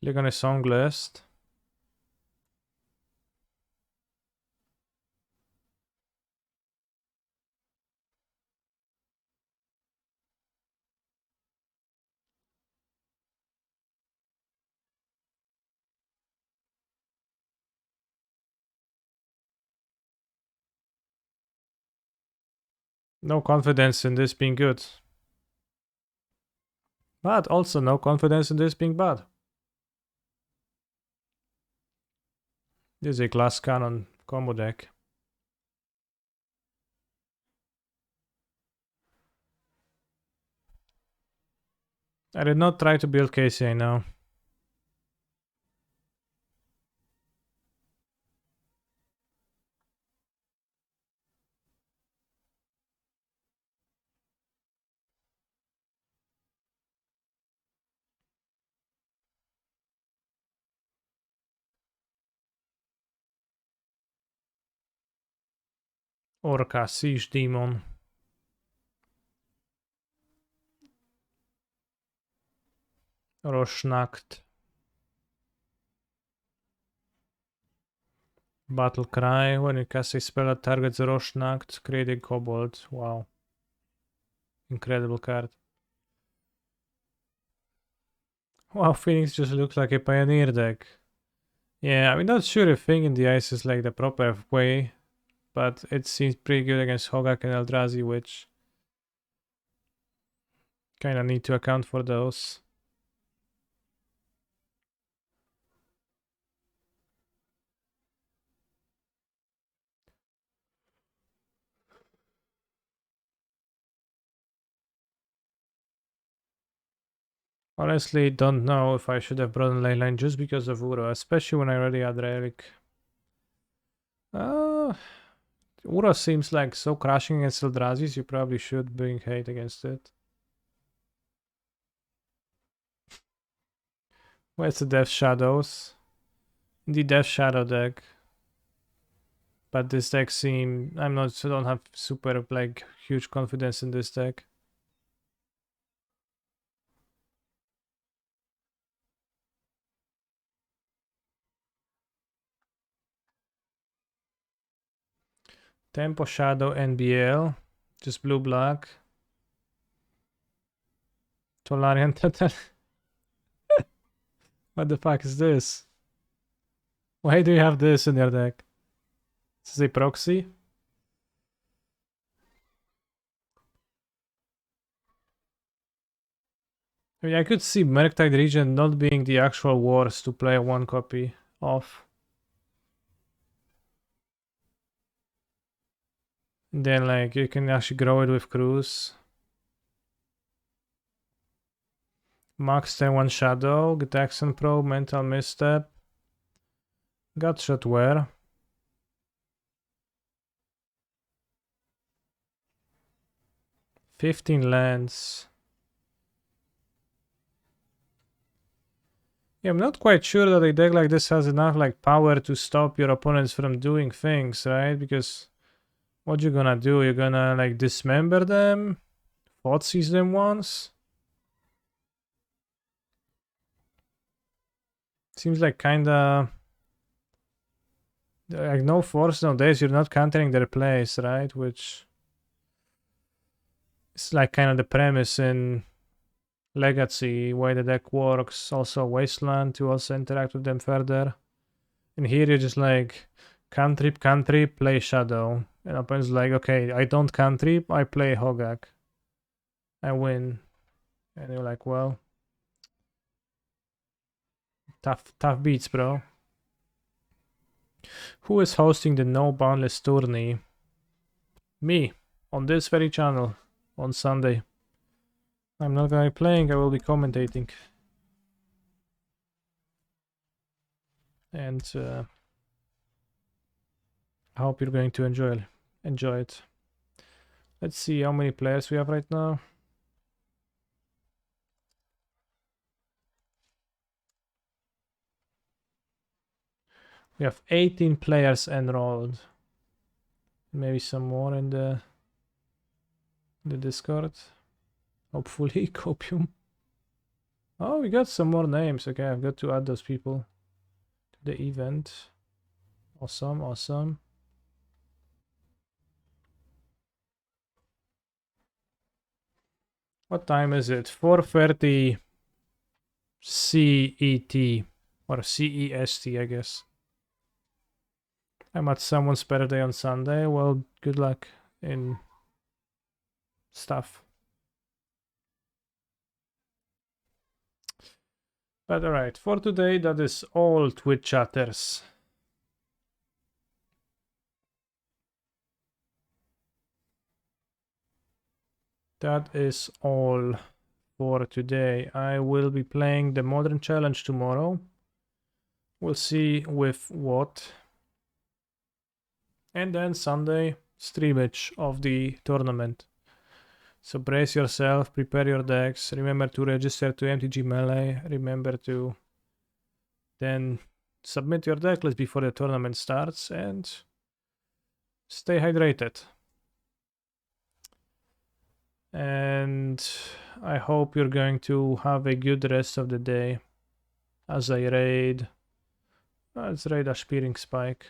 Click on a song list. No confidence in this being good. But also no confidence in this being bad. This is a glass cannon combo deck. I did not try to build Casey, I know. Orca, Siege Demon. Roshnacht. Battle Cry. When you cast a spell that targets Roshnacht, create a kobold. Wow. Incredible card. Wow, Phoenix just looks like a Pioneer deck. Yeah, I'm not sure if Thing in the Ice is like the proper way, but it seems pretty good against Hogak and Eldrazi, which kinda need to account for those. Honestly, don't know if I should have brought in Leyline just because of Uro, especially when I already had Relic. Uro seems like so crushing against Eldrazi's, you probably should bring hate against it. Where's the Death Shadows? The Death Shadow deck. But this deck I don't have super like huge confidence in this deck. Tempo Shadow NBL. Just blue black. Tolarian Total. What the fuck is this? Why do you have this in your deck? Is this a proxy? I mean, I could see Murktide Region not being the actual wars to play one copy of. And then like you can actually grow it with Cruise. Max 10-1 Shadow, Gitaxian Probe, Mental Misstep. Gutshot Wear. $15 lands. Yeah, I'm not quite sure that a deck like this has enough like power to stop your opponents from doing things, right? Because what you're gonna do? You're gonna like dismember them, Thoughtseize them once. Seems like kinda like no force, no days. You're not countering their plays, right? Which is like kind of the premise in Legacy, way the deck works. Also Wasteland to also interact with them further. And here you just like cantrip, play Shadow. And opponent's like, okay, I don't cantrip, I play Hogak. I win. And you're like, well, tough beats, bro. Who is hosting the No Banlist tourney? Me, on this very channel, on Sunday. I'm not gonna be playing, I will be commentating. And I hope you're going to enjoy it. Let's see how many players we have right now. We have 18 players enrolled. Maybe some more in the Discord. Hopefully, Copium. Oh, we got some more names. Okay, I've got to add those people to the event. Awesome, awesome. What time is it? 4:30 CET or CEST, I guess. I'm at someone's birthday on Sunday. Well, good luck in stuff. But alright, for today, that is all, Twitch chatters. That is all for today. I will be playing the Modern Challenge tomorrow. We'll see with what. And then Sunday, streamage of the tournament. So brace yourself, prepare your decks, remember to register to MTG Melee, remember to then submit your deck list before the tournament starts, and stay hydrated. and I hope you're going to have a good rest of the day as I raid. Let's raid a Spearing Spike.